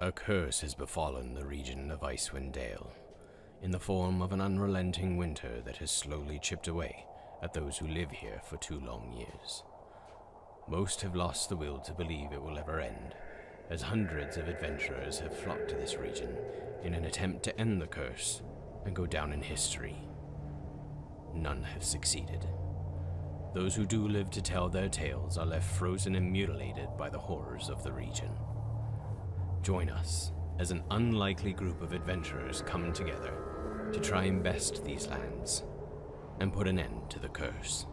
A curse has befallen the region of Icewind Dale, in the form of an unrelenting winter that has slowly chipped away at those who live here for 2 long years. Most have lost the will to believe it will ever end, as hundreds of adventurers have flocked to this region in an attempt to end the curse and go down in history. None have succeeded. Those who do live to tell their tales are left frozen and mutilated by the horrors of the region. Join us as an unlikely group of adventurers come together to try and best these lands and put an end to the curse.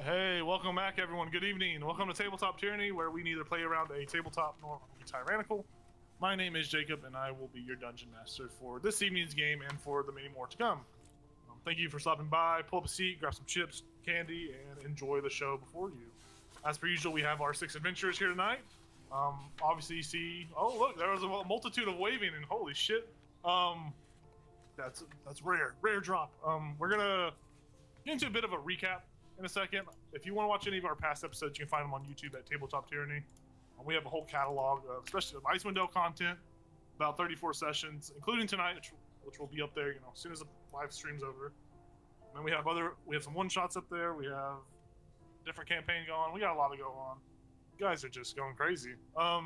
Hey, welcome back everyone. Good evening. Welcome to Tabletop Tyranny, where we neither play around a tabletop nor be tyrannical. My name is Jacob, and I will be your dungeon master for this evening's game and for the many more to come. Thank you for stopping by. Pull up a seat, grab some chips, candy, and enjoy the show before you. As per usual, we have our 6 adventurers here tonight. Obviously you see, oh look, there was a multitude of waving, and holy shit. That's rare drop. We're gonna get into a bit of a recap in a second. If you want to watch any of our past episodes, you can find them on YouTube at Tabletop Tyranny. We have a whole catalog, especially of Icewind Dale content, about 34 sessions, including tonight, which will be up there, as soon as the live stream's over. And then we have some one-shots up there. We have different campaign going. We got a lot to go on. You guys are just going crazy. But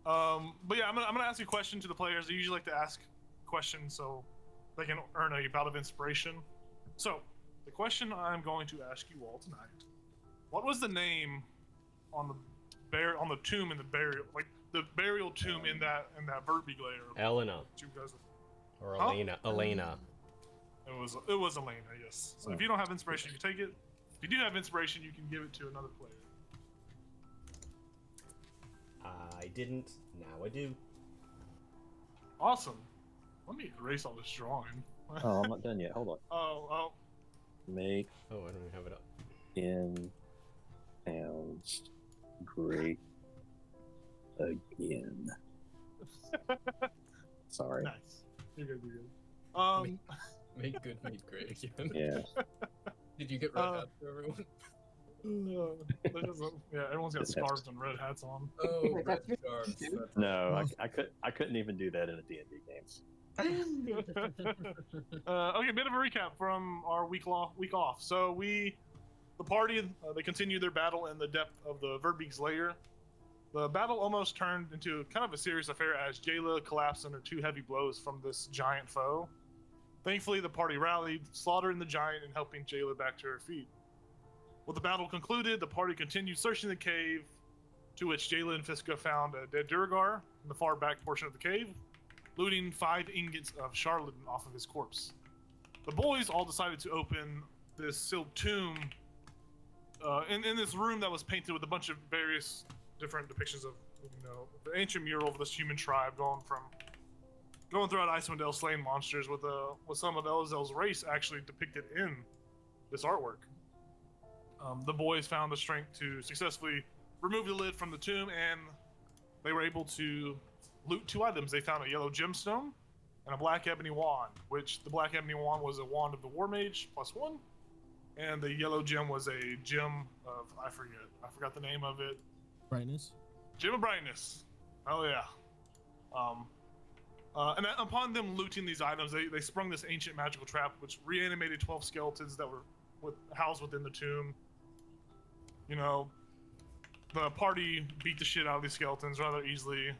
yeah, I'm gonna ask you a question to the players. I usually like to ask questions so they can earn a bout of inspiration. So, the question I'm going to ask you all tonight: what was the name on the tomb in the burial, like the burial tomb in that Vertbeek layer? Elena. Or Elena. Elena. It was Elena, yes. So if you don't have inspiration, you can take it. If you do have inspiration, you can give it to another player. I didn't. Now I do. Awesome. Let me erase all this drawing. Oh, I'm not done yet. Hold on. Oh. Make. Oh, I don't even have it up. In sounds great again. Sorry. Nice. You're good. Make good, make great again. Yeah. Did you get red hats for everyone? Yeah, everyone's got scarves and red hats on. Oh, red scarves. No, I couldn't even do that in a D&D games. Okay, bit of a recap from our week off. So the party, they continue their battle in the depth of the Vertbeek's lair. The battle almost turned into kind of a serious affair as Jayla collapsed under 2 heavy blows from this giant foe. Thankfully, the party rallied, slaughtering the giant and helping Jayla back to her feet. With the battle concluded, the party continued searching the cave, to which Jayla and Fiska found a dead Duergar in the far back portion of the cave, looting 5 ingots of Charlatan off of his corpse. The boys all decided to open this sealed tomb in this room that was painted with a bunch of various different depictions of the ancient mural of this human tribe going throughout Icewind Dale, slaying monsters with some of Elzel's race actually depicted in this artwork. The boys found the strength to successfully remove the lid from the tomb, and they were able to loot 2 items. They found a yellow gemstone and a black ebony wand, which the black ebony wand was a wand of the War Mage +1, and the yellow gem was a gem of, I forgot the name of it. Brightness. Gem of Brightness. Oh yeah. And upon them looting these items, they sprung this ancient magical trap, which reanimated 12 skeletons that were housed within the tomb. The party beat the shit out of these skeletons rather easily.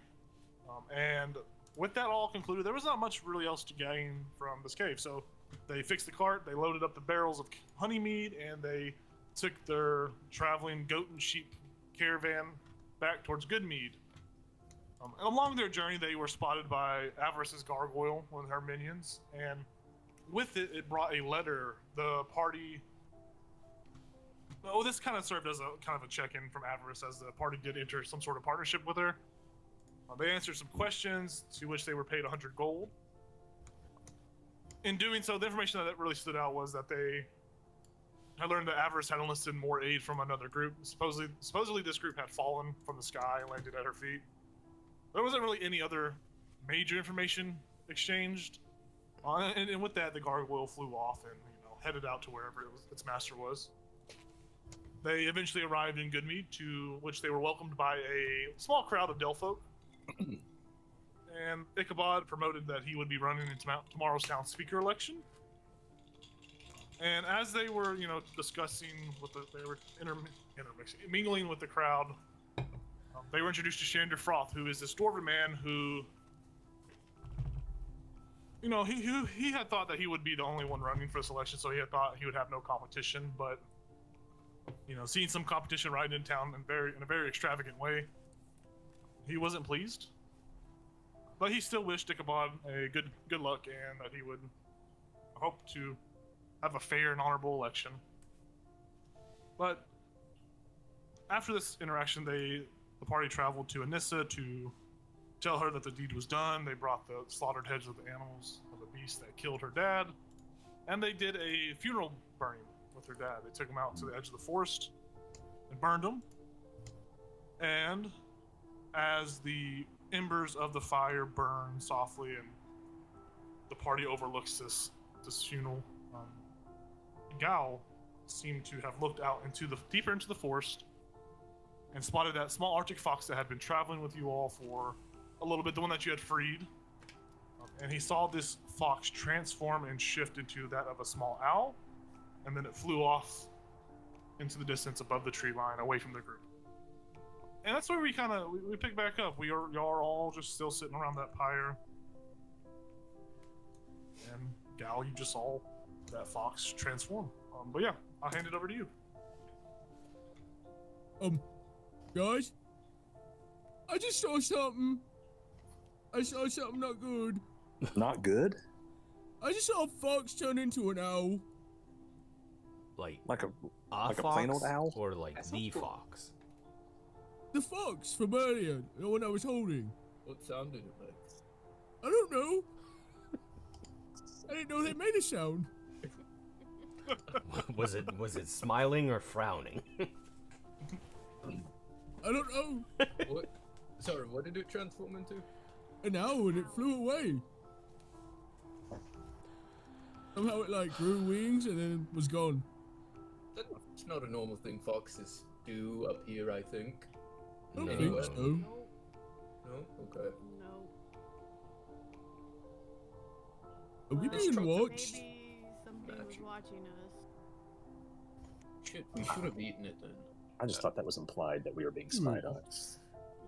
And with that all concluded, there was not much really else to gain from this cave. So they fixed the cart, they loaded up the barrels of honeymead, and they took their traveling goat and sheep caravan back towards Goodmead. And along their journey, they were spotted by Avarice's gargoyle, one of her minions, and with it, it brought a letter. The party... this kind of served as a kind of a check-in from Avarice, as the party did enter some sort of partnership with her. They answered some questions, to which they were paid 100 gold. In doing so, the information that really stood out was that I learned that Avarice had enlisted more aid from another group. Supposedly this group had fallen from the sky and landed at her feet. There wasn't really any other major information exchanged. And with that, the gargoyle flew off and headed out to wherever its master was. They eventually arrived in Goodmead, to which they were welcomed by a small crowd of Delfolk. And Ichabod promoted that he would be running in tomorrow's town speaker election. And as they were, discussing they were mingling with the crowd, they were introduced to Shander Froth, who is this dwarven man who, he had thought that he would be the only one running for this election, so he had thought he would have no competition. But, seeing some competition riding in town in a very extravagant way, he wasn't pleased. But he still wished Ichabod a good luck, and that he would hope to have a fair and honorable election. But after this interaction, the party traveled to Anissa to tell her that the deed was done. They brought the slaughtered heads of the animals, of the beast that killed her dad, and they did a funeral burning with her dad. They took him out to the edge of the forest and burned him. And as the embers of the fire burn softly and the party overlooks this funeral, Gal seemed to have looked out deeper into the forest and spotted that small Arctic fox that had been traveling with you all for a little bit, the one that you had freed. And he saw this fox transform and shift into that of a small owl, and then it flew off into the distance above the tree line, away from the group. And that's where we pick back up. Y'all are all just still sitting around that pyre. And Gal, you just saw that fox transform. But yeah, I'll hand it over to you. Guys, I just saw something. I saw something not good. Not good? I just saw a fox turn into an owl. Like Like a fox, plain old owl? or like the fox? The fox from earlier, the one I was holding. What sound did it make? I don't know. I didn't know they made a sound. Was it smiling or frowning? I don't know. What? Sorry, what did it transform into? An owl, and it flew away. Somehow it grew wings and then was gone. That's not a normal thing foxes do up here, I think. I don't No. think so. No? Okay. No. Are we Well, being watched? Maybe something was watching us. Shit, we should have eaten it then. I just thought that was implied that we were being spied on.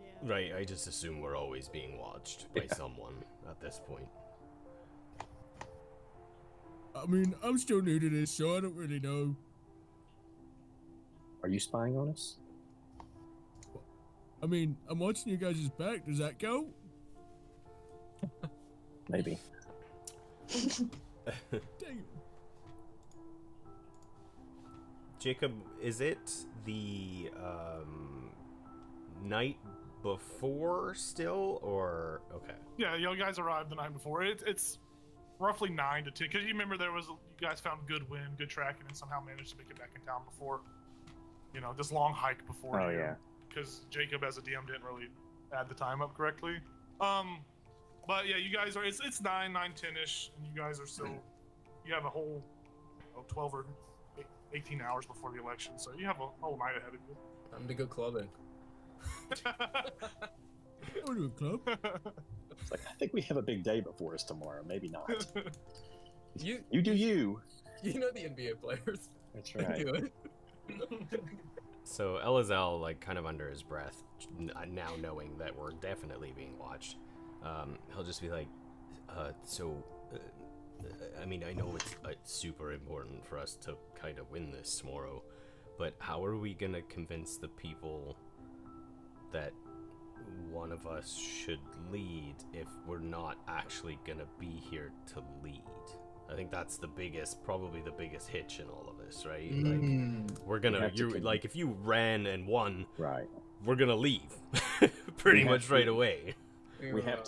Yeah. Right, I just assume we're always being watched by someone at this point. I mean, I'm still new to this, so I don't really know. Are you spying on us? I mean, I'm watching you guys' back. Does that count? Maybe. Dang it. Jacob, is it the night before still, or okay? Yeah, you guys arrived the night before. It's roughly 9 to 10, because you remember you guys found good wind, good tracking, and somehow managed to make it back in town before, this long hike before. Oh, yeah. Because Jacob, as a DM, didn't really add the time up correctly. But yeah, you guys are. It's 9, 10-ish, and you guys are still. You have a whole 12 or 18 hours before the election, so you have a whole night ahead of you. Time to go clubbing. Go to a club. It's like, I think we have a big day before us tomorrow. Maybe not. You You do you. You know the NBA players. That's They right. do it. So Elazel, kind of under his breath, now knowing that we're definitely being watched, he'll just be like, I mean, I know it's super important for us to kind of win this tomorrow, but how are we gonna convince the people that one of us should lead if we're not actually gonna be here to lead? I think that's probably the biggest hitch in all of this, right? Like, we're gonna, if you ran and won, Right. we're gonna leave pretty We have much right to- away. We have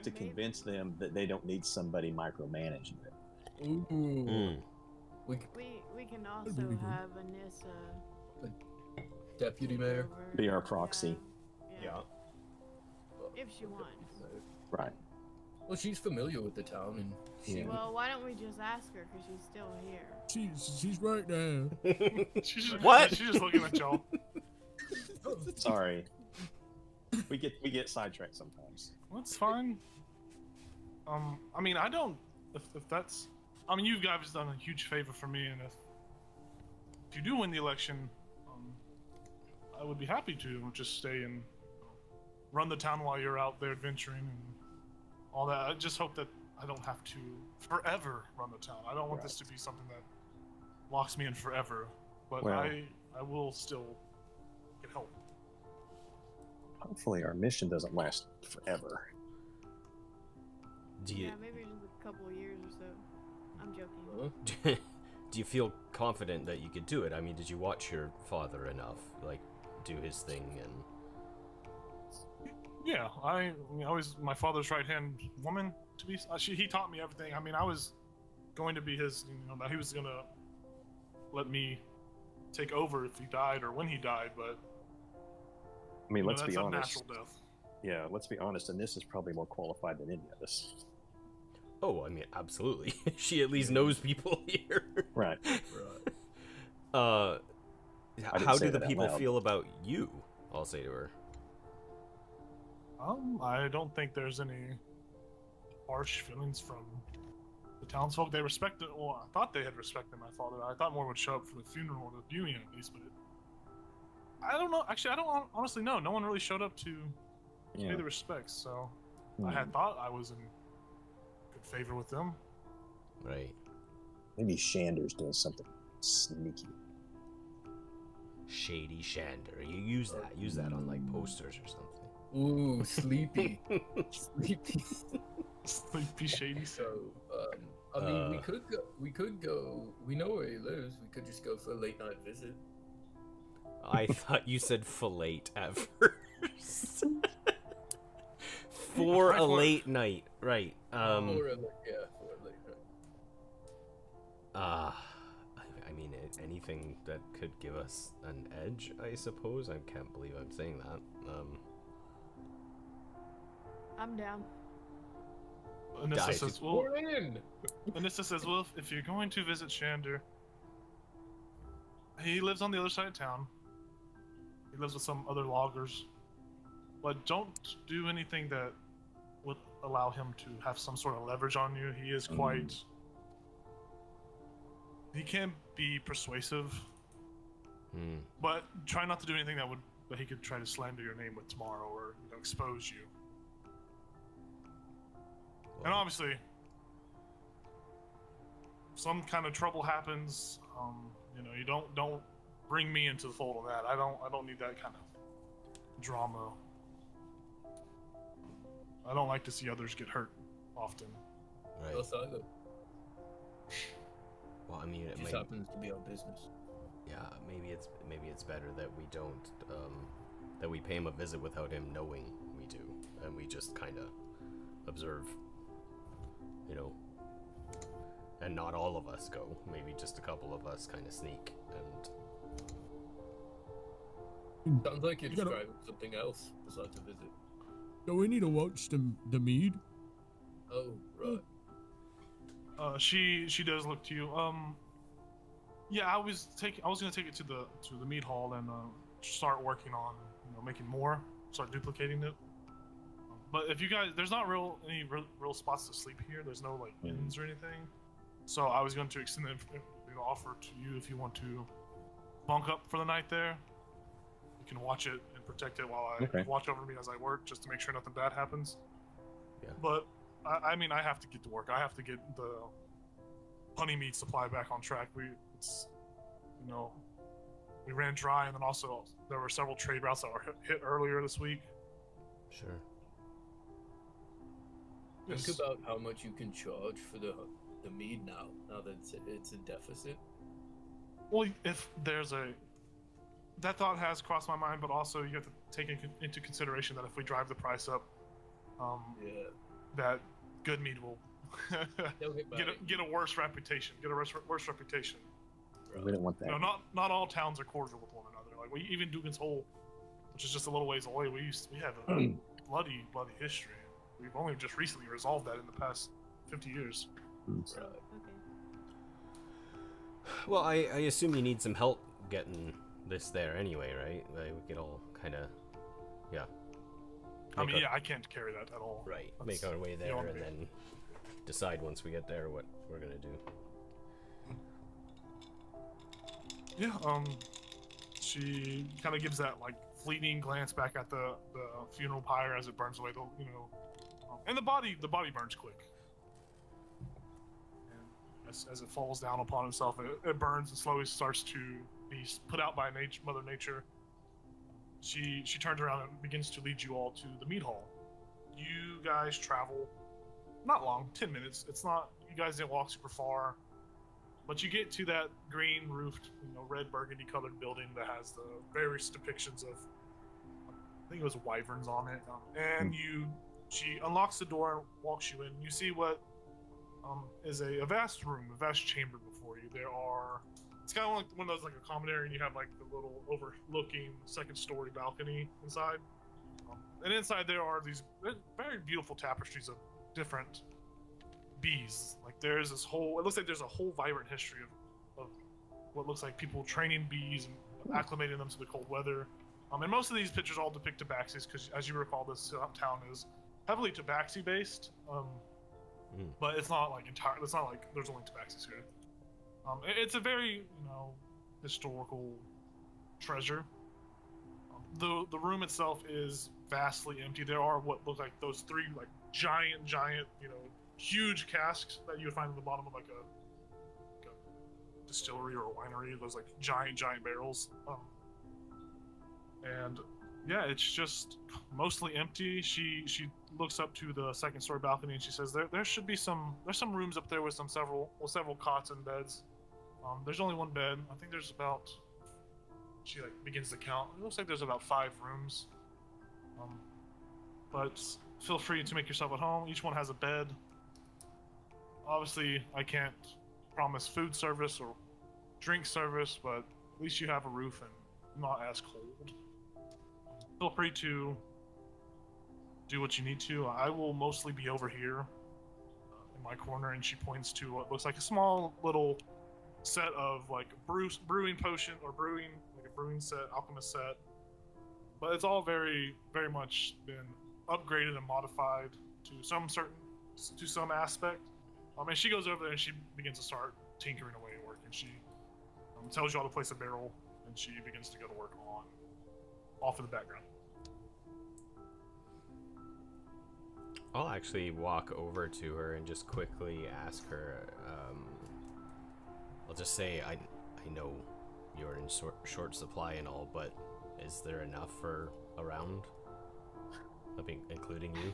to convince them that they don't need somebody micromanaging them. Ooh. Mm. We can also be good. have Anissa Deputy mayor. over, Be our proxy. Yeah. Yeah. If she wants. Right. Well, she's familiar with the town, and she Yeah. Well, why don't we just ask her because she's still here? She's right there. What? She's just looking at y'all. Sorry. We get sidetracked sometimes. That's fine. I mean, I don't. If that's, I mean, you guys have done a huge favor for me, and if you do win the election, I would be happy to just stay and run the town while you're out there adventuring and all that. I just hope that I don't have to forever run the town. I don't want this to be something that locks me in forever. But Well- I will still get help. Hopefully, our mission doesn't last forever. Do you Yeah, maybe just a couple of years or so. I'm joking. do you feel confident that you could do it? I mean, did you watch your father enough, like, do his thing and? Yeah, I mean, I was my father's right hand woman. To be, he taught me everything. I mean, I was going to be his. He was gonna let me take over if he died or when he died. But I mean, let's that's be a honest. natural death. Yeah, let's be honest. And this is probably more qualified than any of us. Oh, I mean, absolutely. She at least knows people here. Right. Uh, didn't how say do the that out people loud. feel about you? I'll say to her. I don't think there's any harsh feelings from the townsfolk. They respected. Well, I thought they had respected my father. I thought more would show up for the funeral or the viewing at least. But I don't know. Actually, I don't honestly know. No one really showed up to pay Yeah. the respects. So I Hmm. had thought I was in good favor with them. Right. Maybe Shander's doing something sneaky. Shady Shander. You use that. Use that on like posters or something. Ooh, sleepy, sleepy. Sleepy shady. So, I mean, we Uh. could go. We could go. We know where he lives. We could just go for a late night visit. I thought you said fillet at first. For a late night, right? Or a, yeah, for a late night. I mean, anything that could give us an edge, I suppose. I can't believe I'm saying that. I'm down. Anissa Guys, says, "Well, We're in. Anissa says, well, if you're going to visit Shander, he lives on the other side of town. He lives with some other loggers. But don't do anything that would allow him to have some sort of leverage on you. He is quite... He can be persuasive, but try not to do anything that he could try to slander your name with tomorrow or expose you. And obviously, if some kind of trouble happens, you don't bring me into the fold of that. I don't need that kind of drama. I don't like to see others get hurt often. Right. Us either. Well, I mean, It it just might, happens to be our business. yeah, maybe it's better that we don't that we pay him a visit without him knowing we do, and we just kind of observe, and not all of us go. Maybe just a couple of us kind of sneak and Sounds like you're You gotta- describing something else besides a visit. So we need to watch the mead. Oh, right. She does look to you. Yeah, I was gonna take it to the meat hall and start working on making more, start duplicating it. But if you guys, there's not any real spots to sleep here. There's no like inns or anything. So I was going to extend the offer to you if you want to bunk up for the night there. You can watch it and protect it while I watch over me as I work, just to make sure nothing bad happens. Yeah. But I mean, I have to get to work. I have to get the honey meat supply back on track. We ran dry, and then also there were several trade routes that were hit earlier this week. sure. Yes. Think about how much you can charge for the mead now that it's a deficit. Well, if there's that thought has crossed my mind, but also you have to take into consideration that if we drive the price up, Yeah. that good meat will They'll get back. get a worse reputation. Get a worse reputation. We don't want that. Not all towns are cordial with one another. Like even Dugan's Hole, which is just a little ways away, we have a bloody history. We've only just recently resolved that in the past 50 years. So, okay. Well, I assume you need some help getting this there anyway, right? Like, we could all kind of, yeah. I mean, Make yeah, I can't carry that at all. Right, That's make our way there beyond and me. then decide once we get there what we're gonna do. Yeah, she kind of gives that like fleeting glance back at the funeral pyre as it burns away. And the body burns quick. And as it falls down upon itself, it burns and slowly starts to be put out by Mother Nature. She turns around and begins to lead you all to the mead hall. You guys travel not long, 10 minutes. It's not, you guys didn't walk super far. But you get to that green roofed, red burgundy colored building that has the various depictions of, I think it was wyverns on it. And she unlocks the door and walks you in. You see what is a vast room, a vast chamber before you. It's kind of like one of those, like a common area, and you have like the little overlooking second story balcony inside. And inside there are these very beautiful tapestries of different bees. Like it looks like there's a whole vibrant history of what looks like people training bees and acclimating them to the cold weather. And most of these pictures all depict tabaxis because, as you recall, this town is heavily tabaxi based. But it's not like it's not like there's only tabaxis here. It's a very historical treasure. The room itself is vastly empty. There are what look like those three like giant huge casks that you would find at the bottom of like a distillery or a winery. Those like giant barrels. And yeah, it's just mostly empty. She looks up to the second story balcony and she says there should be there's some rooms up there with several cots and beds. There's only one bed. I think there's about, she like begins to count. It looks like there's about 5 rooms. But feel free to make yourself at home. Each one has a bed. Obviously, I can't promise food service or drink service, but at least you have a roof and not as cold. Feel free to do what you need to. I will mostly be over here in my corner, and she points to what looks like a small little set of like brewing potion or brewing set, alchemist set. But it's all very, very much been upgraded and modified to some aspect. And she goes over there and she begins to start tinkering away at work, and she tells you all to place a barrel, and she begins to go to work off in the background. I'll actually walk over to her and just quickly ask her, I'll just say, I know you're in short supply and all, but is there enough for around? I think, including you?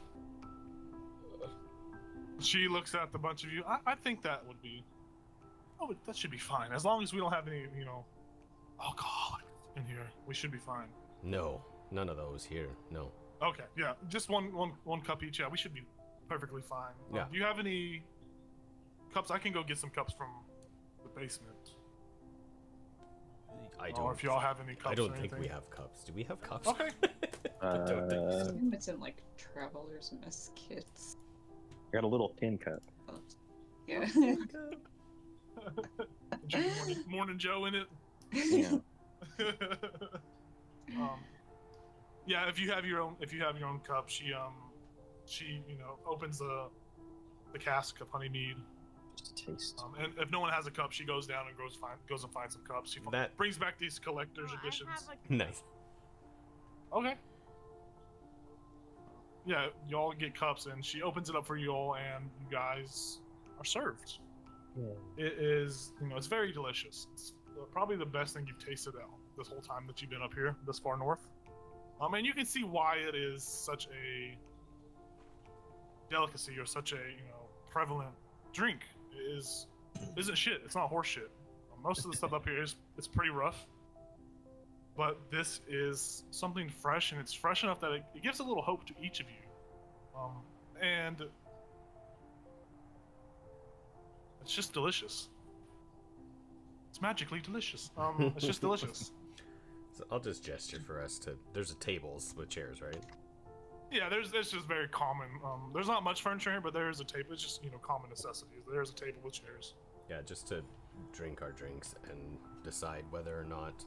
She looks at the bunch of you. I think that would be... Oh, that should be fine. As long as we don't have any, alcohol in here, we should be fine. No, none of those here, no. Okay, yeah. Just one cup each. Yeah, we should be perfectly fine. Yeah. Do you have any cups? I can go get some cups from the basement. I Or if y'all have any cups I don't or think we anything. have cups. Do we have cups? Okay. I don't think so. assume it's in like travelers mess kits. Got a little tin cup. Yeah. Morning Joe in it. Yeah. Yeah, if you have your own cup, she opens the cask of honey mead. Just a taste. And if no one has a cup, she goes down and goes and finds some cups. She That- brings back these collector's editions. I have like Nice. Okay. Yeah, y'all get cups, and she opens it up for you all, and you guys are served. It is, it's very delicious. It's probably the best thing you've tasted out this whole time that you've been up here, this far north. And you can see why it is such a delicacy or such a prevalent drink. It isn't shit. It's not horse shit. Most of the stuff up here it's pretty rough. But this is something fresh, and it's fresh enough that it gives a little hope to each of you. And it's just delicious. It's magically delicious. It's just delicious. So I'll just gesture for us to. There's tables with chairs, right? Yeah, it's just very common. There's not much furniture here, but there is a table. It's just common necessities. There's a table with chairs. Yeah, just to drink our drinks and decide whether or not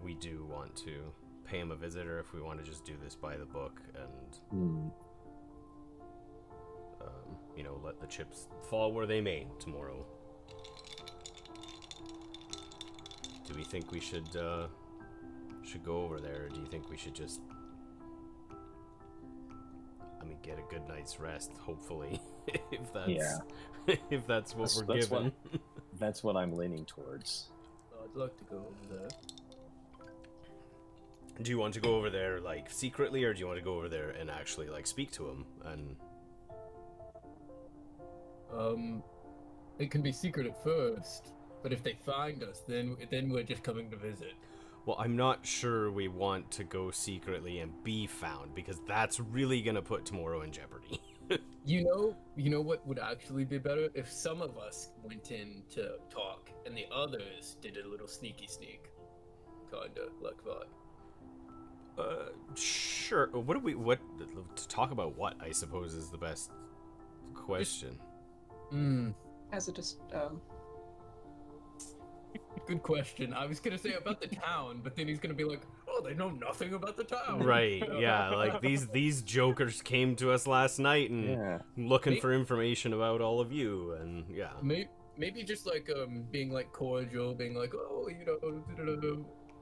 we do want to pay him a visit or if we want to just do this by the book and let the chips fall where they may tomorrow. Do we think we should go over there, or do you think we should just get a good night's rest, hopefully, if that's what we're given? That's what I'm leaning towards. I'd like to go over there. Do you want to go over there like secretly, or do you want to go over there and actually like speak to him? And it can be secret at first, but if they find us, then we're just coming to visit. well, I'm not sure we want to go secretly and be found, because that's really gonna put tomorrow in jeopardy. You know what would actually be better? If some of us went in to talk and the others did a little sneaky sneak. Kinda like that. Sure. What to talk about? What I suppose is the best question. As a just Good question. I was gonna say about the town, but then he's gonna be like, "Oh, they know nothing about the town." Right? Yeah. Like these jokers came to us last night and looking for information about all of you, and yeah. Maybe just like being like cordial, being like, "Oh,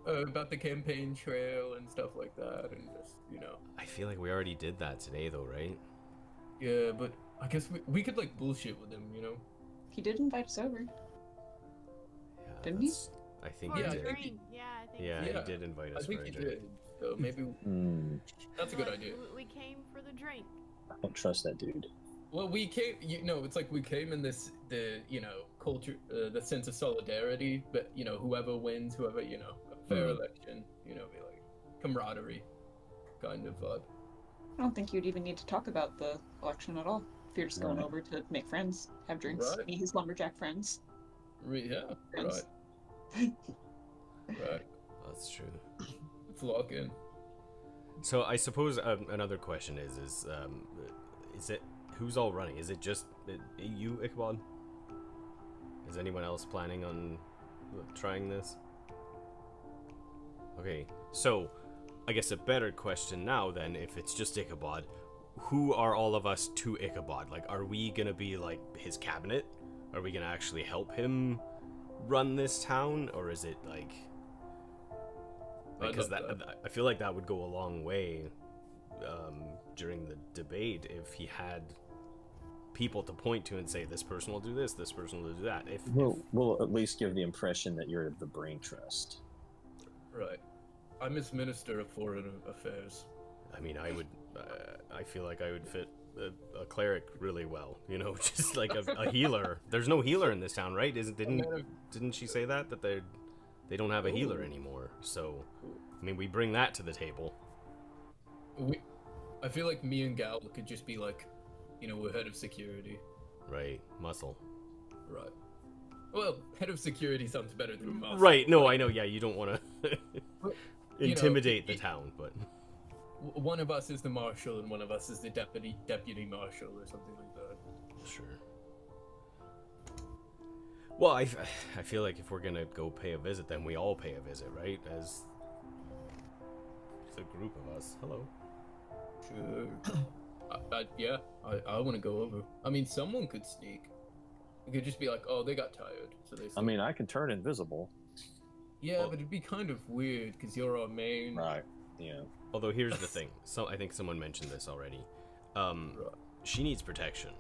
about the campaign trail and stuff like that," and just I feel like we already did that today, though, right? Yeah, but I guess we could like bullshit with him, he did invite us over. Yeah, Didn't he? I think For he a did. drink. Yeah, I think. Yeah, Yeah, he did invite I us think for a he drink. did. So maybe that's a good idea. We came for the drink. I don't trust that dude. Well, we came. It's like we came in the culture, the sense of solidarity. But whoever wins, a fair election, be like camaraderie, kind of vibe. I don't think you'd even need to talk about the election at all. If you're just going over to make friends, have drinks, meet his lumberjack friends. Yeah, Friends. right. That's true. Let's lock in. So I suppose another question is it who's all running? Is it just you, Ichabod? Is anyone else planning on trying this? Okay, so I guess a better question now then, if it's just Ichabod, who are all of us to Ichabod? Like, are we gonna be like his cabinet? Are we gonna actually help him run this town, or is it like? Because I feel like that would go a long way during the debate if he had people to point to and say, this person will do this, this person will do that. We'll at least give the impression that you're the brain trust. Right. I'm his Minister of Foreign Affairs. I mean, I feel like I would fit a cleric really well, just like a healer. There's no healer in this town, right? Didn't she say that they don't have a healer anymore? So, I mean, we bring that to the table. I feel like me and Gal could just be like, we're head of security. Right, muscle. Right. Well, head of security sounds better than muscle. Right. No, I know. Yeah, you don't want to intimidate the town, but. One of us is the marshal and one of us is the deputy marshal or something like that. Sure. Well, I feel like if we're gonna go pay a visit, then we all pay a visit, right? As the group of us. Hello. Sure. I want to go over. I mean, someone could sneak. It could just be like, oh, they got tired, so they. I mean, I can turn invisible. Yeah, but it'd be kind of weird because you're our main. Right. Yeah. Although here's the thing, I think someone mentioned this already. She needs protection,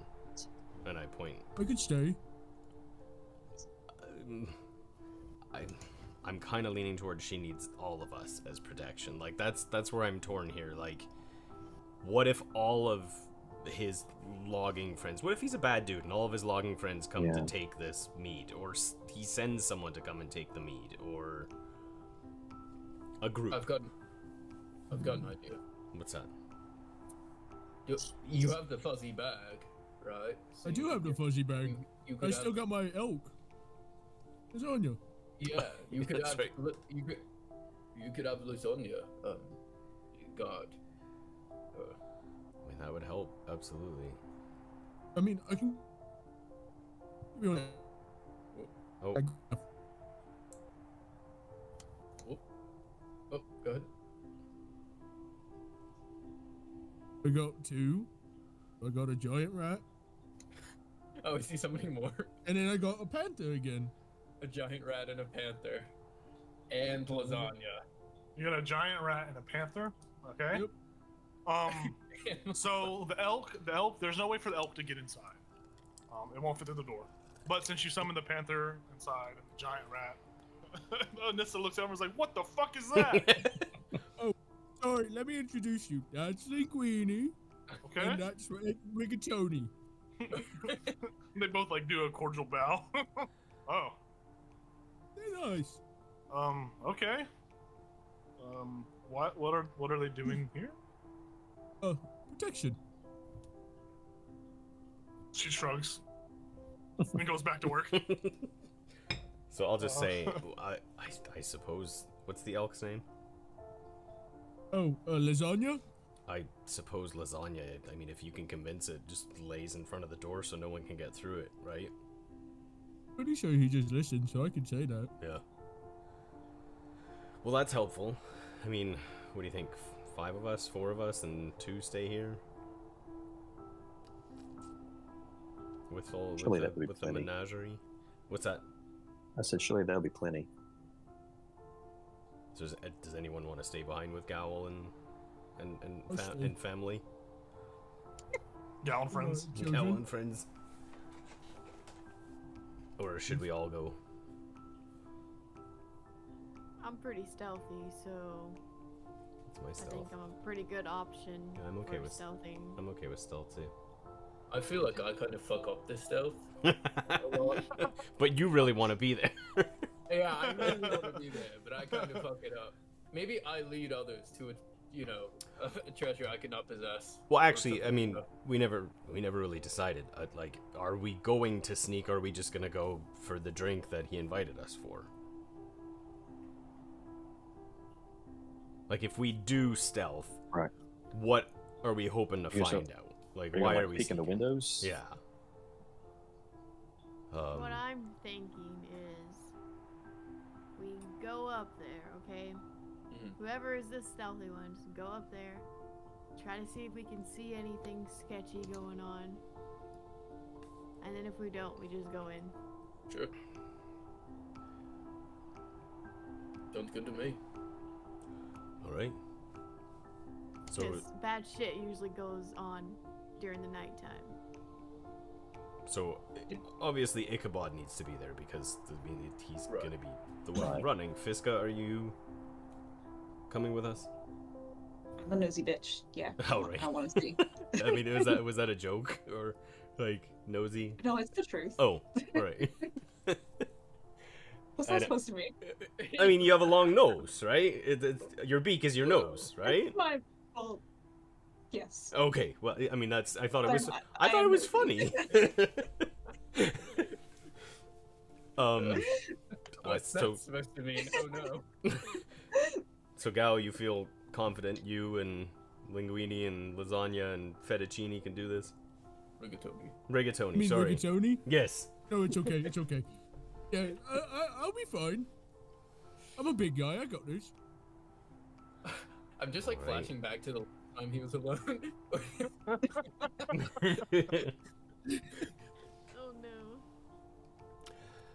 and I point. I could stay. I'm kind of leaning towards she needs all of us as protection. Like that's where I'm torn here. Like, what if all of his logging friends? What if he's a bad dude and all of his logging friends come to take this meat, or he sends someone to come and take the meat, or a group? I've got an idea. What's that? You have the fuzzy bag, right? So I do have the fuzzy bag. You I still got my elk. Lasagna. Yeah, you could That's have. right. You could have lasagna. God. That would help, absolutely. I mean, I can. Oh, Oh, go ahead. I got 2. I got a giant rat, Oh, I see so many more. and then I got a panther again. A giant rat and a panther. And lasagna. You got a giant rat and a panther. Okay. Yep. So the elk, there's no way for the elk to get inside. It won't fit through the door. But since you summoned the panther inside and the giant rat, Nissa looks over and is like, "What the fuck is that?" Sorry, let me introduce you. That's Linguini, Okay. and that's Rigatoni. They both like do a cordial bow. Oh. They're nice. Okay. What are they doing here? Protection. She shrugs and goes back to work. so I'll just say, I suppose, what's the elk's name? Lasagna? I suppose lasagna, I mean, if you can convince it, just lays in front of the door so no one can get through it, right? Pretty sure he just listened, so I can say that. Yeah. Well, that's helpful. I mean, what do you think? 5 of us, 4 of us, and 2 stay here? With Surely that would be with the plenty. menagerie? What's that? I said, surely that'll be plenty. So does anyone want to stay behind with Gowl I'll stay. and family? Gal and friends. Children? Gowl and friends? Or should we all go? I'm pretty stealthy, so It's my I stealth. think I'm a pretty good option Yeah, I'm okay for with- stealthing. I'm okay with stealth too. I feel like I kind of fuck up this stealth. But you really want to be there. Yeah, I really want to be there, but I kind of fuck it up. Maybe I lead others to a treasure I cannot possess. Well, or actually, I something mean, like we never really decided. Like, are we going to sneak? Or are we just gonna go for the drink that he invited us for? Like, if we do stealth, Right. what are we hoping to You're find out? Like, Are you why gonna, are we peek in the sneaking? windows? Yeah. What I'm thinking is we go up there, okay? Mhm. Whoever is the stealthy one, just go up there, try to see if we can see anything sketchy going on. And then if we don't, we just go in. Sure. Sounds good to me. All right. So, Because bad shit usually goes on during the nighttime. obviously Ichabod needs to be there because he's Right. gonna be the one Right. running. Fiska, are you coming with us? I'm a nosy bitch. Yeah. Oh, right. I want to see. I mean, was that a joke or like nosy? No, it's the truth. Oh, all right. What's I that know. supposed to mean? I mean, you have a long nose, right? Your beak is your nose, right? My well, yes. Okay. Well, I mean, I thought it But was. I'm- I thought I'm it was nosy. funny. What's so that supposed to mean? Oh no. so Gal, you feel confident you and Linguini and lasagna and fettuccine can do this? Rigatoni. Rigatoni, You mean sorry. Rigatoni? Yes. No, it's okay. It's okay. Yeah, I'll be fine. I'm a big guy. I got this. I'm just like Alright. flashing back to the time he was alone. Oh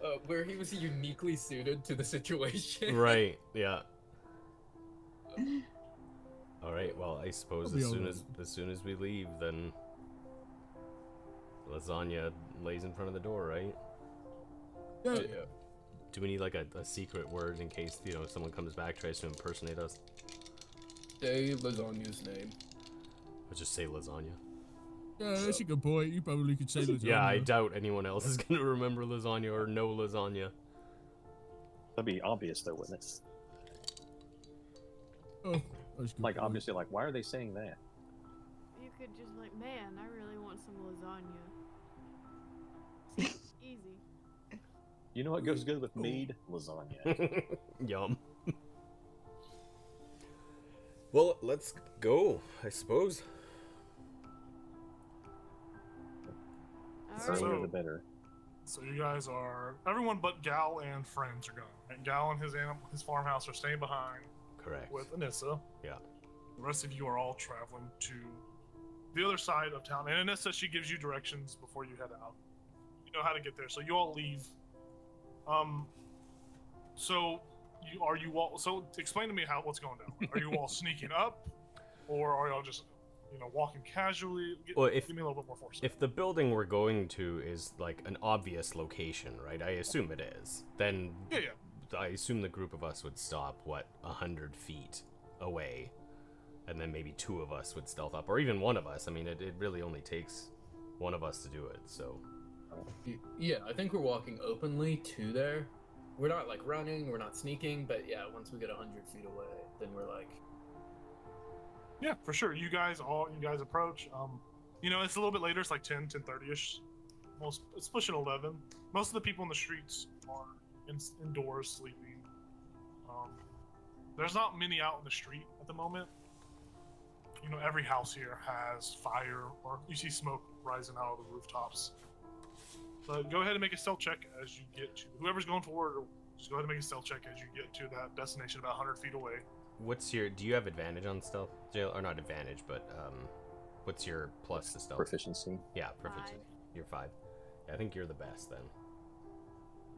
no. Where he was uniquely suited to the situation. Right. Yeah. All right. Well, I suppose I'll be as alright. soon as we leave, then lasagna lays in front of the door, right? Yeah. Oh, yeah. Do we need like a secret word in case someone comes back, tries to impersonate us? Say lasagna's name. Or just say lasagna. Yeah, that's a good point. You probably could say lasagna. Yeah, I doubt anyone else is gonna remember lasagna or know lasagna. That'd be obvious, though, wouldn't it? Oh, that's a good Like, point. obviously, like, why are they saying that? You could just like, man, I really want some lasagna. Easy. You know what goes good with mead? Lasagna. Yum. Well, let's go, I suppose. All Earlier right. the better. So you guys are everyone but Gal and friends are gone. And Gal and his farmhouse are staying behind Correct. with Anissa. Yeah. The rest of you are all traveling to the other side of town. And Anissa, she gives you directions before you head out. You know how to get there, so you all leave. So so explain to me what's going down. Are you all sneaking up, or are y'all just walking casually? Give me a little bit more force. If the building we're going to is like an obvious location, right? I assume it is. Then Yeah. I assume the group of us would stop 100 feet away, and then maybe 2 of us would stealth up, or even 1 of us. I mean, it really only takes 1 of us to do it. So Yeah, I think we're walking openly to there. We're not like running, we're not sneaking, but yeah, once we get 100 feet away, then we're like, Yeah, for sure. You guys approach. It's a little bit later. It's like 10:30ish. It's pushing 11. Most of the people in the streets are indoors sleeping. There's not many out in the street at the moment. Every house here has fire, or you see smoke rising out of the rooftops. But go ahead and make a stealth check as you get to whoever's going forward. Just go ahead and make a stealth check as you get to that destination about 100 feet away. do you have advantage on stealth? Or not advantage, but what's your plus to stealth? Proficiency. Yeah, proficiency. 5. You're 5. Yeah, I think you're the best then.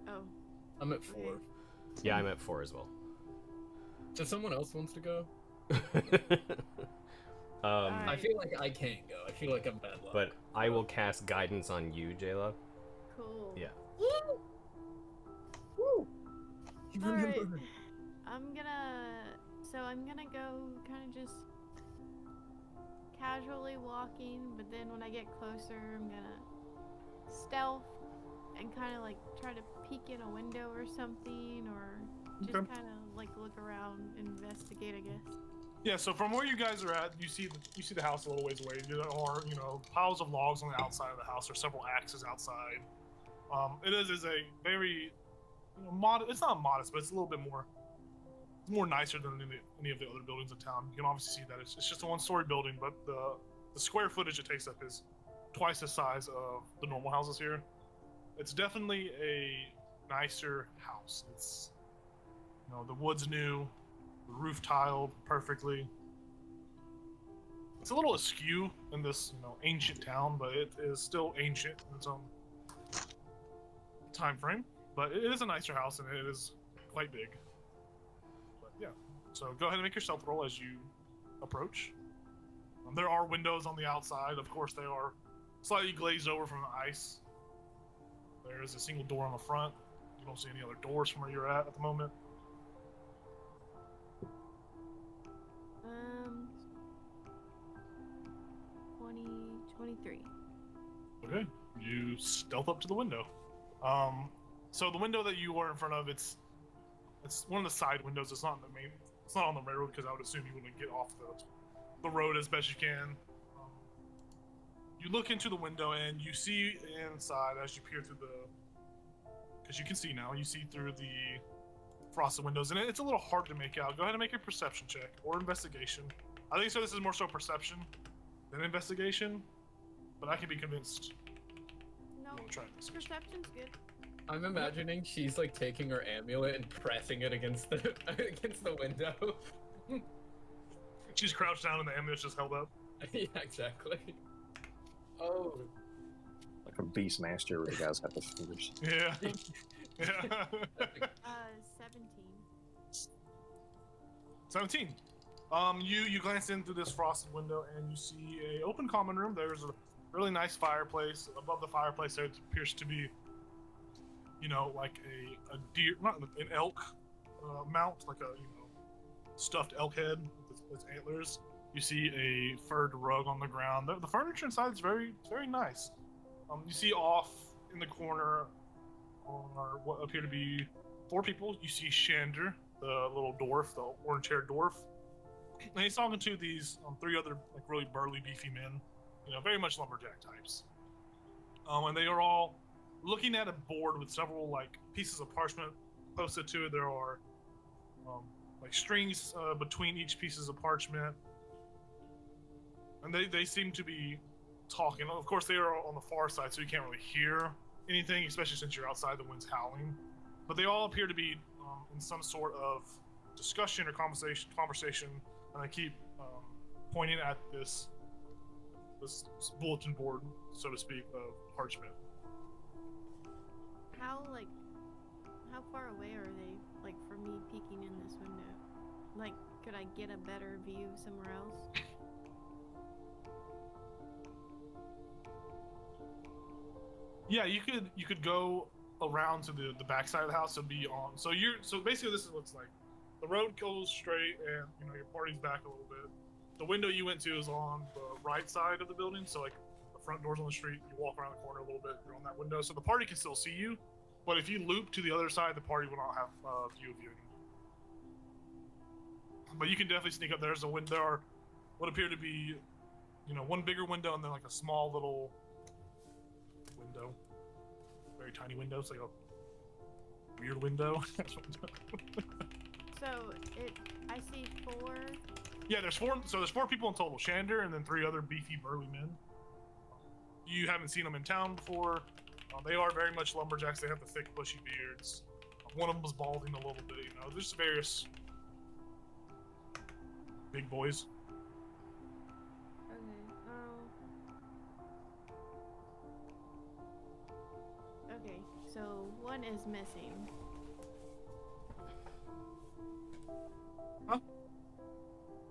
Oh. I'm at 4. Okay. Yeah, I'm at 4 as well. So someone else wants to go? Alright. I feel like I can't go. I feel like I'm bad luck. But I will cast guidance on you, Jayla. Cool. Yeah. You Alright. remember? I'm gonna go kind of just casually walking, but then when I get closer, I'm gonna stealth and kind of like try to peek in a window or something, or just Okay. kind of like look around, investigate, I guess. Yeah, so from where you guys are at, you see the house a little ways away. There are piles of logs on the outside of the house. There's several axes outside. It is a very modest. It's not modest, but it's a little bit more nicer than any of the other buildings in town. You can obviously see that it's just a 1-story building, but the square footage it takes up is twice the size of the normal houses here. It's definitely a nicer house. It's the wood's new. The roof tiled perfectly. It's a little askew in this, ancient town, but it is still ancient in its own time frame. But it is a nicer house, and it is quite big. But yeah, so go ahead and make your stealth roll as you approach. There are windows on the outside. Of course, they are slightly glazed over from the ice. There is a single door on the front. You don't see any other doors from where you're at the moment. 23. Okay, you stealth up to the window. So the window that you were in front of, it's one of the side windows. It's not on the main. It's not on the railroad because I would assume you wouldn't get off the road as best you can. You look into the window and you see inside as you peer through because you can see now. You see through the frosted windows, and it's a little hard to make out. Go ahead and make a perception check or investigation. I think so. This is more so perception than investigation, but I can be convinced. No, You wanna try this? perception's good. I'm imagining she's like taking her amulet and pressing it against the against the window. She's crouched down and the amulet's just held up. Yeah, exactly. Oh. Like a beast master where the guys have the fingers. Yeah. Yeah. 17. 17. You glance in through this frosted window and you see a open common room. There's a really nice fireplace. Above the fireplace there appears to be, like a deer, not an elk mount, like a stuffed elk head with its antlers. You see a furred rug on the ground. The furniture inside is very nice. You see off in the corner are what appear to be 4 people. You see Shander, the little dwarf, the orange-haired dwarf. And he's talking to these 3 other like really burly, beefy men, very much lumberjack types. And they are all looking at a board with several like pieces of parchment posted to it. There are like strings between each pieces of parchment, and they seem to be talking. Of course, they are on the far side, so you can't really hear anything, especially since you're outside. The wind's howling. But they all appear to be in some sort of discussion or conversation, and I keep pointing at this bulletin board, so to speak, of parchment. How far away are they, like, from me peeking in this window? Like, could I get a better view somewhere else? Yeah, you could go around to the back side of the house and be on. So basically this is what it's like. The road goes straight, and your party's back a little bit. The window you went to is on the right side of the building, so like the front door's on the street. You walk around the corner a little bit, you're on that window, so the party can still see you. But if you loop to the other side, the party will not have view of you anymore. But you can definitely sneak up. There's a window. There are what appear to be, one bigger window and then like a small little window, very tiny window. It's like a weird window. So I see 4. Yeah, there's 4. So there's 4 people in total. Shander and then 3 other beefy, burly men. You haven't seen them in town before. They are very much lumberjacks. They have the thick, bushy beards. One of them was balding a little bit. There's various big boys. Okay, so one is missing. Huh?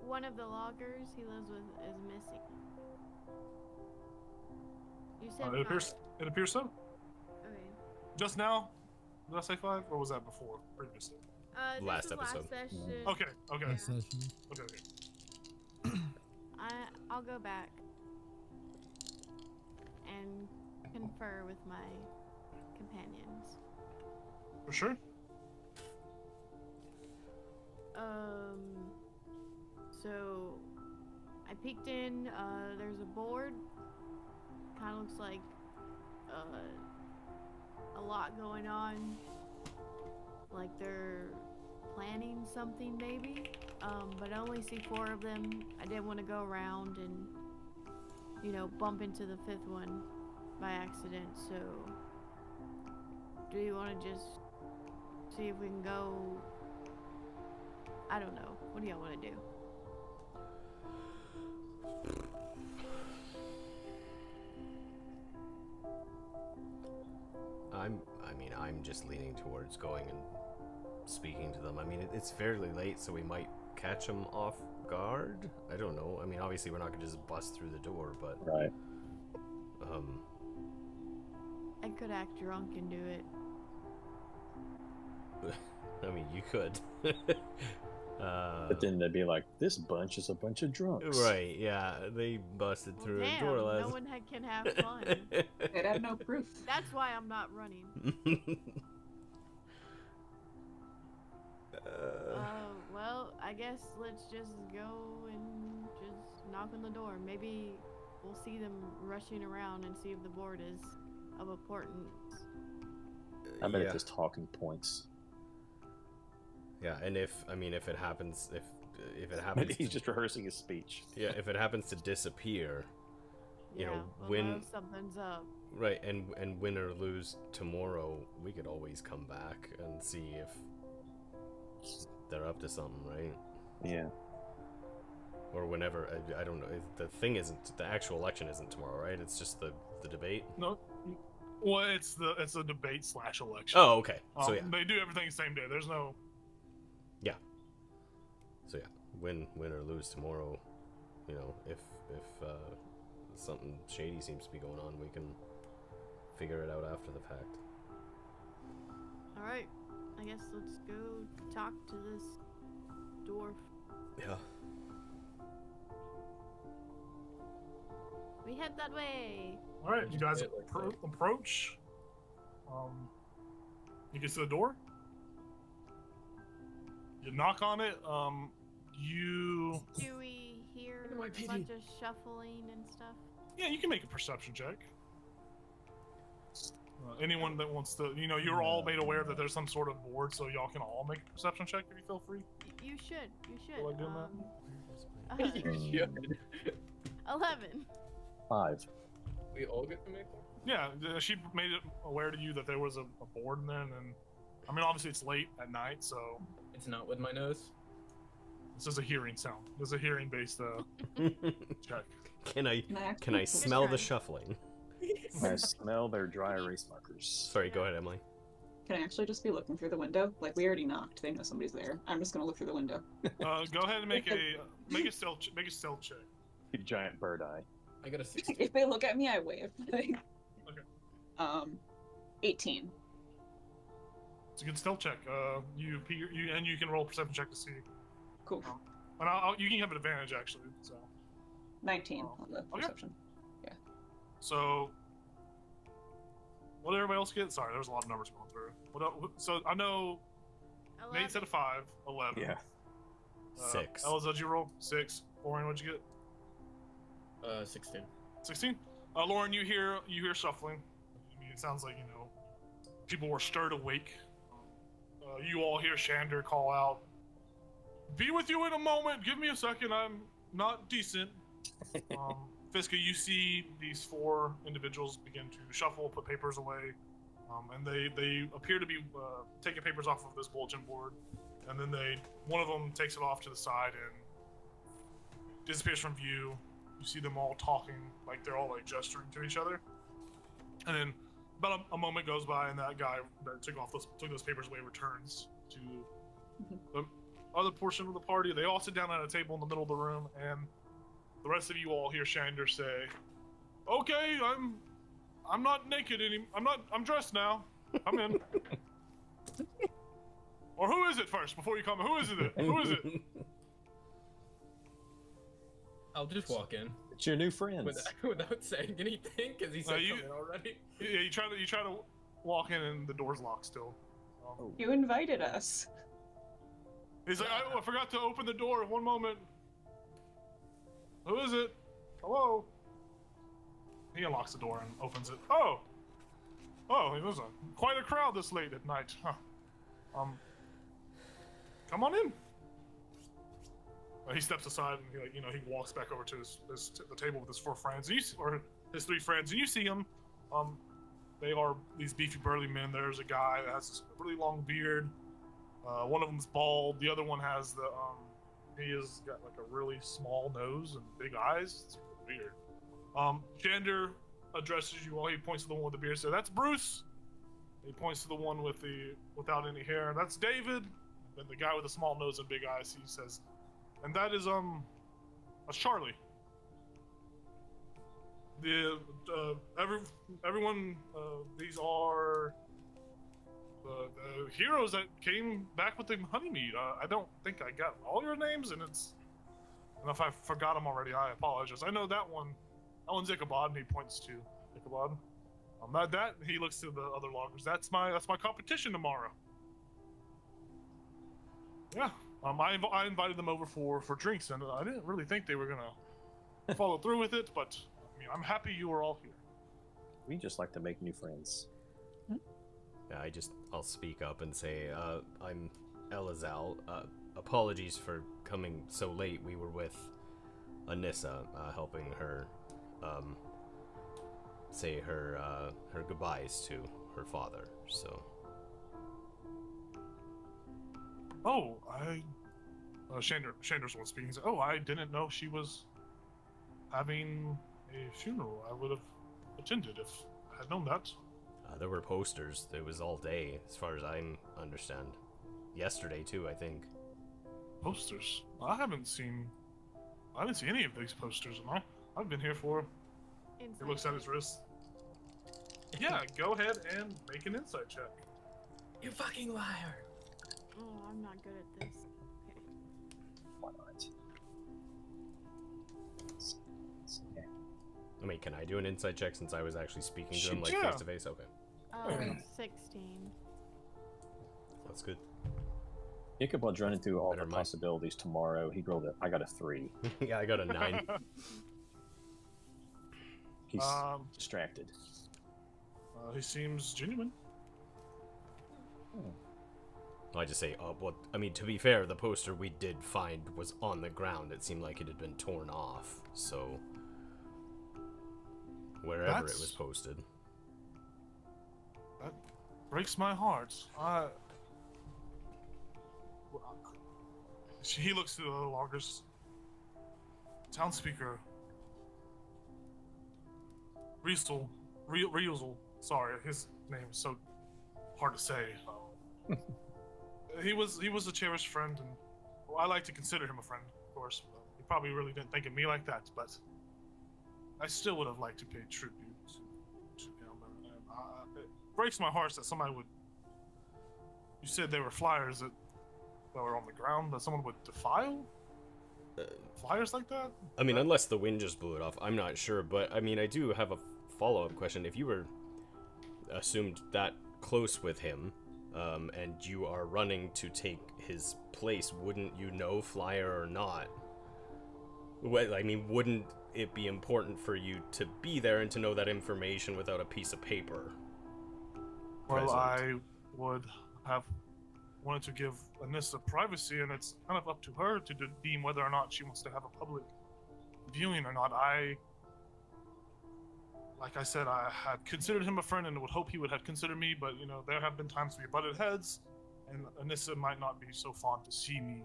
One of the loggers he lives with is missing. You said It appears so. Okay. Just now? Did I say 5? Or was that before? Previously? Last this is episode. Last session. Okay. Last session. Okay. I'll go back and confer with my companions. For sure. So I peeked in. There's a board. Kind of looks like a lot going on. Like they're planning something, maybe. But I only see 4 of them. I didn't want to go around and, bump into the 5th one by accident. So, do you want to just see if we can go? I don't know. What do y'all want to do? I'm just leaning towards going and speaking to them. It's fairly late, so we might catch them off guard. I don't know. Obviously we're not gonna just bust through the door, but Right. I could act drunk and do it. You could. But then they'd be like, this bunch is a bunch of drunks. Right, yeah, they busted through a door last. No one can have fun. They'd have no proof. That's why I'm not running. Well, I guess let's just go and just knock on the door. Maybe we'll see them rushing around and see if the board is of importance. I bet it's just talking points. Yeah, and if it happens, if it happens, Maybe he's just rehearsing his speech. Yeah, if it happens to disappear, We'll win. know something's up. Right, and win or lose tomorrow, we could always come back and see if they're up to something, right? Yeah. Or whenever. I don't know. The thing isn't, the actual election isn't tomorrow, right? It's just the debate. No. Well, it's a debate / election. Oh, okay. So yeah. They do everything the same day. There's no. Yeah. So yeah, win or lose tomorrow, if something shady seems to be going on, we can figure it out after the fact. All right. I guess let's go talk to this dwarf. Yeah. We head that way. All right, you guys Yeah, like that. approach. You get to the door. You knock on it. You. Do we hear a NYPD. bunch of shuffling and stuff? Yeah, you can make a perception check. Anyone that wants to, you're all made aware that there's some sort of board, so y'all can all make a perception check if you feel free. You should. You should. Feel like doing that? You should. 11. 5. We all get to make one? Yeah, she made it aware to you that there was a board in there, and then, I mean, obviously it's late at night, so It's not with my nose. this is a hearing sound. This is a hearing-based check. Can I Can I smell the try. shuffling? I smell their dry erase markers. Sorry, go ahead, Emily. Can I actually just be looking through the window? Like, we already knocked. They know somebody's there. I'm just gonna look through the window. Go ahead and make a stealth check. You giant bird eye. I got a 16. If they look at me, I wave. Okay. 18. It's a good stealth check. You can roll a perception check to see. Cool. And you can have an advantage actually. So 19 Oh. on the Okay. perception. so what did everybody else get? Sorry, there's a lot of numbers going through. So I know Nate said a 5, 11. Yeah. 6. Elza, did you roll 6? Lauren, what'd you get? 16. 16. Lauren, you hear shuffling. I mean, it sounds like people were stirred awake. You all hear Shander call out, "Be with you in a moment. Give me a second. I'm not decent." Fiska, you see these 4 individuals begin to shuffle, put papers away, and they appear to be taking papers off of this bulletin board, and then one of them takes it off to the side and disappears from view. You see them all talking, like they're all like gesturing to each other, and then about a moment goes by, and that guy that took those papers away returns to the other portion of the party. They all sit down at a table in the middle of the room, and the rest of you all hear Shander say, "Okay, I'm not naked anymore. I'm dressed now. Come in." Or who is it first before you come in? Who is it? Who is it? I'll just walk in It's your new friends. without saying anything because he said you- come in already. Yeah, you try to walk in, and the door's locked still. You invited us. He's like, I forgot to open the door. One moment. Who is it? Hello? He unlocks the door and opens it. Oh, there's quite a crowd this late at night. Huh. Come on in. He steps aside and he walks back over to the table with his 4 friends, or his 3 friends, and you see him. They are these beefy, burly men. There's a guy that has a really long beard. One of them's bald. The other one has he has got like a really small nose and big eyes. It's weird. Shander addresses you all. He points to the one with the beard. Says, "That's Bruce." He points to the one without any hair. "That's David." Then the guy with the small nose and big eyes, he says, "And that is that's Charlie." Everyone, these are the heroes that came back with the honeymead. I don't think I got all your names, and if I forgot them already, I apologize. I know that one's Ichabod, and he points to Ichabod. That he looks to the other loggers. That's my competition tomorrow. Yeah. I invited them over for drinks, and I didn't really think they were gonna follow through with it, but I mean, I'm happy you were all here. We just like to make new friends. Yeah, I'll speak up and say, I'm Elazal. Apologies for coming so late. We were with Anissa, helping her, say her goodbyes to her father, so. Oh, Shander's one speaking. Oh, I didn't know she was having a funeral. I would have attended if I had known that. There were posters. It was all day, as far as I understand. Yesterday too, I think. Posters? I didn't see any of these posters. I've been here for. He looks at his wrist. Yeah, go ahead and make an insight check. You fucking liar. Oh, I'm not good at this. Okay. Why not? Okay. I mean, can I do an insight check since I was actually speaking to him like Yeah. face to face? Okay, 16. that's good. Ichabod's running through all Better the mine. possibilities tomorrow. I got a 3. Yeah, I got a 9. He's Um, distracted. He seems genuine. I just say, well, I mean, to be fair, the poster we did find was on the ground. It seemed like it had been torn off, so wherever it was posted. That breaks my heart. He looks to the loggers. Townspeaker. Riesel. Sorry, his name is so hard to say. He was a cherished friend, and well, I like to consider him a friend, of course. He probably really didn't think of me like that, but I still would have liked to pay tribute to him. And it breaks my heart that somebody would. You said there were flyers that were on the ground that someone would defile. Flyers like that? I mean, unless the wind just blew it off, I'm not sure. But I mean, I do have a follow-up question. If you were assumed that close with him, and you are running to take his place, wouldn't you know, flyer or not? I mean, wouldn't it be important for you to be there and to know that information without a piece of paper? Well, present? I would have wanted to give Anissa privacy, and it's kind of up to her to deem whether or not she wants to have a public viewing or not. Like I said, I had considered him a friend and would hope he would have considered me, but, you know, there have been times we butted heads, and Anissa might not be so fond to see me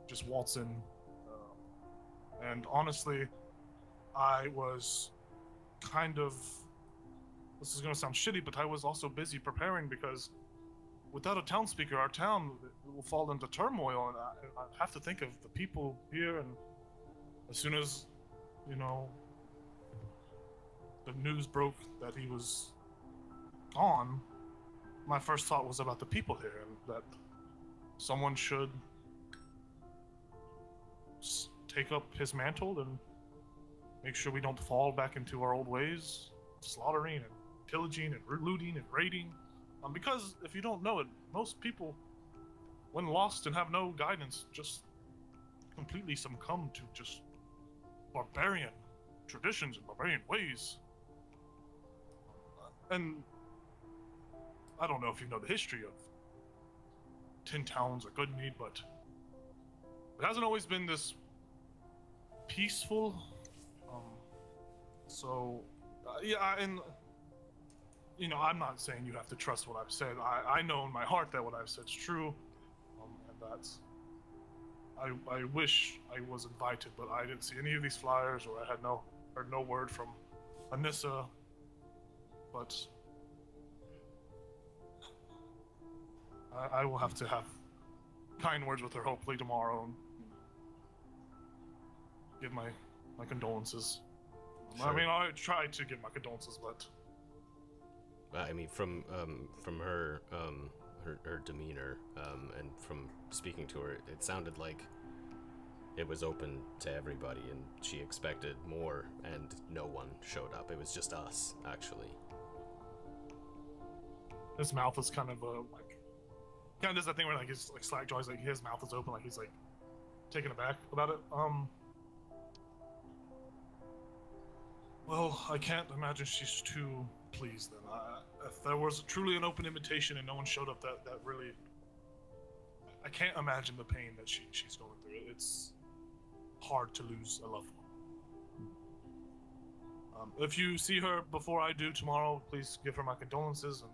just waltz in. And honestly, I was kind of, this is going to sound shitty, but I was also busy preparing because without a town speaker, our town will fall into turmoil, and I have to think of the people here, and as soon as, you know, the news broke that he was gone, my first thought was about the people here, and that someone should take up his mantle and make sure we don't fall back into our old ways, slaughtering and pillaging and looting and raiding. Because if you don't know it, most people, when lost and have no guidance, just completely succumb to just barbarian traditions and barbarian ways. And I don't know if you know the history of Tin Towns or Goodmead, but it hasn't always been this peaceful. Yeah, and you know, I'm not saying you have to trust what I've said. I know in my heart that what I've said is true, and that's. I wish I was invited, but I didn't see any of these flyers, or I had heard no word from Anissa. But I will have to have kind words with her hopefully tomorrow and give my condolences. Sure. I mean, I tried to give my condolences, but I mean, from her demeanor, and from speaking to her, it sounded like it was open to everybody, and she expected more, and no one showed up. It was just us, actually. his mouth is kind of does that thing where like his like slack jaws, like his mouth is open, like he's like taken aback about it. Well, I can't imagine she's too pleased then. If there was truly an open invitation and no one showed up, that really, I can't imagine the pain that she's going through. It's hard to lose a loved one. If you see her before I do tomorrow, please give her my condolences and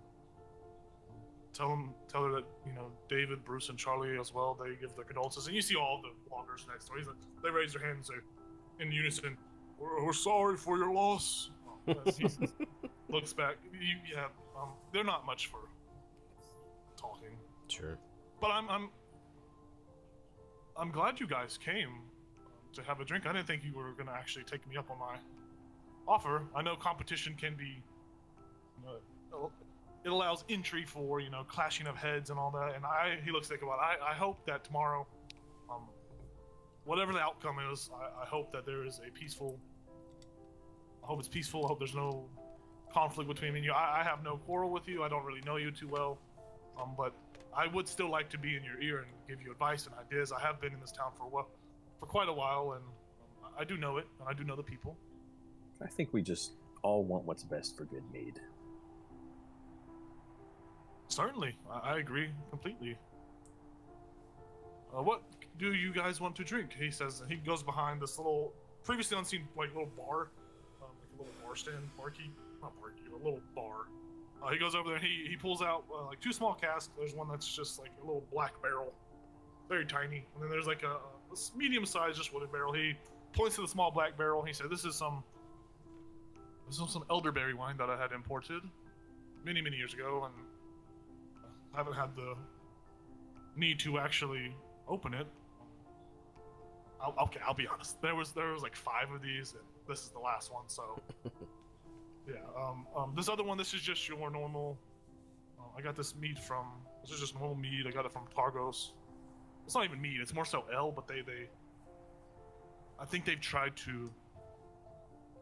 tell her that, you know, David, Bruce, and Charlie as well, they give their condolences. And you see all the loggers next door. They raise their hands in unison. We're sorry for your loss. He looks back. They're not much for talking. Sure. But I'm glad you guys came to have a drink. I didn't think you were gonna actually take me up on my offer. I know competition can be, it allows entry for, you know, clashing of heads and all that. And he looks like, well, I hope that tomorrow, whatever the outcome is, I hope that there is a peaceful. I hope it's peaceful. I hope there's no conflict between me and you. I have no quarrel with you. I don't really know you too well, but I would still like to be in your ear and give you advice and ideas. I have been in this town for quite a while, and I do know it, and I do know the people. I think we just all want what's best for Goodmead. Certainly, I agree completely. What do you guys want to drink? He says. He goes behind this little, previously unseen, like little bar, like a little bar stand, not barkeep, a little bar. He goes over there and he pulls out like 2 small casks. There's one that's just like a little black barrel, very tiny, and then there's like a medium-sized just wooden barrel. He points to the small black barrel. And he said, "This is some elderberry wine that I had imported many years ago, and I haven't had the need to actually open it. I'll be honest. There was like 5 of these, and this is the last one. So, yeah. This other one, this is just your normal. I got this mead from. This is just normal mead. I got it from Targos. It's not even mead. It's more so ale, but they. I think they've tried to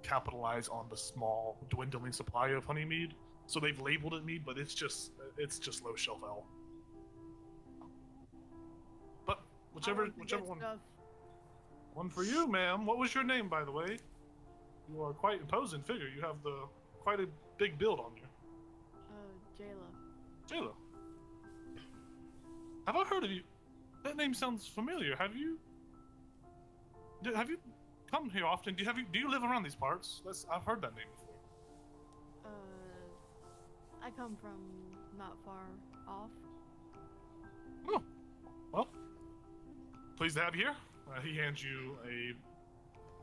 capitalize on the small, dwindling supply of honey mead. So they've labeled it mead, but it's just low shelf ale. But whichever one. Stuff. One for you, ma'am. What was your name, by the way? You are quite imposing figure. You have quite a big build on you. Jayla. Jayla. Have I heard of you? That name sounds familiar. Have you come here often? Do you live around these parts? I've heard that name before. I come from not far off. Oh, well, pleased to have you here. He hands you a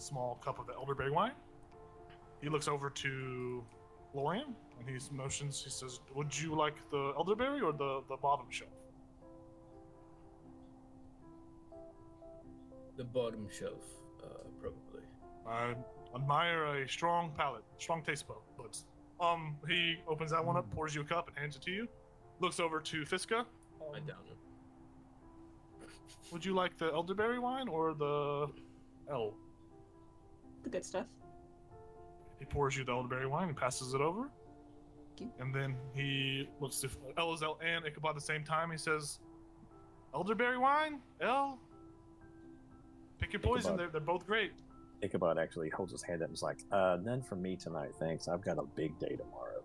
small cup of the elderberry wine. He looks over to Lorian and he motions. He says, "Would you like the elderberry or the bottom shelf?" The bottom shelf, probably. I admire a strong palate, strong taste buds. He opens that one up, pours you a cup, and hands it to you. Looks over to Fiska. I down him. Would you like the elderberry wine or the L? The good stuff. He pours you the elderberry wine and passes it over. Thank you. And then he looks to Elazar and Ichabod at the same time. He says, "Elderberry wine, L. Pick your poison. Ichabod. They're both great." Ichabod actually holds his hand up and is like, none for me tonight, thanks. I've got a big day tomorrow.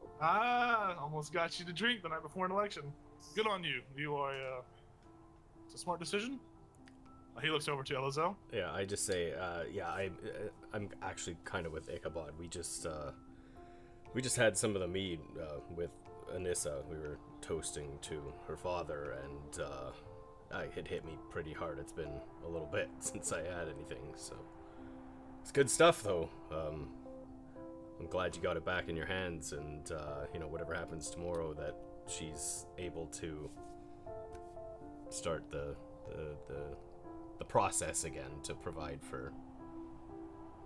Almost got you to drink the night before an election. Good on you. You are. It's a smart decision. He looks over to Elazar. Yeah, I just say, I'm actually kind of with Ichabod. We just had some of the mead with Anissa. We were toasting to her father, and it hit me pretty hard. It's been a little bit since I had anything, so it's good stuff, though. I'm glad you got it back in your hands, and whatever happens tomorrow, that she's able to start the process again to provide for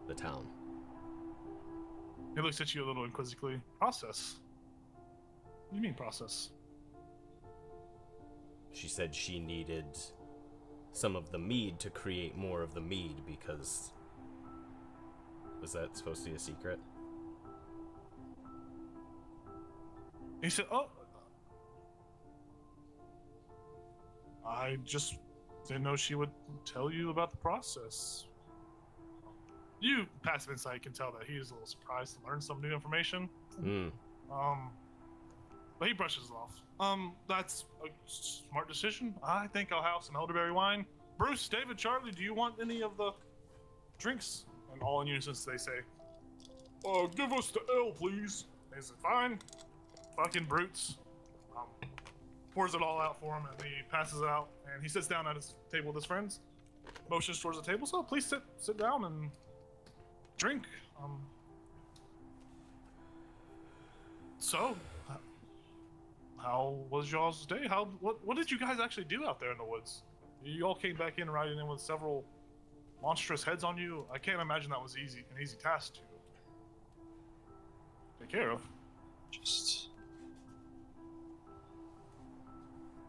the town. He looks at you a little inquisitively. Process? What do you mean process? She said she needed some of the mead to create more of the mead because... Was that supposed to be a secret? He said, "Oh, I just didn't know she would tell you about the process." You, passive insight, can tell that he is a little surprised to learn some new information. But he brushes it off. That's a smart decision. I think I'll have some elderberry wine. Bruce, David, Charlie, do you want any of the drinks? And all in unison they say, "Give us the ale, please." He said, "Fine." Fucking brutes. Pours it all out for him, and he passes it out, and he sits down at his table with his friends, motions towards the table. "So please sit down and drink." So how was y'all's day? What did you guys actually do out there in the woods? You all came back in riding in with several monstrous heads on you. I can't imagine that was an easy task to take care of. Just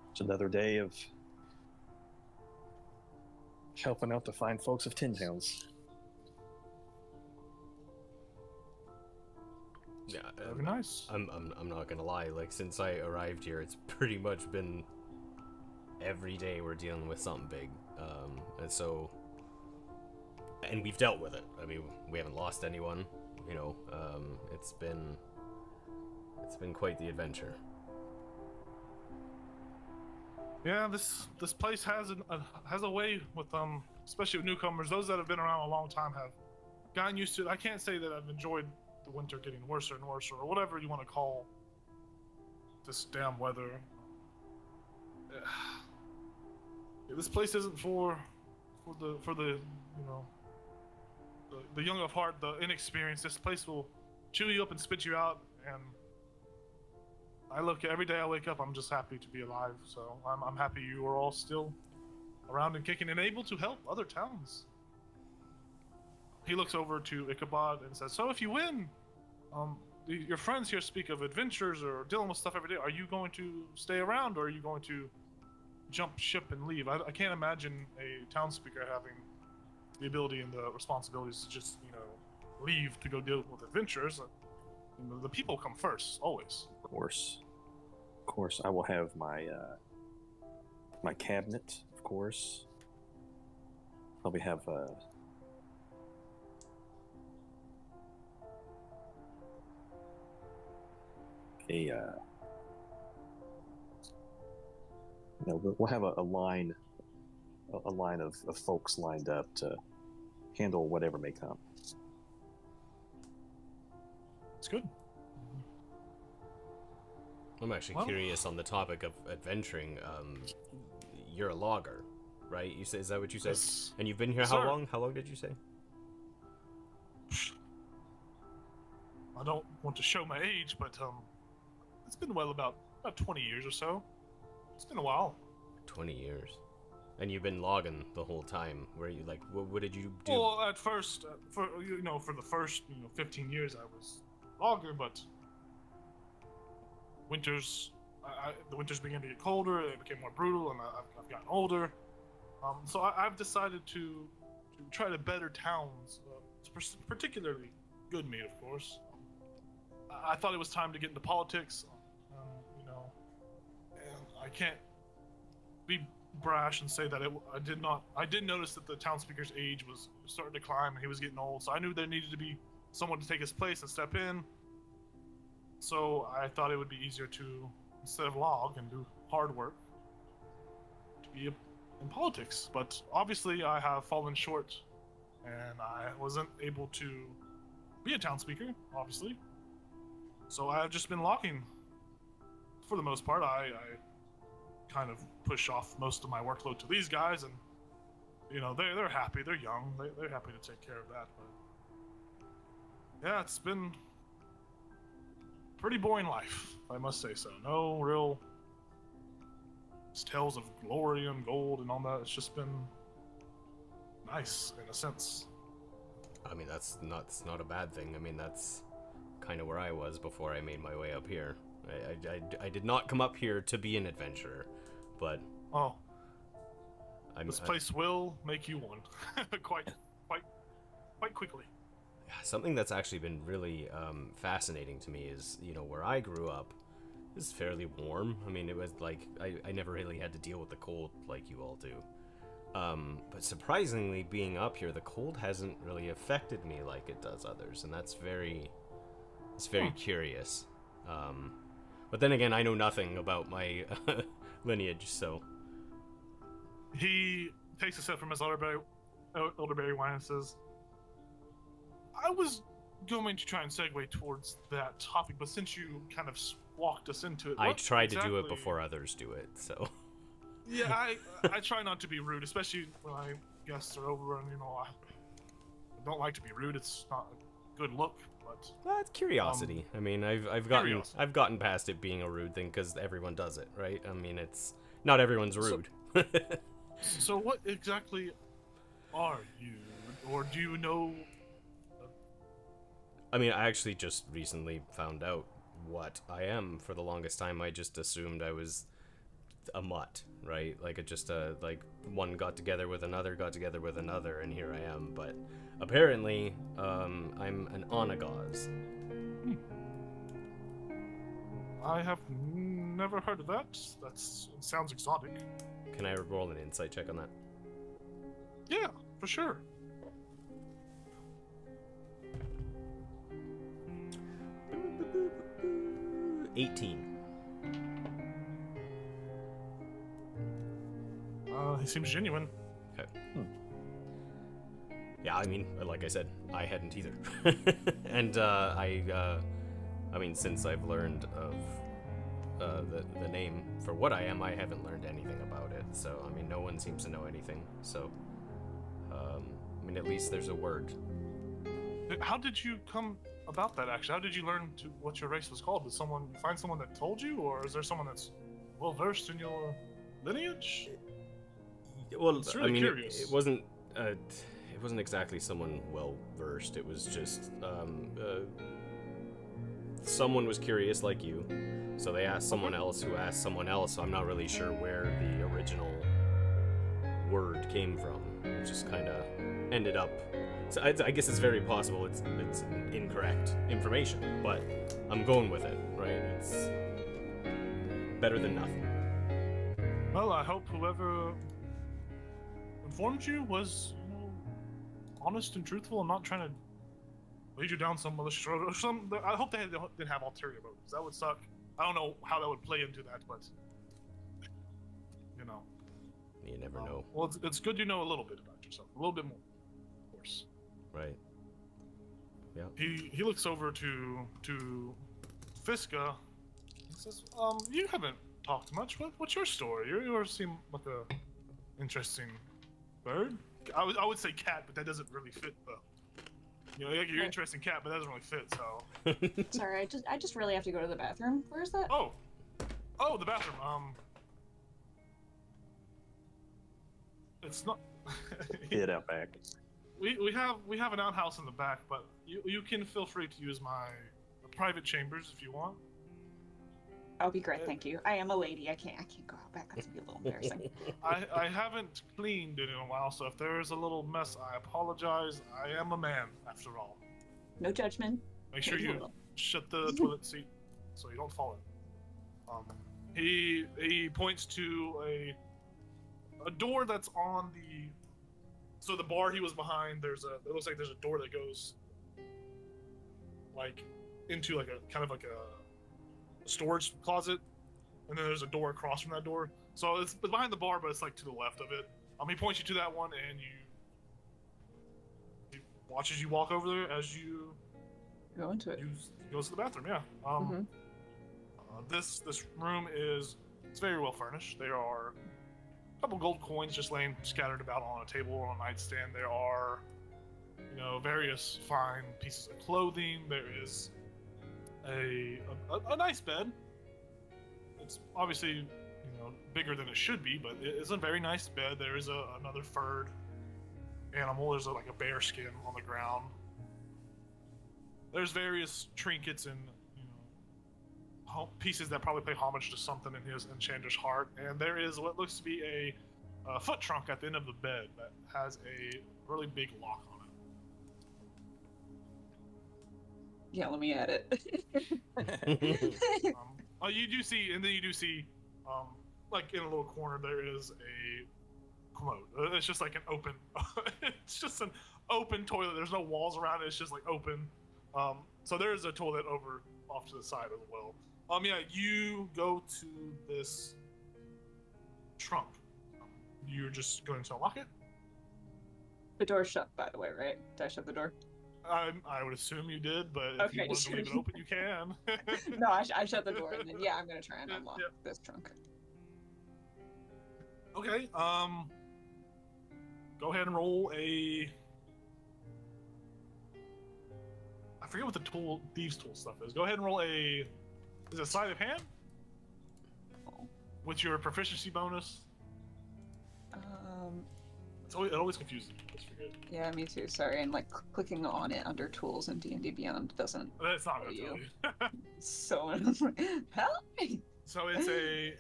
it's another day of helping out the fine folks of Tin Towns. Yeah, Very nice. I'm not gonna lie. Like, since I arrived here, it's pretty much been every day we're dealing with something big, and we've dealt with it. I mean, we haven't lost anyone. It's been quite the adventure. Yeah, this place has a way with especially with newcomers. Those that have been around a long time have gotten used to it. I can't say that I've enjoyed the winter getting worse and worse, or whatever you want to call this damn weather. This place isn't for the the young of heart, the inexperienced. This place will chew you up and spit you out. And every day I wake up, I'm just happy to be alive. So I'm happy you are all still around and kicking and able to help other towns. He looks over to Ichabod and says, "So if you win, your friends here speak of adventures or dealing with stuff every day. Are you going to stay around, or are you going to jump ship and leave?" I can't imagine a town speaker having the ability and the responsibilities to just, leave to go deal with adventures. The people come first, always. Of course, I will have my my cabinet, of course. Probably have we'll have a line of folks lined up to handle whatever may come. It's good. I'm actually curious on the topic of adventuring. You're a logger, right? You say, is that what you said? Yes. And you've been here how long? How long did you say? I don't want to show my age, but it's been about 20 years or so. It's been a while. 20 years. And you've been logging the whole time. Where you like, what did you do? Well, at first, for the first 15 years, I was logger, but the winters began to get colder. It became more brutal, and I've gotten older. So I've decided to try to better towns, particularly Goodmead, of course. I thought it was time to get into politics, and I can't be brash and say that I did notice that the town speaker's age was starting to climb and he was getting old, so I knew there needed to be someone to take his place and step in. So I thought it would be easier to, instead of log and do hard work, to be in politics. But obviously I have fallen short, and I wasn't able to be a town speaker, obviously. So I've just been logging for the most part. I kind of push off most of my workload to these guys, and they're happy. They're young. They're happy to take care of that. But yeah, it's been pretty boring life, I must say so. No real tales of glory and gold and all that. It's just been nice in a sense. I mean, that's not a bad thing. I mean, that's kind of where I was before I made my way up here. I did not come up here to be an adventurer, but this place will make you one, quite quickly. Something that's actually been really fascinating to me is, where I grew up is fairly warm. I mean, it was like I never really had to deal with the cold like you all do. But surprisingly, being up here, the cold hasn't really affected me like it does others, and it's very curious. But then again, I know nothing about my lineage, so. He takes a sip from his elderberry wine and says, "I was going to try and segue towards that topic, but since you kind of walked us into it, I tried to do it before others do it, so." Yeah, I try not to be rude, especially when my guests are over, and I don't like to be rude. It's not a good look, but it's curiosity. I mean, I've gotten past it being a rude thing because everyone does it, right? I mean, it's not everyone's rude. So what exactly are you, or do you know? I mean, I actually just recently found out what I am. For the longest time, I just assumed I was a mutt, right? Like it just like one got together with another, and here I am. But apparently, I'm an onagaz. I have never heard of that. It sounds exotic. Can I roll an insight check on that? Yeah, for sure. $18. He seems genuine. Okay. Yeah, I mean, like I said, I hadn't either. And I mean, since I've learned of the name for what I am, I haven't learned anything about it. So, I mean, no one seems to know anything. So, I mean, at least there's a word. How did you come about that, actually? How did you learn what your race was called? Did someone find someone that told you, or is there someone that's well-versed in your lineage? Well, It's really I mean, curious. it wasn't exactly someone well-versed. It was just, someone was curious like you, so they asked someone else who asked someone else, so I'm not really sure where the original word came from. It just kind of ended up. So I guess it's very possible it's incorrect information, but I'm going with it, right? It's better than nothing. Well, I hope whoever informed you was, honest and truthful and not trying to lead you down some malicious road or some. I hope they didn't have ulterior motives. That would suck. I don't know how that would play into that, but You never know. Well, it's good you know a little bit about yourself, a little bit more, of course. Right. Yeah. He looks over to Fiska. He says, you haven't talked much. What's your story? You seem like a interesting bird. I would say cat, but that doesn't really fit though. Like you're interesting cat, but that doesn't really fit. So. Sorry, I just really have to go to the bathroom. Where's that? Oh, the bathroom. It's not. Head out back. We have an outhouse in the back, but you can feel free to use my private chambers if you want. I'll be great, thank you. I am a lady. I can't go out back. That's gonna be a little embarrassing. I haven't cleaned it in a while, so if there is a little mess, I apologize. I am a man, after all. No judgment. Make sure Maybe a you little. shut the toilet seat so you don't fall in. He points to a door that's on the. So the bar he was behind, it looks like there's a door that goes like into like a kind of like a storage closet, and then there's a door across from that door. So it's behind the bar, but it's like to the left of it. He points you to that one, and he watches you walk over there as you Go into it. He goes to the bathroom. Yeah. This room it's very well furnished. There are a couple gold coins just laying scattered about on a table or on a nightstand. There are, various fine pieces of clothing. There is a nice bed. It's obviously bigger than it should be, but it is a very nice bed. There is another furred animal. There's like a bear skin on the ground. There's various trinkets and pieces that probably pay homage to something in his enchanter's heart. And there is what looks to be a foot trunk at the end of the bed that has a really big lock on it. Yeah, let me add it. You do see, like in a little corner, there is a commode. It's just like an open, it's just an open toilet. There's no walls around it. It's just like open. So there is a toilet off to the side as well. You go to this trunk. You're just going to unlock it? The door's shut, by the way, right? Did I shut the door? I would assume you did, but if you want to leave it open, you can. No, I shut the door, and then I'm gonna try and unlock this trunk. Okay. Go ahead and roll a. I forget what the thieves' tool stuff is. Go ahead and roll a. Is it sleight of hand? With your proficiency bonus. It always confuses me. Let's forget. Yeah, me too. Sorry, and like clicking on it under tools in D&D Beyond doesn't. That's not tell gonna you. tell you. So help me. So it's a.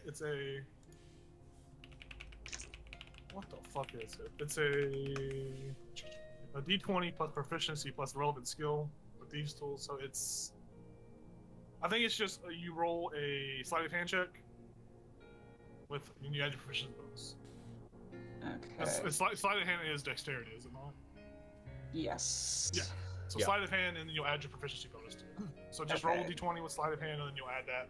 What the fuck is it? It's a D20 plus proficiency plus relevant skill with these tools. So it's. I think it's just you roll a sleight of hand check. And you add your proficiency bonus. Okay. Sleight of hand is dexterity, is it not? Yes. Yeah. So Yeah. sleight of hand, and then you'll add your proficiency bonus to it. So just roll a d20 with sleight of hand, and then you'll add that.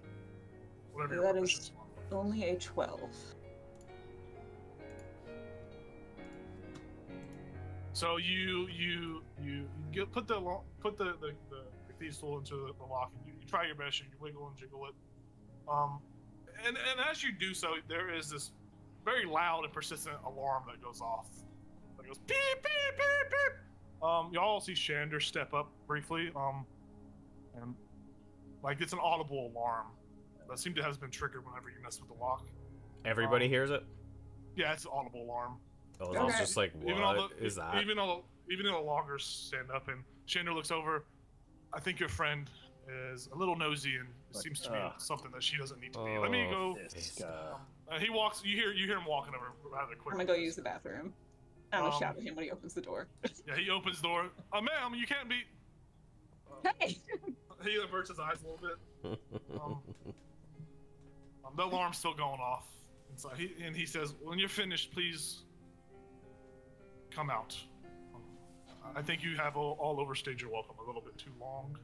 Whatever your That proficiency is bonus. only a 12. So you put the thief tool into the lock, and you try your best, and you wiggle and jiggle it. And as you do so, there is this very loud and persistent alarm that goes off. That goes beep beep beep beep. Y'all see Shander step up briefly. And like it's an audible alarm that seems to have been triggered whenever you mess with the lock. Everybody hears it? Yeah, it's an audible alarm. I was just like, what is that? Even though the loggers stand up and Shander looks over, I think your friend is a little nosy and it seems to be something that she doesn't need to be. Let me go. He walks. You hear him walking over rather quickly. I'm gonna go use the bathroom. I'm gonna shout at him when he opens the door. Yeah, he opens the door. Ma'am, you can't be. Hey. He averts his eyes a little bit. The alarm's still going off. Inside. He says, "When you're finished, please come out. I think you have all overstayed your welcome a little bit too long.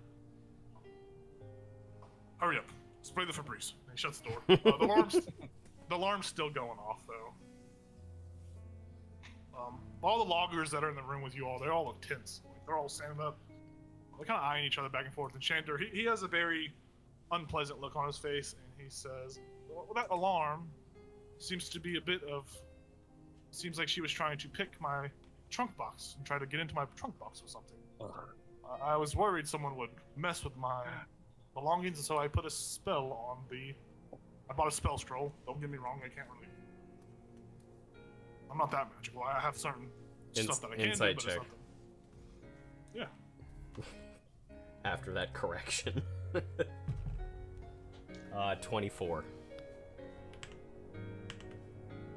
Hurry up. Spray the Febreze." And he shuts the door. The alarm's still going off, though. All the loggers that are in the room with you all, they all look tense. Like, they're all standing up. They're kind of eyeing each other back and forth. And Shander, he has a very unpleasant look on his face, and he says, "Well, that alarm seems to be a bit of... Seems like she was trying to pick my trunk box and try to get into my trunk box or something. I was worried someone would mess with my belongings, and so I put a spell on the... I bought a spell scroll. Don't get me wrong, I can't really... I'm not that magical. I have certain stuff that I can do, Insight but check. it's nothing. Yeah. After that correction. 24.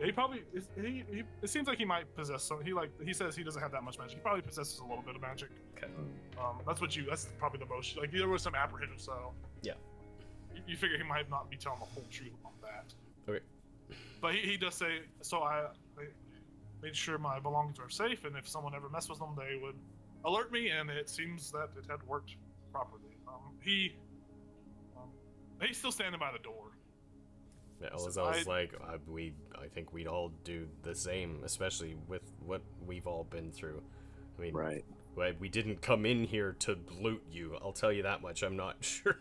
He probably it seems like he might possess some. He says he doesn't have that much magic. He probably possesses a little bit of magic. Okay. That's probably the most. Like there was some apprehension, so Yeah. You figure he might not be telling the whole truth on that. Okay. But he does say, so I made sure my belongings were safe, and if someone ever messed with them, they would alert me, and it seems that it had worked properly. He's still standing by the door. Yeah, I was like, I think we'd all do the same, especially with what we've all been through. I mean, Right. We didn't come in here to loot you. I'll tell you that much. I'm not sure.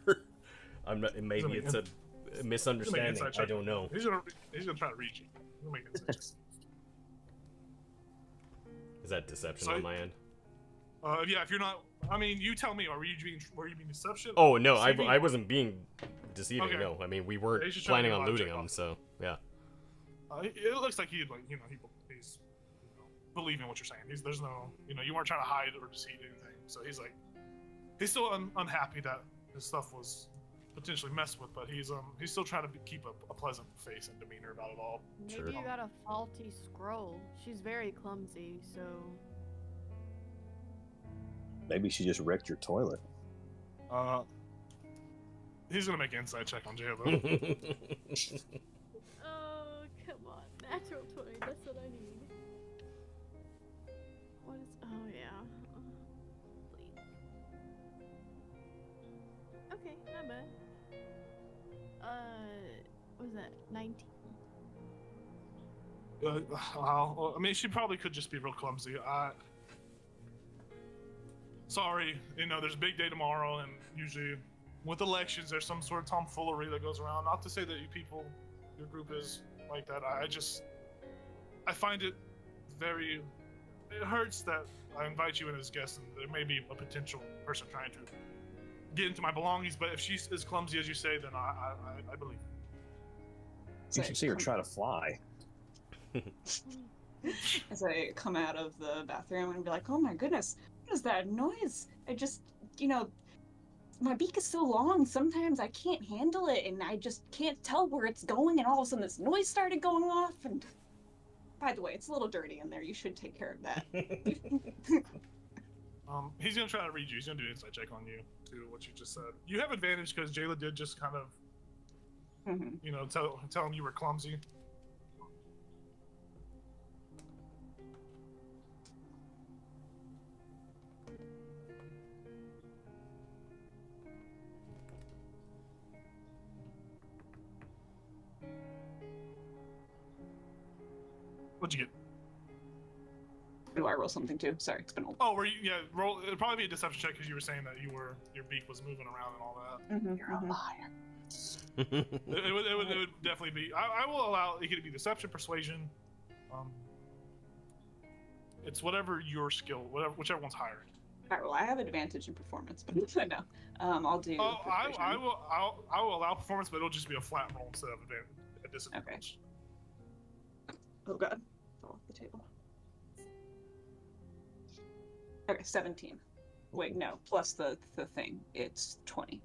I'm not. Maybe it's a misunderstanding. I don't know. He's gonna try to reach you. He'll make insight checks. Is that deception So- on my end? Yeah. If you're not, I mean, you tell me. Were you being deception? Oh no, Deceiving? I wasn't being deceiving. Okay. No, I mean we weren't He's just trying to planning get on logic looting off. them. So yeah. It looks like he's believing what you're saying. There's no, you weren't trying to hide or deceive anything. So he's still unhappy that his stuff was potentially messed with, but he's still trying to keep a pleasant face and demeanor about it all. Maybe Sure. you got a faulty scroll. She's very clumsy, so Maybe she just wrecked your toilet. He's gonna make an insight check on Jay though. oh come on, natural 20. That's what I need. What is? Oh yeah. Please. Okay, not bad. What was that? 19. Well, I mean, she probably could just be real clumsy. Sorry, there's a big day tomorrow, and usually with elections, there's some sort of tomfoolery that goes around. Not to say that your group is like that. I find it it hurts that I invite you in as guests, and there may be a potential person trying to get into my belongings, but if she's as clumsy as you say, then I believe you. You should see her try to fly. As I come out of the bathroom and be like, oh my goodness, what is that noise? I just, my beak is so long, sometimes I can't handle it and I just can't tell where it's going, and all of a sudden this noise started going off, and by the way, it's a little dirty in there, you should take care of that. He's gonna try to read you. He's gonna do an insight check on you to what you just said. You have advantage because Jayla did just kind of, tell him you were clumsy. What'd you get? Do I roll something too? Sorry, it's been a while. Oh, roll. It'd probably be a deception check because you were saying that your beak was moving around and all that. You're a liar. It would definitely be. I will allow it to be deception, persuasion. It's whatever your skill, whichever one's higher. All right, well, I have advantage in performance, but no. I'll do. Oh, persuasion. I will allow performance, but it'll just be a flat roll instead of a disadvantage. Oh god, fall off the table. Okay, 17. Wait, no, plus the thing. It's 20.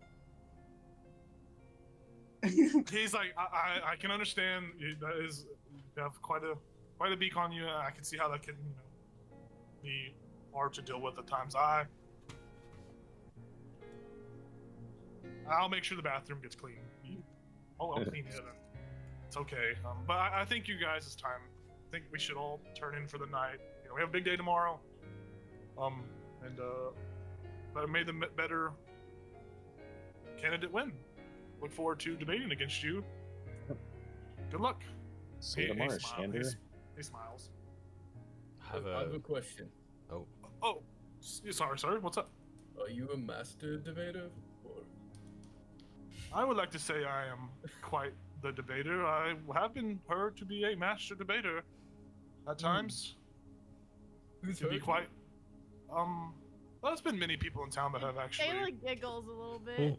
He's like, I can understand. That is, you have quite a beak on you. I can see how that can, be hard to deal with at times. I'll make sure the bathroom gets clean. I'll clean it. It's okay. But I think you guys, it's time. I think we should all turn in for the night. We have a big day tomorrow. But may the better candidate win. Look forward to debating against you. Good luck. See you tomorrow, Shander. He smiles. I have a question. Oh, sorry. What's up? Are you a master debater? Or... I would like to say I am quite the debater. I have been heard to be a master debater at times. Who's To be heard quite. Well, there's been many people in town that have actually. Taylor giggles a little bit.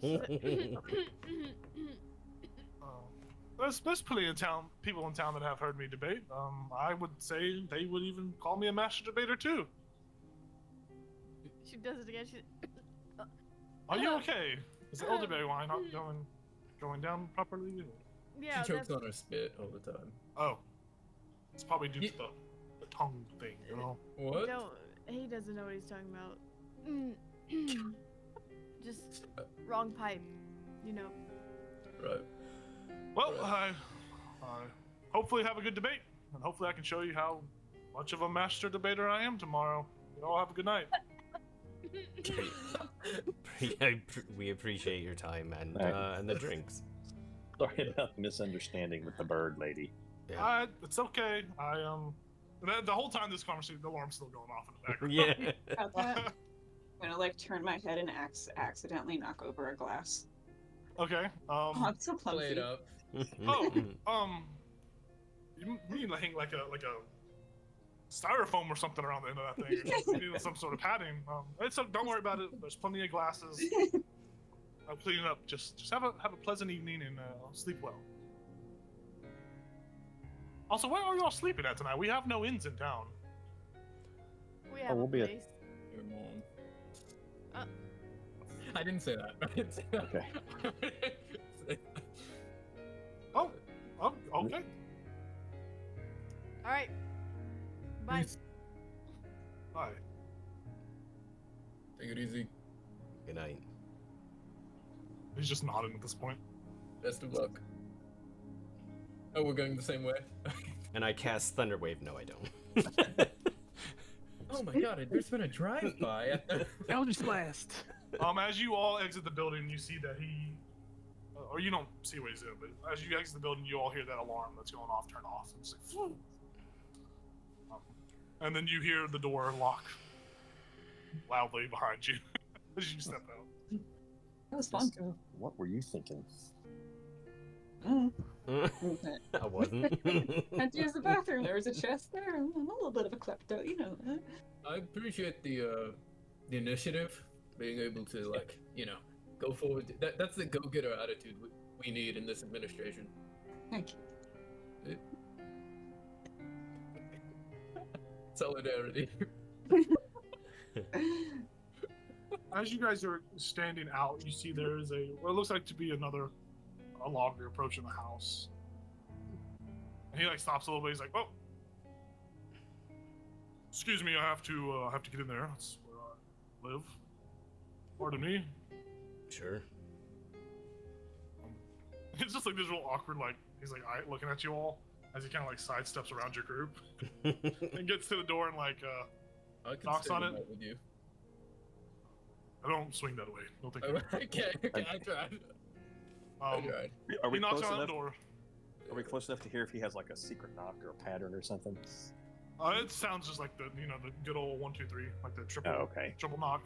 There's plenty of people in town that have heard me debate. I would say they would even call me a master debater too. She does it again. Are you okay? Is the elderberry wine not going down properly? Yeah, She chokes on her spit all the time. Oh, it's probably due to the tongue thing, What? He doesn't know what he's talking about. Just wrong pipe, Right. Well, I hopefully have a good debate, and hopefully I can show you how much of a master debater I am tomorrow. You all have a good night. We appreciate your time and the drinks. Sorry about the misunderstanding with the bird lady. Yeah. It's okay. The whole time this conversation, the alarm's still going off in the background. Yeah. About that, I'm gonna turn my head and accidentally knock over a glass. Okay. Oh, I'm so Play it clumsy. up. You need like a styrofoam or something around the end of that thing. You need some sort of padding. Don't worry about it. There's plenty of glasses. I'll clean it up. Just have a pleasant evening and sleep well. Also, where are you all sleeping at tonight? We have no inns in town. We have we'll a be at- place. Your mom. I didn't say that. I didn't say that. Okay. Oh, okay. All right. Bye. Peace. Bye. Take it easy. Good night. He's just nodding at this point. Best of luck. Oh, we're going the same way? And I cast Thunderwave. No, I don't. Oh my god, there's been a drive-by. Eldritch Blast. As you all exit the building, you see that he, or you don't see what he's doing, but as you exit the building, you all hear that alarm that's going off, turn off. And, it's like, phew. And then you hear the door lock loudly behind you as you step out. That was fun. What were you thinking? I wasn't. Had to use the bathroom. There was a chest there. I'm a little bit of a klepto, you know that. I appreciate the initiative, being able to go forward. That's the go-getter attitude we need in this administration. Thank you. Solidarity. As you guys are standing out, you see there is what looks like to be a logger approaching the house. And he stops a little bit. He's like, "Oh, excuse me, I have to get in there. That's where I live. Pardon me." Sure. It's just this real awkward, he's looking at you all as he kind of sidesteps around your group and gets to the door and I can knocks stay on the it. night with you. I don't swing that way. Don't think. Okay, I tried. I tried. Are we He knocks close on the enough? door. Are we close enough to hear if he has a secret knock or a pattern or something? It sounds just like the good old 1 2 3, like the triple Oh, okay. triple knock.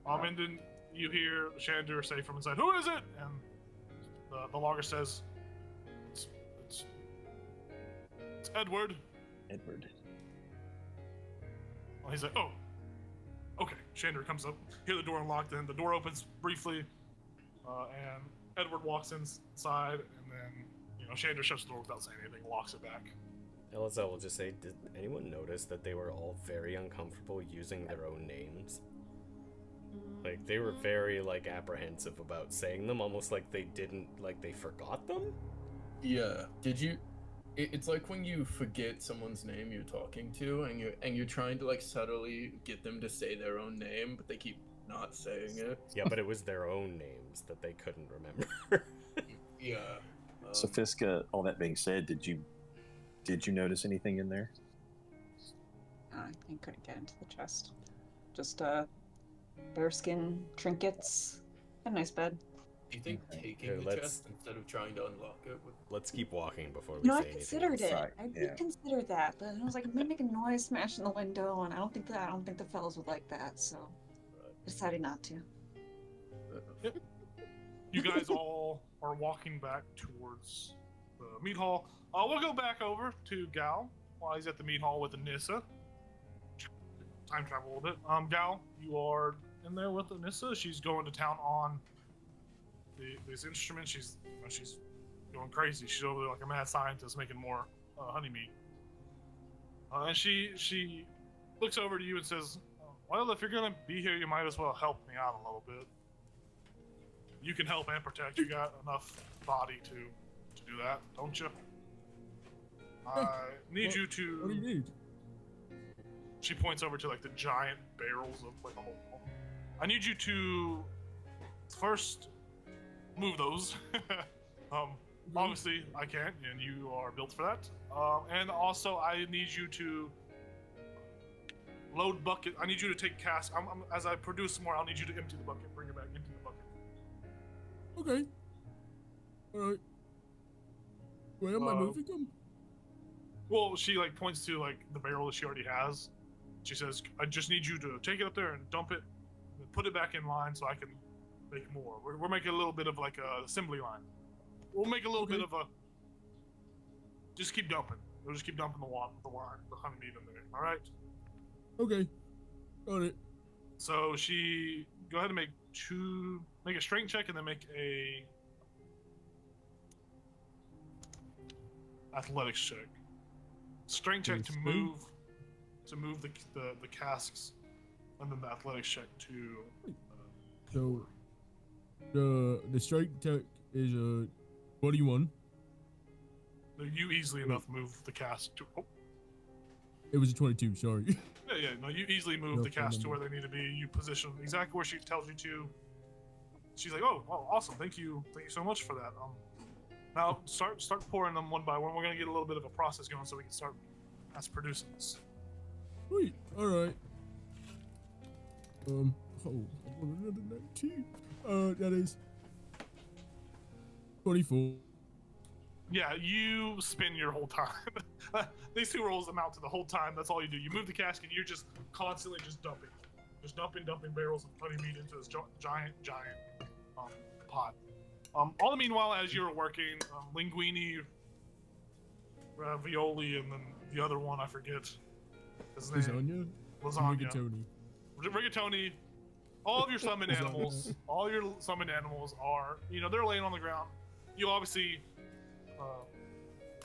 And then you hear Shander say from inside, "Who is it?" And the logger says, "It's Edward." Edward. Well, he's like, "Oh, okay." Shander comes up, hear the door unlocked, and the door opens briefly, and Edward walks inside, and then Shander shuts the door without saying anything, locks it back. Elazar will just say, did anyone notice that they were all very uncomfortable using their own names? Like, they were very, apprehensive about saying them, almost like they forgot them? Yeah. Did you? It's like when you forget someone's name you're talking to, and you're trying to subtly get them to say their own name, but they keep not saying it. Yeah, but it was their own names that they couldn't remember. Yeah. So Fiska, all that being said, did you notice anything in there? I couldn't get into the chest. Just bearskin trinkets. A nice bed. Do you think Okay. taking Here, the let's- chest instead of trying to unlock it would? Let's keep walking before we No, say I anything. considered it. Right, I yeah. did consider that, but I was like, I'm gonna make a noise smashing the window, and I don't think the fellas would like that, so I decided not to. You guys all are walking back towards the meat hall. We'll go back over to Gal while he's at the meat hall with Anissa. Time travel a little bit. Gal, you are in there with Anissa. She's going to town on these instruments. She's going crazy. She's over there like a mad scientist making more honey meat. And she looks over to you and says, "Well, if you're gonna be here, you might as well help me out a little bit. You can help and protect. You got enough body to do that, don't you? I need you to." What do you need? She points over to the giant barrels of a whole. I need you to first move those. Obviously I can't, and you are built for that. And also I need you to load bucket. I need you to take cask. As I produce more, I'll need you to empty the bucket, bring it back into the bucket. Okay. Alright. Where am I moving them? Well, she points to the barrel that she already has. She says, "I just need you to take it up there and dump it, and put it back in line so I can make more. We're making a little bit of a assembly line. We'll make a little bit of a. Just keep dumping. We'll just keep dumping the line, the honey meat in there. All right." Okay. Got it. So she go ahead and make a strength check, and then make a athletics check. Strength check to move the casks, and then the athletics check to. So the strike tech is 21. You easily enough move the cask to. Oh, It was a 22. Sorry. yeah. No, you easily move No the cask to problem. where they need to be. You position exactly where she tells you to. She's like, "Oh, awesome! Thank you so much for that." Now start pouring them one by one. We're gonna get a little bit of a process going so we can start mass producing this. Sweet. All right. Oh, I want another 19. That is 24. Yeah, you spend your whole time. These 2 rolls amount to the whole time. That's all you do. You move the cask, and you're just constantly just dumping barrels of honey meat into this giant pot. All the meanwhile, as you're working, linguine, ravioli, and then the other one I forget his name. Lasagna. Lasagna. Rigatoni. All of your summoned animals. All your summoned animals are, they're laying on the ground. You obviously.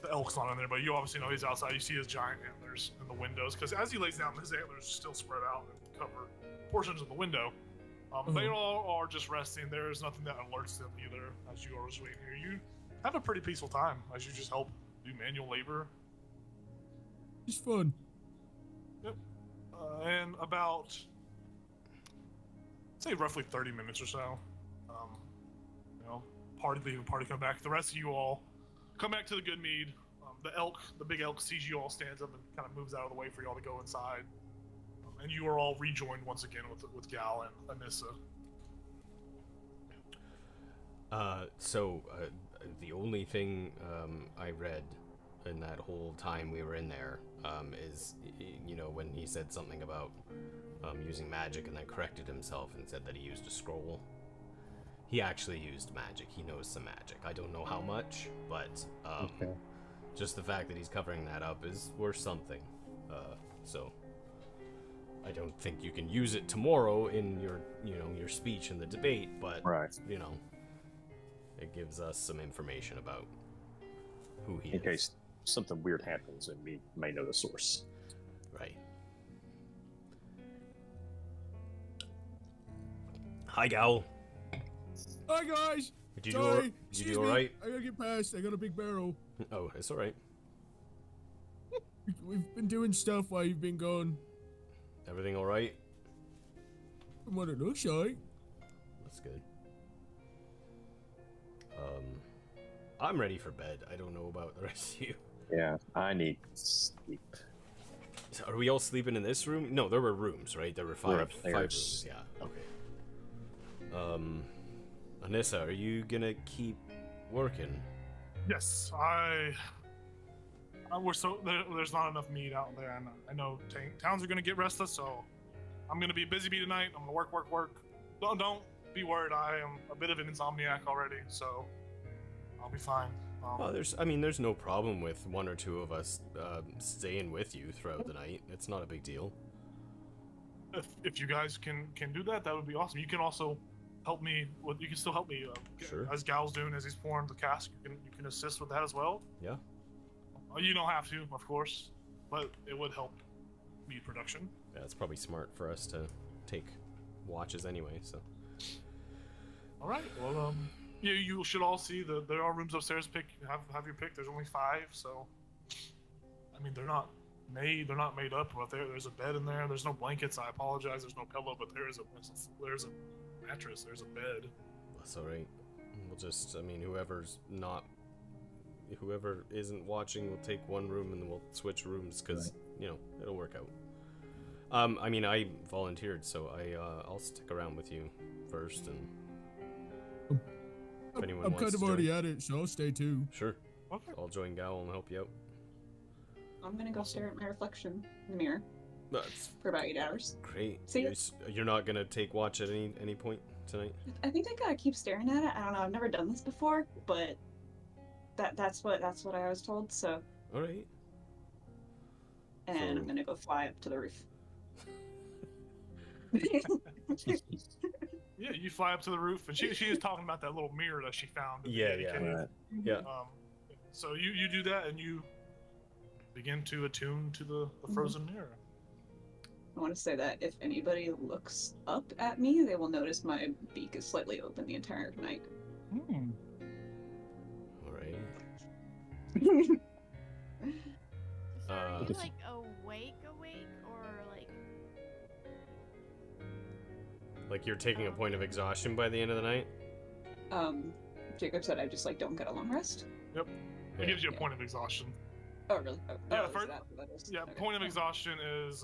The elk's not in there, but you obviously know he's outside. You see his giant antlers in the windows, because as he lays down, his antlers still spread out and cover portions of the window. They all are just resting. There's nothing that alerts them either as you are just waiting here. You have a pretty peaceful time as you just help do manual labor. It's fun. Yep. And about, say, roughly 30 minutes or so, party leaving, party come back. The rest of you all come back to the good mead. The big elk sees you all, stands up and kind of moves out of the way for y'all to go inside. And you are all rejoined once again with Gal and Anissa. So the only thing I read in that whole time we were in there is, you know, when he said something about using magic and then corrected himself and said that he used a scroll. He actually used magic. He knows some magic. I don't know how much, but just the fact that he's covering that up is worth something. So I don't think you can use it tomorrow in your, you know, your speech in the debate, but you know, it gives us some information about who he is. In case something weird happens and we may know the source. Right. Hi, Gowl. Hi guys. Did you Sorry. do Excuse all me. right? I gotta get past. I got a big barrel. Oh, it's all right. We've been doing stuff while you've been gone. Everything all right? From what it looks like. That's good. I'm ready for bed. I don't know about the rest of you. Yeah, I need sleep. So are we all sleeping in this room? No, there were rooms, right? There were We're five upstairs. rooms. Yeah. Okay. Anissa, are you gonna keep working? Yes, we're so there's not enough meat out there, and I know towns are gonna get restless, so I'm gonna be busy tonight. I'm gonna work. Don't be worried. I am a bit of an insomniac already, so I'll be fine. Oh, there's no problem with one or two of us staying with you throughout the night. It's not a big deal. If you guys can do that, that would be awesome. You can also help me with. You can still help me. Sure. As Gal's doing as he's pouring the cask, you can assist with that as well. Yeah. You don't have to, of course, but it would help meat production. Yeah, it's probably smart for us to take watches anyway. So. All right. Well, you should all see that there are rooms upstairs. Have your pick. There's only 5, so I mean they're not made up. But there's a bed in there. There's no blankets. I apologize. There's no pillow, but there's a mattress. There's a bed. That's all right. We'll just, whoever isn't watching will take one room and then we'll switch rooms because you know it'll work out. I mean, I volunteered, so I'll stick around with you first, and if anyone I'm wants kind of to already join. at it, so I'll stay too. Sure. Okay. I'll join Gal and help you out. I'm gonna go stare at my reflection in the mirror That's for about 8 hours. great. See ya. You're not gonna take watch at any point tonight? I think I gotta keep staring at it. I don't know. I've never done this before, but that's what I was told. So, All right. and So- I'm gonna go fly up to the roof. Yeah, you fly up to the roof, and she is talking about that little mirror that she found. In the Yeah, Yeti yeah. cave. Right. Yeah. So you do that, and you begin to attune to the frozen mirror. I want to say that if anybody looks up at me, they will notice my beak is slightly open the entire night. All right. So are you Uh, like awake, or like? Like you're taking a point of exhaustion by the end of the night? Jacob said I just don't get a long rest. It Yeah. gives you a point of exhaustion. Oh really? Oh, Yeah, is first- that what that is? Yeah, Okay. point of exhaustion is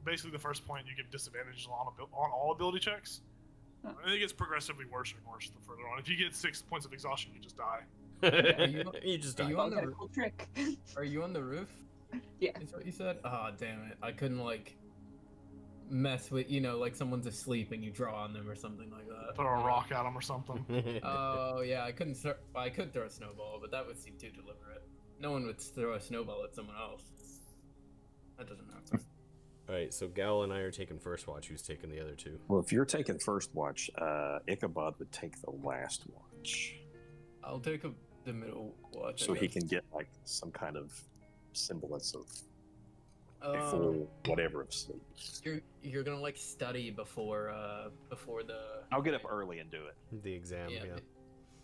basically the first point you get disadvantages on all ability checks. Huh. And it gets progressively worse and worse the further on. If you get 6 points of exhaustion, you just die. You just are died. you Oh, on the got a roof? cool trick. Are you on the roof? Yeah. Is what you said? Oh, damn it. I couldn't, mess with, someone's asleep and you draw on them or something like that. Throw a rock at them or something. Oh, yeah, I couldn't I could throw a snowball, but that would seem too deliberate. No one would throw a snowball at someone else. That doesn't happen. Alright, so Gal and I are taking first watch. Who's taking the other two? Well, if you're taking first watch, Ichabod would take the last watch, I'll take the middle watch. so I he guess. can get some kind of semblance of a Oh, full whatever of sleep. you're gonna study before the I'll get up early and do it. The exam, yeah.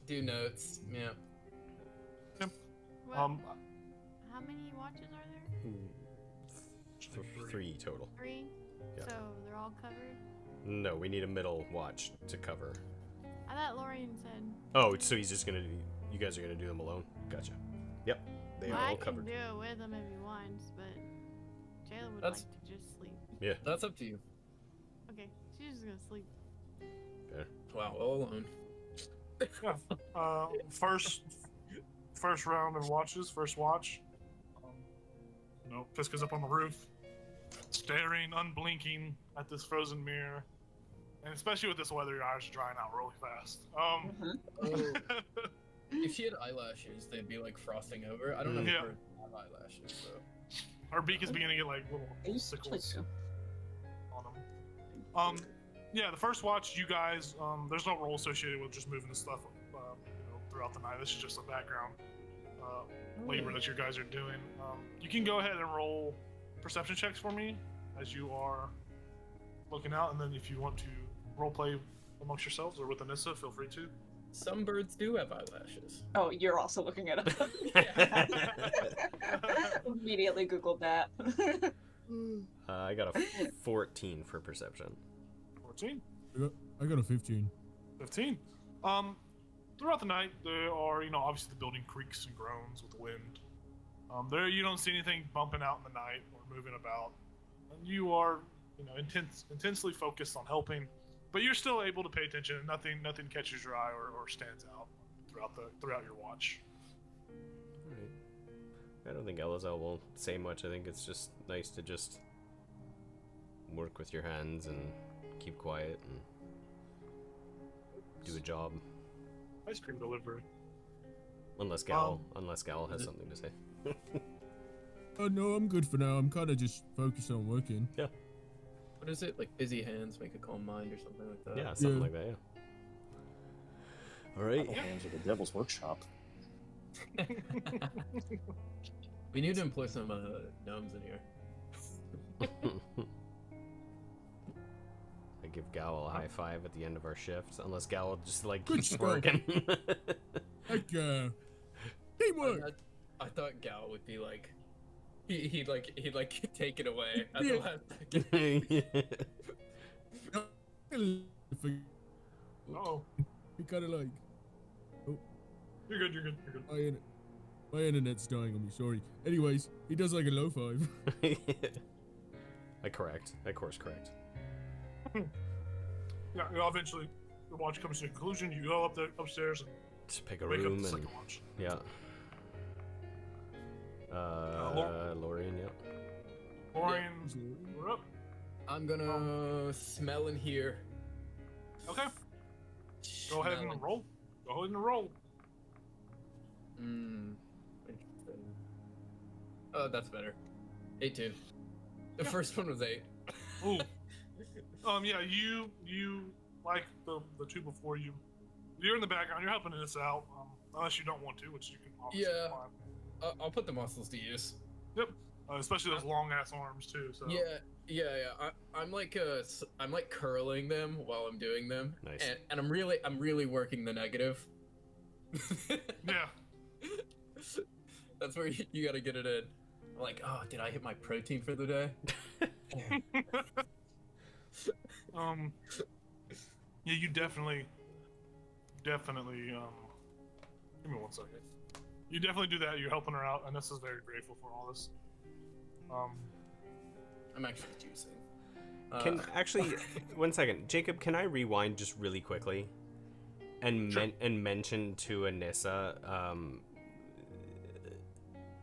do notes. Yeah. Well, how many watches are there? 3 total. 3. Yeah. So they're all covered. No, we need a middle watch to cover. I thought Lorian said. Oh, so he's just gonna do. You guys are gonna do them alone? Gotcha. Yep, they Well, are I all can covered. do it with him if he wants, but Jayla would That's- like to just sleep. Yeah. That's up to you. Okay, she's just gonna sleep. Wow, all alone. Yeah. First round of watches. First watch. Fiska's up on the roof, staring, unblinking at this frozen mirror. And especially with this weather, your eyes are drying out really fast. If she had eyelashes, they'd be like frosting over. I don't know if Yeah. birds have eyelashes, so. Her beak is beginning to get like little sickles on them. Yeah, the first watch, you guys, there's no role associated with just moving the stuff throughout the night. This is just a background labor that you guys are doing. You can go ahead and roll perception checks for me as you are looking out, and then if you want to role play amongst yourselves or with Anissa, feel free to. Some birds do have eyelashes. Oh, you're also looking at it. Immediately Googled that. I got a 14 for perception. 14. I got a 15. 15. Throughout the night, there are, obviously the building creaks and groans with the wind. There, you don't see anything bumping out in the night or moving about. And you are, intensely focused on helping, but you're still able to pay attention, and nothing catches your eye or stands out throughout your watch. Alright. I don't think Elazar will say much. I think it's just nice to just work with your hands and keep quiet and do a job. Ice cream delivery. Unless Gal has something to say. Oh no, I'm good for now. I'm kind of just focused on working. Yeah. What is it? Like busy hands make a calm mind or something like that? Yeah, something like that, yeah. Alright. Idle hands are the devil's workshop. We need to employ some gnomes in here. I give Gal a high five at the end of our shift, unless Gal just Good keeps stuff. working. Like, teamwork. I thought Gal would be like, he'd take it away at Yeah. the last second. Uh-oh. He kind of like, You're good. my internet's dying on me. Sorry. Anyways, he does like a low five. I course correct. Yeah, eventually the watch comes to a conclusion. You go upstairs and Just pick a wake up room the and second watch. yeah. Lorian, yeah. Orion, we're up. I'm gonna smell in here. Okay. Go ahead and roll. Interesting. Oh, that's better. 8-2. The first one was 8. Ooh. Yeah, you like the two before you. You're in the background. You're helping us out, unless you don't want to, which you can obviously Yeah. find. I'll put the muscles to use. Yep. Especially those long ass arms too. So. Yeah. I'm like curling them while I'm doing them. Nice. And I'm really working the negative. Yeah. That's where you gotta get it in. I'm like, oh, did I hit my protein for the day? Yeah, you definitely. Give me 1 second. You definitely do that. You're helping her out, and this is very grateful for all this. I'm actually juicing. Can actually 1 second, Jacob. Can I rewind just really quickly, and Sure. mention to Anissa?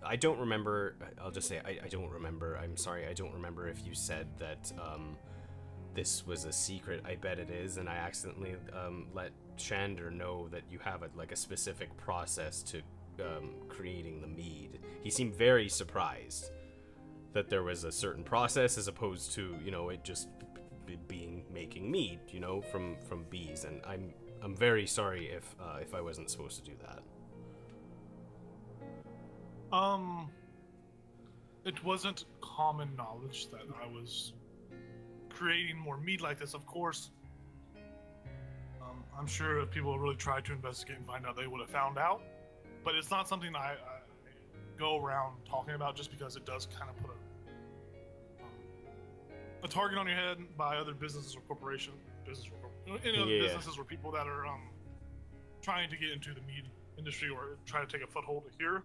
I don't remember. I'll just say I don't remember. I'm sorry. I don't remember if you said that this was a secret. I bet it is, and I accidentally let Shander know that you have a specific process to creating the mead. He seemed very surprised that there was a certain process as opposed to it just being making mead from bees, and I'm very sorry if I wasn't supposed to do that. It wasn't common knowledge that I was creating more mead like this. Of course, I'm sure if people really tried to investigate and find out, they would have found out. But it's not something I go around talking about, just because it does kind of put a target on your head by other businesses or any other businesses or people that are trying to get into the mead industry or try to take a foothold here.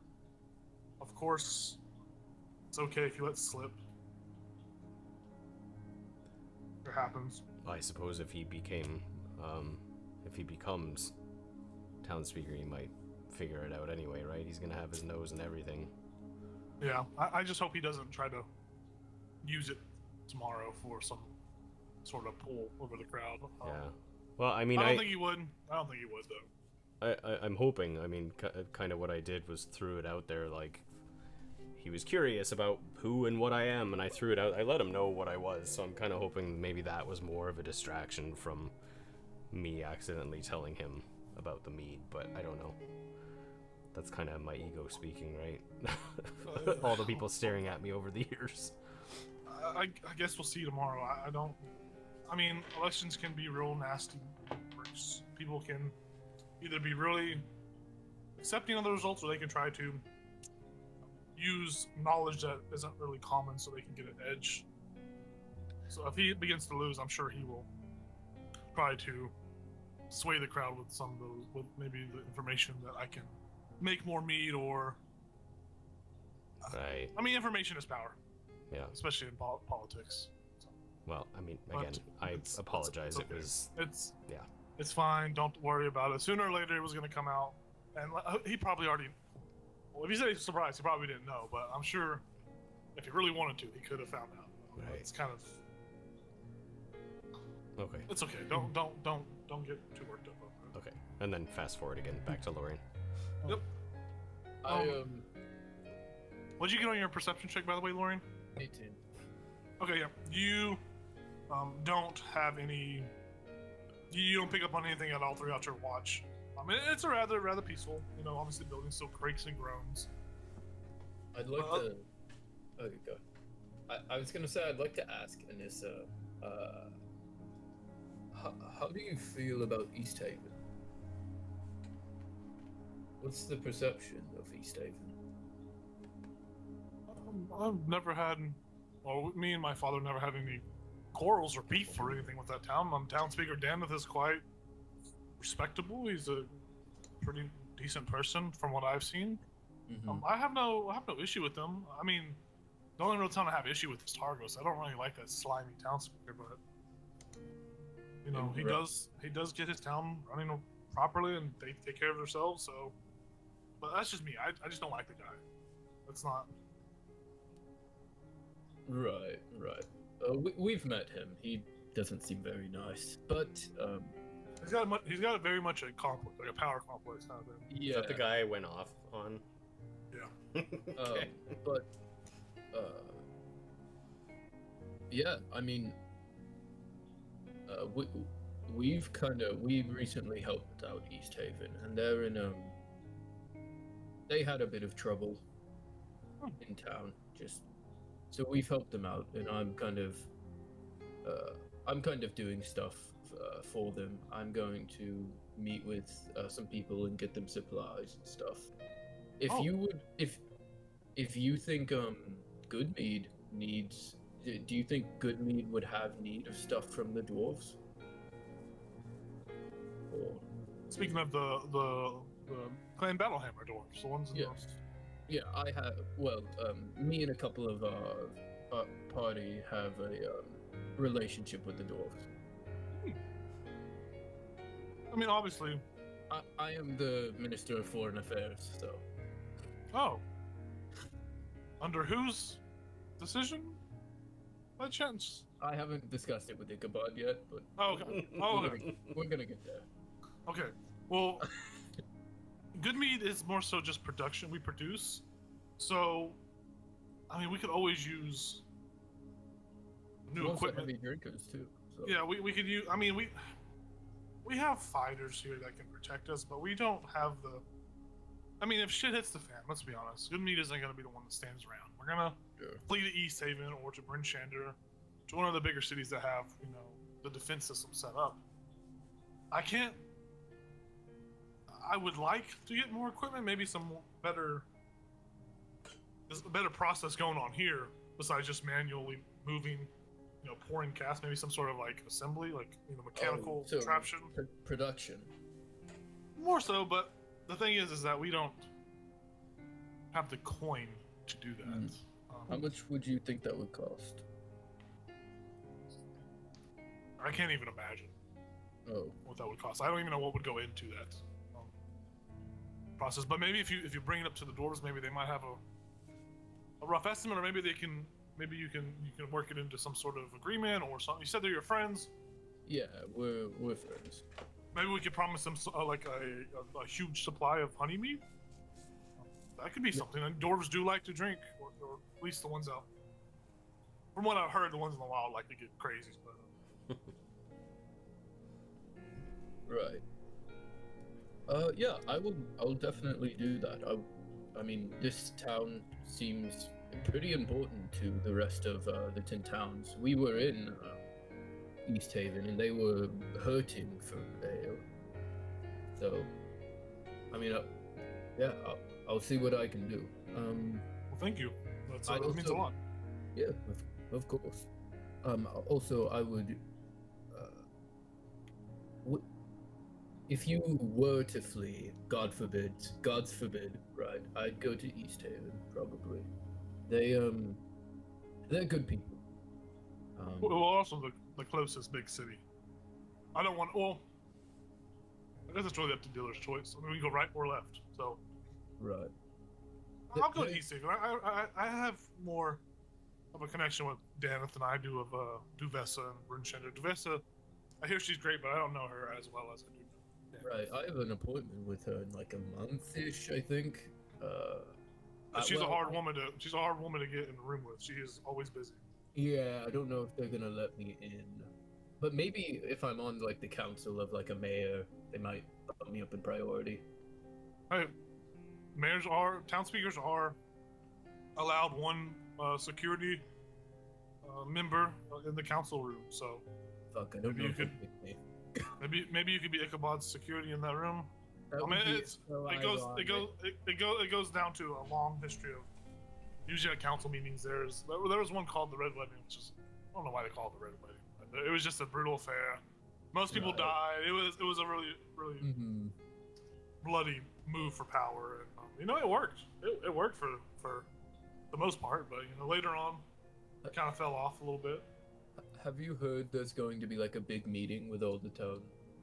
Of course, it's okay if you let slip. It happens. I suppose if he becomes townspeaker, he might figure it out anyway, right? He's gonna have his nose and everything. Yeah, I just hope he doesn't try to use it tomorrow for some sort of pull over the crowd. Yeah. Well, I mean, I don't think he would. I don't think he would, though. I'm hoping. I mean, kind of what I did was threw it out there, like, he was curious about who and what I am, and I threw it out. I let him know what I was, so I'm kind of hoping maybe that was more of a distraction from me accidentally telling him about the mead, but I don't know. That's kind of my ego speaking, right? All the people staring at me over the years. I guess we'll see tomorrow. I don't. I mean, elections can be real nasty. People can either be really accepting of the results, or they can try to use knowledge that isn't really common so they can get an edge. So if he begins to lose, I'm sure he will try to sway the crowd with some of those, with maybe the information that I can make more mead, or Right. I mean, information is power. Yeah. Especially in politics. Well, I mean, But again, I apologize. it's okay. It was yeah. It's fine. Don't worry about it. Sooner or later, it was going to come out, and he probably already. Well, if he said he's surprised, he probably didn't know. But I'm sure, if he really wanted to, he could have found out. Right. It's kind of. Okay. It's okay. Don't get too worked up over it. Okay. And then fast forward again back to Lorraine. Yep. What'd you get on your perception check, by the way, Lauren? 18. Okay, yeah. You don't have any. You don't pick up on anything at all throughout your watch. It's a rather peaceful. You know, obviously the building still creaks and groans. I'd like to. Okay, go. I was gonna say I'd like to ask Anissa, how do you feel about East Haven? What's the perception of East Haven? I've never had, well, me and my father never had any quarrels or beef or anything with that town. Townspeaker Daneth is quite respectable. He's a pretty decent person from what I've seen. Mm-hmm. I have no issue with them. I mean, the only real town I have issue with is Targos. I don't really like that slimy townspeaker, but you know, he does get his town running properly, and they take care of themselves. So, but that's just me. I just don't like the guy. That's not. Right. We've met him. He doesn't seem very nice, but He's got very much a complex, like a power complex kind of thing. yeah. Is that the guy I went off on? Yeah. Okay. But yeah, I mean, we recently helped out East Haven, and they're in they had a bit of trouble in town, just so we've helped them out, and I'm kind of doing stuff for them. I'm going to meet with some people and get them supplies and stuff. If Oh. you would, if you think Goodmead needs, do you think Goodmead would have need of stuff from the dwarves? Or Speaking of the clan Battlehammer dwarves, the ones in Yes. Yeah, I have. Well, me and a couple of our party have a relationship with the dwarves. I mean, obviously. I am the Minister of Foreign Affairs, so. Oh. Under whose decision? By chance. I haven't discussed it with Ichabod yet, but Oh, okay. Oh, okay. we're gonna get there. Okay. Well, Goodmead is more so just production. We produce. So, I mean, we could always use new We're also equipment. heavy drinkers too. So. Yeah, we could use. I mean, we have fighters here that can protect us, but we don't have the. I mean, if shit hits the fan, let's be honest, Goodmead isn't going to be the one that stands around. We're gonna flee to East Haven or to Bryn Shander, to one of the bigger cities that have, you know, the defense system set up. I would like to get more equipment, maybe some better. There's a better process going on here besides just manually moving, you know, pouring cast. Maybe some sort of like assembly, like, you know, mechanical so contraption. Production. More so, but the thing is that we don't have the coin to do that. How much would you think that would cost? I can't even imagine Oh, what that would cost. I don't even know what would go into that process. But maybe if you bring it up to the dwarves, maybe they might have a rough estimate, or maybe you can work it into some sort of agreement or something. You said they're your friends. Yeah, we're friends. Maybe we could promise them like a huge supply of honey mead. That could be something. And dwarves do like to drink, or at least the ones out. From what I've heard, the ones in the wild like to get crazy. But Right. Yeah, I'll definitely do that. I mean, this town seems pretty important to the rest of the 10 towns. We were in East Haven, and they were hurting for ale. So, I mean, yeah, I'll see what I can do. well, thank you. That means a also- lot. Yeah, of course. Also, I would. If you were to flee, God forbid, right? I'd go to East Haven probably. They're good people. Well, also the closest big city. I don't want. Well, I guess it's really up to dealer's choice. I mean, we can go right or left. So Right. I'll go to East Haven. I have more of a connection with Daneth than I do of Duvessa and Brunshender. Duvessa, I hear she's great, but I don't know her as well as I do. Right. I have an appointment with her in like a month-ish, I think. She's a well, hard woman to. She's a hard woman to get in the room with. She is always busy. Yeah, I don't know if they're gonna let me in, but maybe if I'm on like the council of like a mayor, they might bump me up in priority. Hey, town speakers are allowed one security member in the council room. So Fuck, I don't Maybe know you if could- they'll pick me. maybe you could be Ichabod's security in that room. That I would mean, be it so goes ironic. it goes down to a long history of usually at council meetings. There was one called the Red Wedding, which is I don't know why they call it the Red Wedding. It was just a brutal affair. Most people Right. died. It was a really Mm-hmm. bloody move for power, and it worked. It worked for the most part, but later on, it kind of fell off a little bit. Have you heard there's going to be like a big meeting with all the town?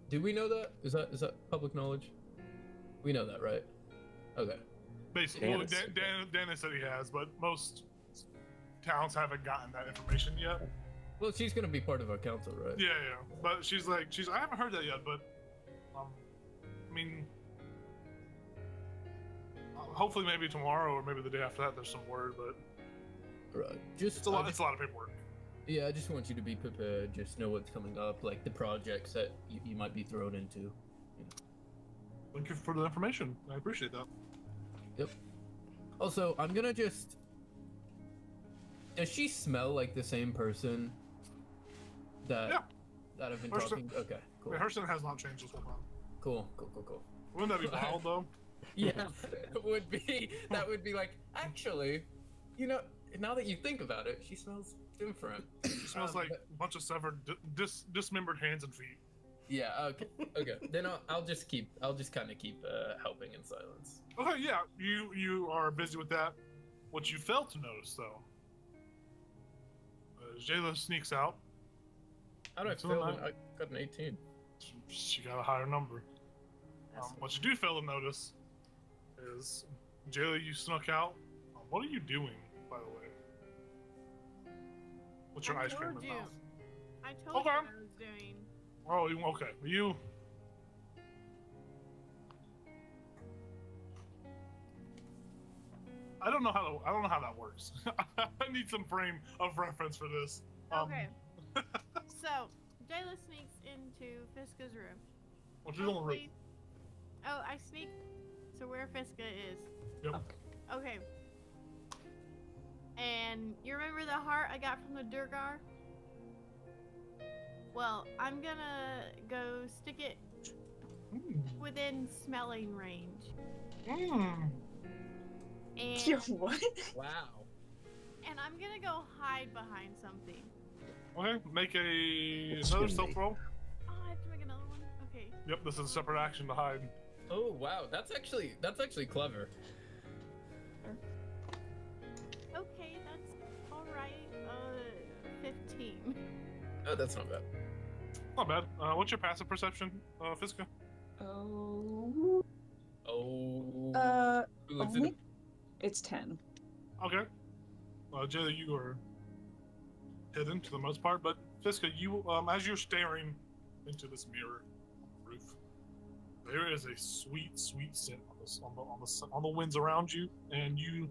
Do we know that? Is that public knowledge? We know that, right? Okay. Basically, well, Dennis. Dan said he has, but most towns haven't gotten that information yet. Well, she's gonna be part of our council, right? Yeah. But she's I haven't heard that yet, but I mean, hopefully maybe tomorrow or maybe the day after that there's some word, but Right. Just it's a lot of paperwork. Yeah, I just want you to be prepared. Just know what's coming up, like the projects that you might be thrown into. Thank you for the information. I appreciate that. Yep. Also, I'm gonna just. Does she smell like the same person that Yeah. that I've been Her talking? Okay, cool. Her scent has not changed this whole time. Cool. Wouldn't that be wild though? Yeah, it would be. That would be like, actually, now that you think about it, she smells different. It smells like a bunch of severed, dismembered hands and feet. Yeah. Okay. Then I'll just kind of keep helping in silence. Okay, yeah, you are busy with that. What you failed to notice though, Jayla sneaks out. How do I So feel? am I. I got an 18. She got a higher number. That's What you do fail to notice is, Jayla, you snuck out. What are you doing, by the way? What's your I ice cream told in you. mouth? I told Okay. you what I was doing. Oh, okay. You. I don't know how that works. I need some frame of reference for this. Okay. So, Jayla sneaks into Fiska's room. What you doing, Rick? Hopefully- Oh, I sneak to where Fiska is. Yep. Okay. And you remember the heart I got from the Durgar? Well, I'm gonna go stick it within smelling range. Mm. And, Yo, what? Wow. and I'm gonna go hide behind something. Okay, make another Excuse stealth me. roll. Oh, I have to make another one? Okay. Yep, this is a separate action to hide. Oh wow, that's actually clever. Okay, that's alright. 15. Oh, that's not bad. Not bad. What's your passive perception, Fiska? Oh. Oh. Uh, Ooh, it's only? It's 10. Okay. Jayla, you are hidden to the most part, but Fiska, you as you're staring into this mirror roof, there is a sweet, sweet scent on the winds around you, and you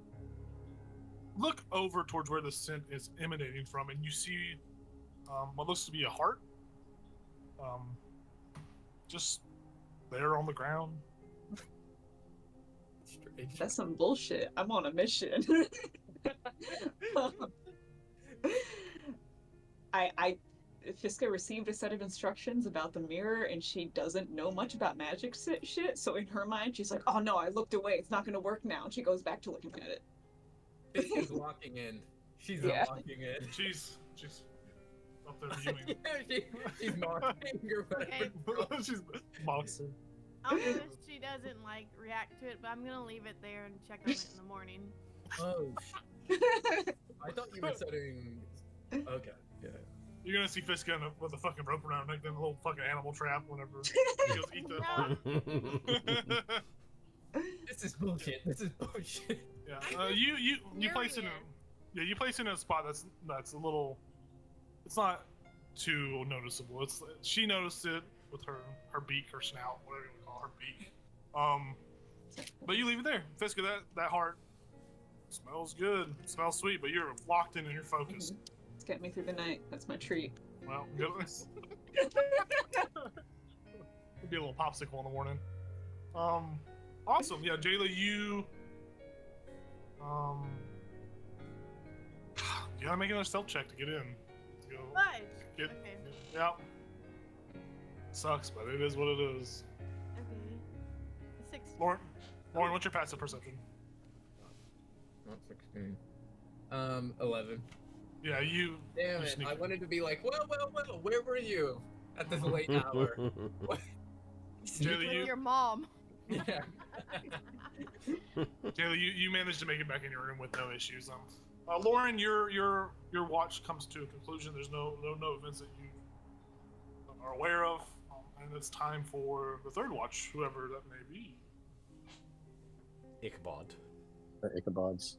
look over towards where the scent is emanating from, and you see what looks to be a heart, just there on the ground. Strange. That's some bullshit. I'm on a mission. Fiska received a set of instructions about the mirror, and she doesn't know much about magic shit. So in her mind, she's like, "Oh no, I looked away. It's not gonna work now." And she goes back to looking at it. Fiska's locking in. She's Yeah. locking in. She's up there viewing. She's marking or whatever. She's boxing. I'll notice she doesn't like react to it, but I'm gonna leave it there and check on it in the morning. Oh, I thought you were setting. Okay, yeah. You're gonna see Fiska with a fucking rope around her neck, then a little fucking animal trap whenever he goes eat the heart. This is bullshit. This is bullshit. Yeah, you place in you place in a spot that's a little. It's not too noticeable. She noticed it with her beak, her snout, whatever you want to call her beak. But you leave it there, Fiska. That heart smells good, smells sweet, but you're locked in and you're focused. It's getting me through the night. That's my treat. Well, good. It'd be a little popsicle in the morning. Awesome. Yeah, Jayla, you gotta make another stealth check to get in. To go Fudge. get, Okay. yeah. Sucks, but it is what it is. Okay. 6. Lauren, what's your passive perception? Not 16. 11. Yeah, you. Damn you it! sneak I in. wanted to be like, well, where were you at this late hour? What? Jayla, With you, your mom. Yeah. Jayla, you managed to make it back in your room with no issues. Lauren, your watch comes to a conclusion. There's no events that you are aware of, and it's time for the third watch, whoever that may be. Ichabod. The Ichabods.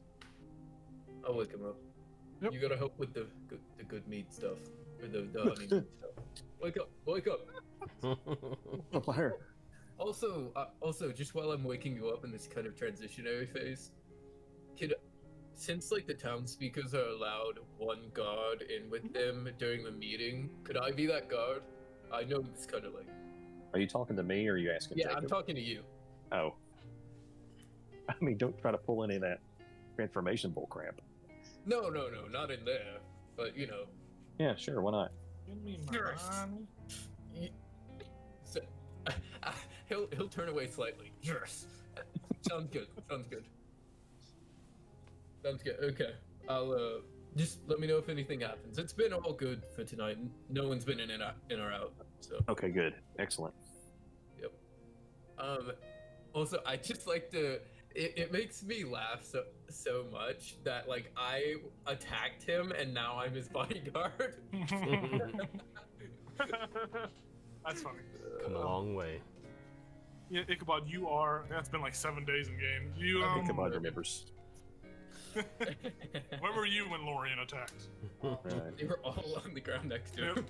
I'll wake him up. Yep. You gotta help with the good meat stuff, or the honey meat stuff. Wake up. Where? Also, just while I'm waking you up in this kind of transitionary phase, since like the townspeakers are allowed one guard in with them during the meeting, could I be that guard? I know it's kind of like. Are you talking to me or are you asking Yeah, Jacob? I'm talking to you. Oh. I mean, don't try to pull any of that transformation bullcrap. No, not in there. But you know. Yeah, sure, why not? Give me Yes. money. So, he'll turn away slightly. Yes. Sounds good. Okay. I'll just let me know if anything happens. It's been all good for tonight. No one's been in or out. So. Okay, good. Excellent. Yep. Also, I just like to. It makes me laugh so much that like I attacked him and now I'm his bodyguard. That's funny. Come a long way. Yeah, Ichabod, you are. That's been like 7 days in game. You Ichabod remembers. Where were you when Lorian attacked? They were all on the ground next to him.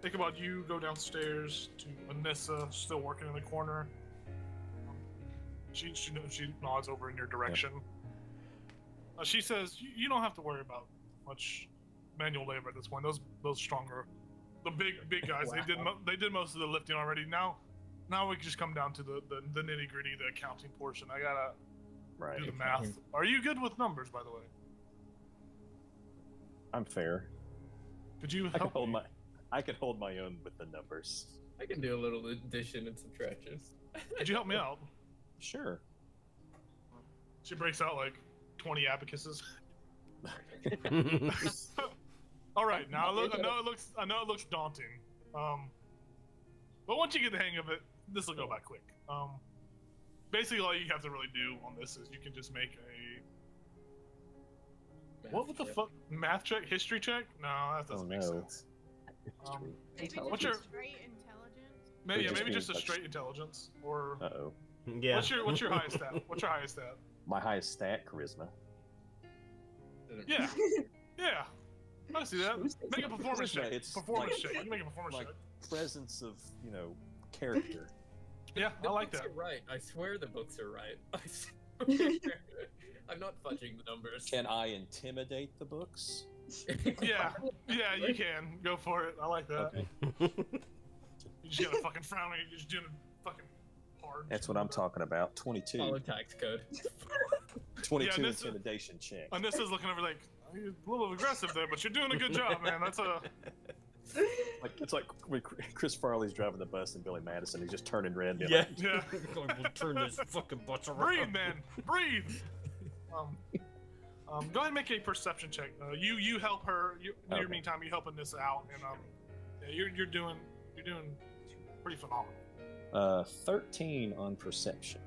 Ichabod, you go downstairs to Anissa, still working in the corner. She nods over in your direction. She says, "You don't have to worry about much manual labor at this point. Those stronger, the big guys, Wow. they did most of the lifting already. Now we can just come down to the nitty gritty, the accounting portion. I gotta Right. do the math. Are you good with numbers, by the way? I'm fair. Could you I can help hold me? I can hold my own with the numbers. I can do a little addition and subtraction. Could you help me out?" Sure. She breaks out like 20 abacuses. All right, now I know it looks daunting. But once you get the hang of it, this will go by quick. Basically, all you have to really do on this is you can just make a what the fuck math check, history check? No, that doesn't make no. sense. Maybe What's your- just straight intelligence? Maybe just maybe just a means, like, straight intelligence or Uh-oh. Yeah. what's your highest stat? What's your highest stat? My highest stat, charisma. Yeah. Yeah. I see that. Make a performance check. It's Performance like- check. You can make a performance like check. presence of character. Yeah, The I like books that. are right. I swear the books are right. I swear. I'm not fudging the numbers. Can I intimidate the books? Yeah. Yeah, you can. Go for it. I like that. Okay. You just got a fucking frown and you're just doing a fucking hard. That's what I'm talking about. 22. Follow tax code. 22 Yeah, this is- intimidation check. And this is looking over like, you're a little aggressive there, but you're doing a good job, man. That's a. It's like when Chris Farley's driving the bus and Billy Madison, he's just turning red. And being Yeah. like, Yeah. We'll turn this fucking butch around. Breathe, man. Breathe. Go ahead and make a perception check. You help her. In your Okay. meantime, you helping this out, and yeah, you're doing pretty phenomenal. 13 on perception.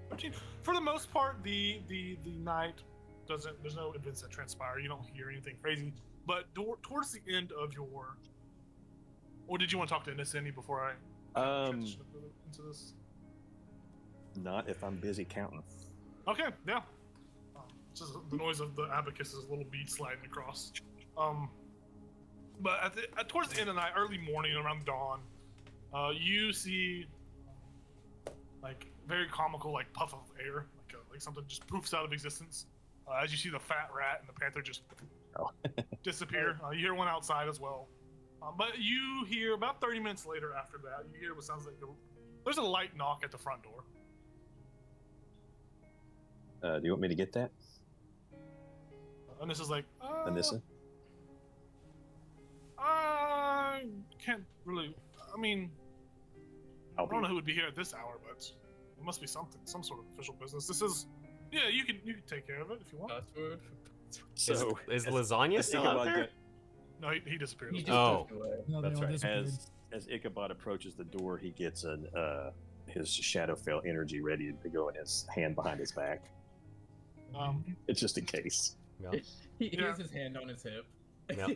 13. For the most part, the night doesn't. There's no events that transpire. You don't hear anything crazy. But towards the end of your, or did you want to talk to Innocent before I transition into this? Not if I'm busy counting. Okay, yeah. It's just the noise of the abacus is a little bead sliding across. But towards the end of the night, early morning, around dawn, you see like very comical like puff of air, like something just poofs out of existence. As you see the fat rat and the panther just disappear. You hear one outside as well. But you hear about 30 minutes later after that, you hear what sounds like there's a light knock at the front door. Do you want me to get that, And this is like, Anissa? I can't really. I mean, I I'll don't know be. who would be here at this hour, but it must be something, some sort of official business. This is, yeah, you can take care of it if you want. Password. So, is lasagna as still out Ichabod there? No, he disappeared. He as just well. Oh. moved away. No, they That's all right. disappeared. as Ichabod approaches the door, he gets his Shadowfell energy ready to go in his hand behind his back. It's just in case. Yeah. He Yeah. has his hand on his hip. Yeah.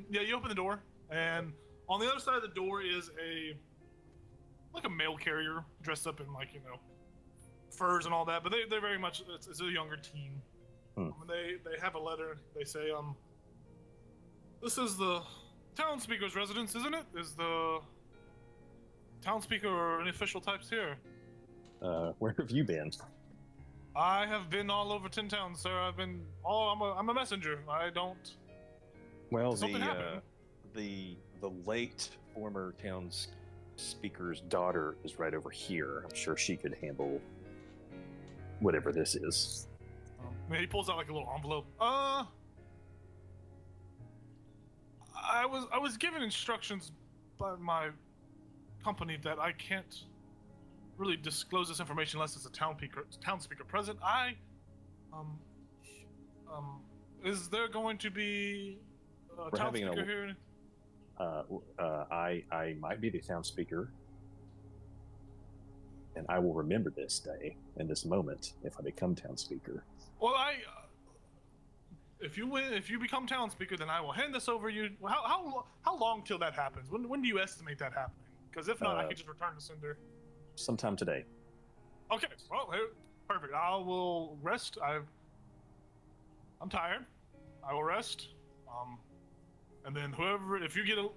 Yeah, you open the door, and on the other side of the door is like a mail carrier dressed up in furs and all that. But they're very much it's a younger teen. And they have a letter. They say, this is the town speaker's residence, isn't it? Is the town speaker or any official types here? Where have you been? I have been all over 10 towns, sir. I'm a messenger. I don't. Well, Something happened. the late former town speaker's daughter is right over here. I'm sure she could handle whatever this is. He pulls out like a little envelope. I was given instructions by my company that I can't really disclose this information unless it's a town speaker present. Is there going to be a We're town having speaker a- here? I might be the town speaker, and I will remember this day and this moment if I become town speaker. Well, if you become town speaker, then I will hand this over you. How long till that happens? When do you estimate that happening? Because if not, I can just return to sender. Sometime today. Okay, well, perfect. I will rest. I'm tired. I will rest. And then as soon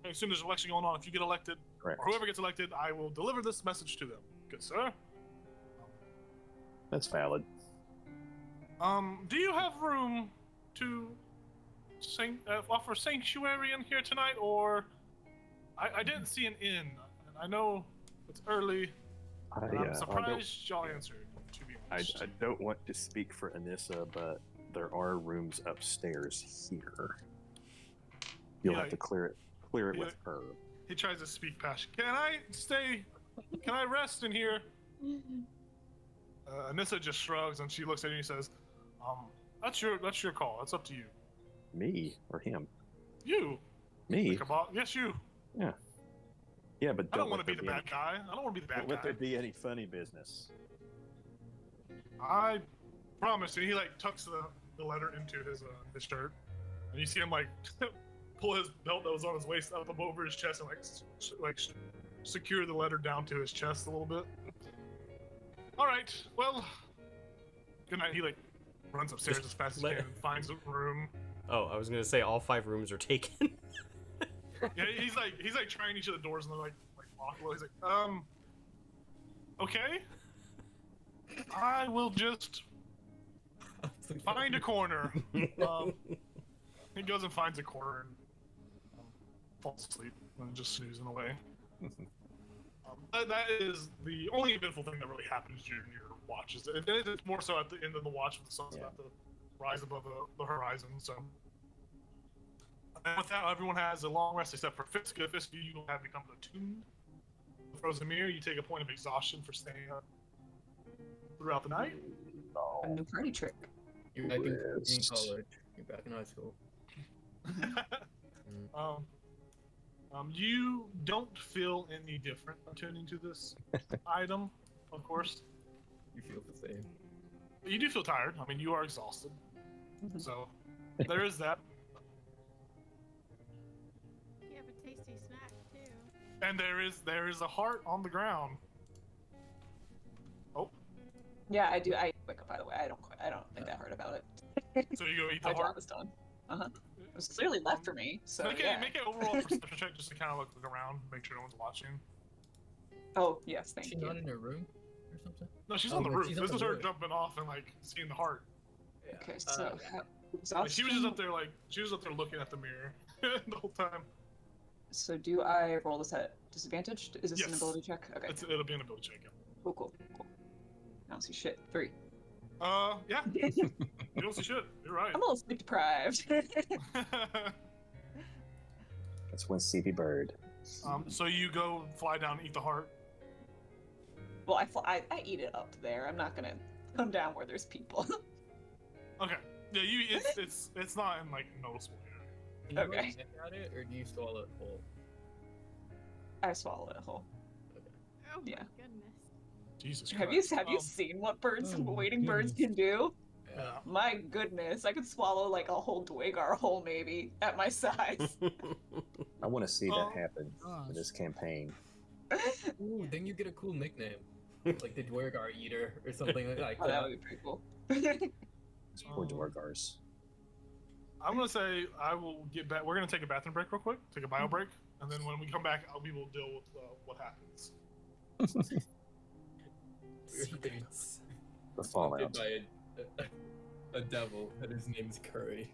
as there's an election going on, if you get elected, Correct. or whoever gets elected, I will deliver this message to them. Good sir. That's valid. Do you have room to offer sanctuary in here tonight, or I didn't see an inn. And I know it's early. I'm surprised y'all answered. To be honest. I don't want to speak for Anissa, but there are rooms upstairs here. You'll Yeah, have to clear it with her. He tries to speak past. Can I stay? Can I rest in here? Anissa just shrugs and she looks at you and says, that's your call. That's up to you. Me or him? You. Me? Yes, you. Yeah, but I don't want to let be the there bad guy. I don't want to be the bad Don't let guy. there be any funny business. I promise. And he tucks the letter into his shirt, and you see him pull his belt that was on his waist up over his chest and secure the letter down to his chest a little bit. All right. Well, good night. He runs upstairs as fast as he can and finds a room. Oh, I was gonna say all 5 rooms are taken. Yeah, he's like trying each of the doors and they're like locked. He's like, okay, I will just find a corner. He goes and finds a corner and falls asleep and just snoozing away. That is the only eventful thing that really happens during your watch. It's more so at the end of the watch when the sun's about to rise above the horizon. So, and with that, everyone has a long rest except for Fiska. Fiska, you have become attuned. Frozen Mirror, you take a point of exhaustion for staying up throughout the night. A new party trick. You're back in college. You're back in high school. You don't feel any different attuning to this item, of course. You feel the same. You do feel tired. I mean, you are exhausted. So, there is that. You have a tasty snack too. And there is a heart on the ground. Oh, Yeah, I do. I wake up. By the way, I don't think that hard about it. so you go eat the My job heart. is done. It was clearly left for me. So Make yeah. it overall perception check just to kind of look around, make sure no one's watching. Oh yes, Is thank she you. not in her room or something? No, she's Oh, on the but roof. she's on This the is her roof. jumping off and like seeing the heart. Yeah. Okay, so Like, exhaustion. she was just up there looking at the mirror the whole time. So do I roll this at disadvantage? Is this an Yes. ability check? Okay. It'll be an ability check. Yeah. Cool. I don't see shit. 3. Yeah. You don't see shit. You're right. I'm a little sleep deprived. That's one sleepy bird. So you go fly down and eat the heart. Well, I eat it up there. I'm not gonna come down where there's people. Okay. Yeah, it's not in like noticeable area. Can you Okay. look at it, or do you swallow it whole? I swallow it whole. Oh Yeah. my goodness. Jesus Have Christ. you seen what birds, Oh my wading birds goodness. can do? Yeah. My goodness, I could swallow like a whole Dwagar whole maybe at my size. I want to see Oh, that happen gosh. in this campaign. Ooh, then you get a cool nickname, like the Dwergar Eater or something like Oh, that that. would be pretty cool. It's poor Dwargars. I'm gonna say I will get back. We're gonna take a bathroom break real quick, take a bio break, and then when we come back, we will deal with what happens. Secrets. The fallout. Haunted by a devil, and his name's Curry.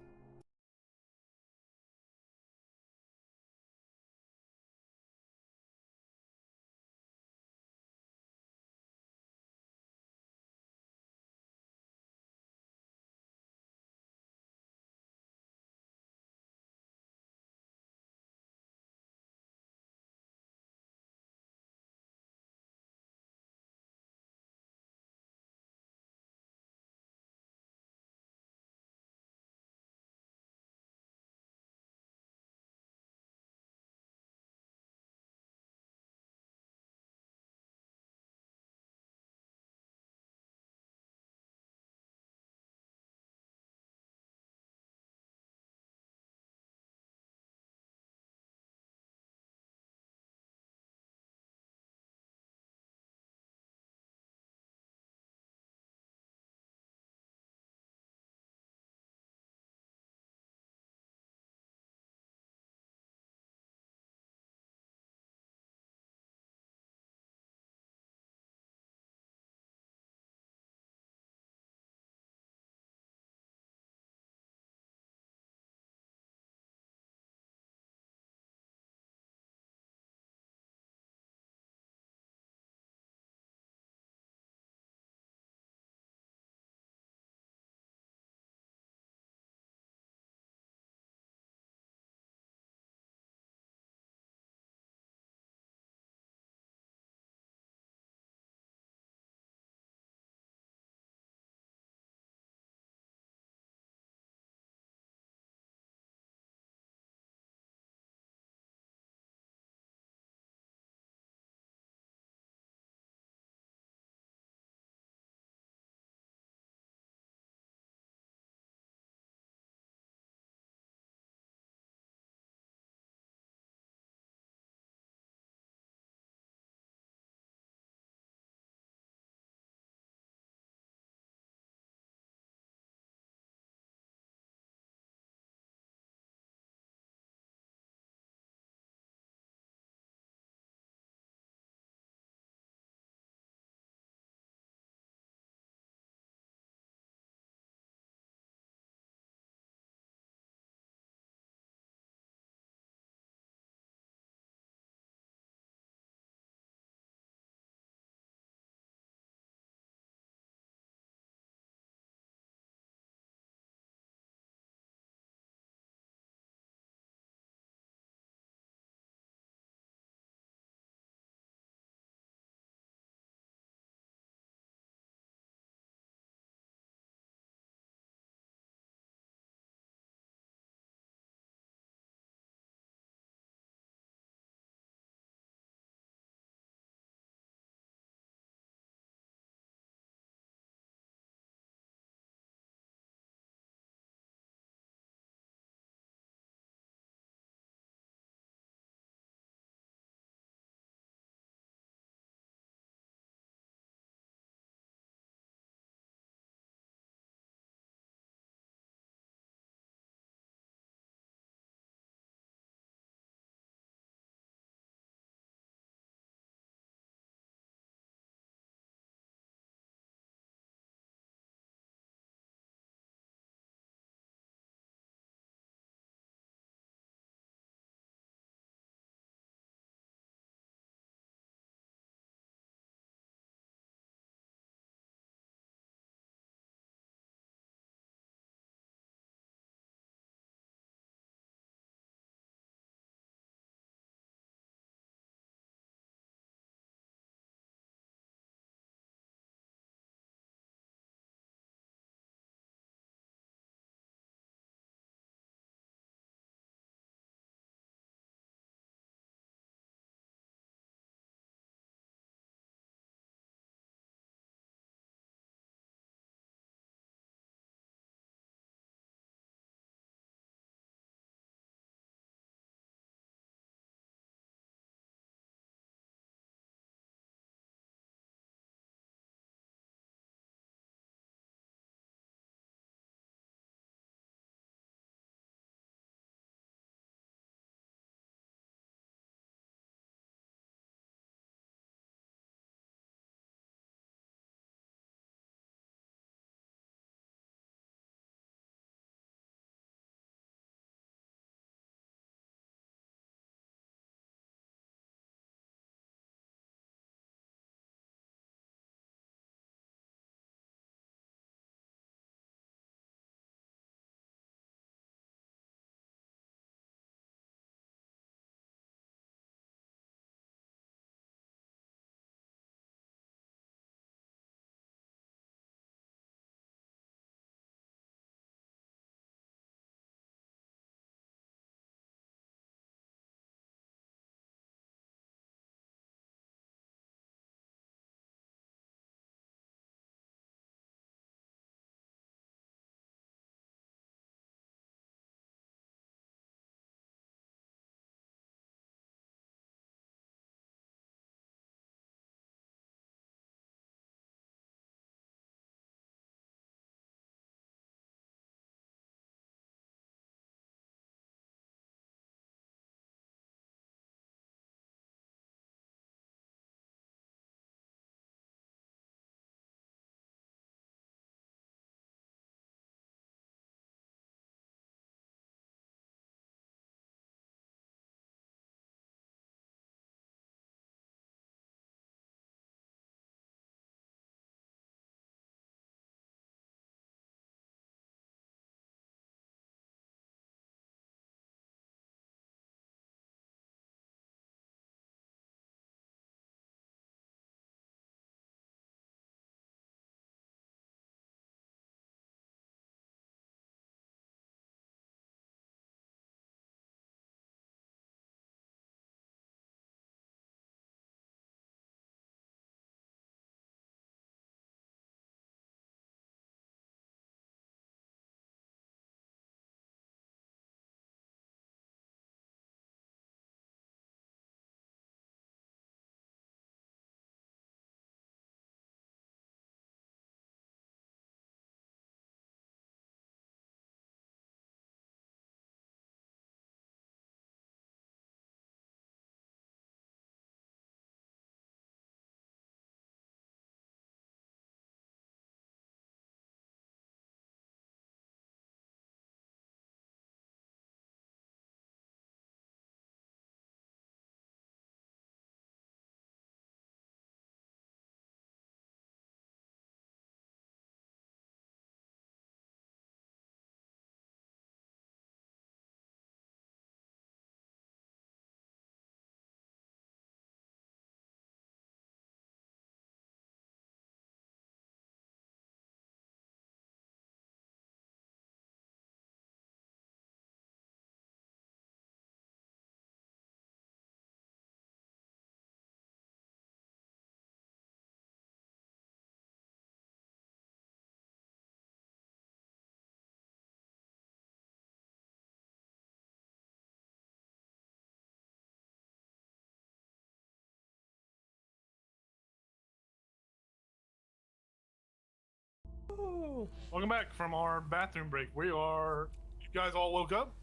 Oh. Welcome back from our bathroom break. You guys all woke up,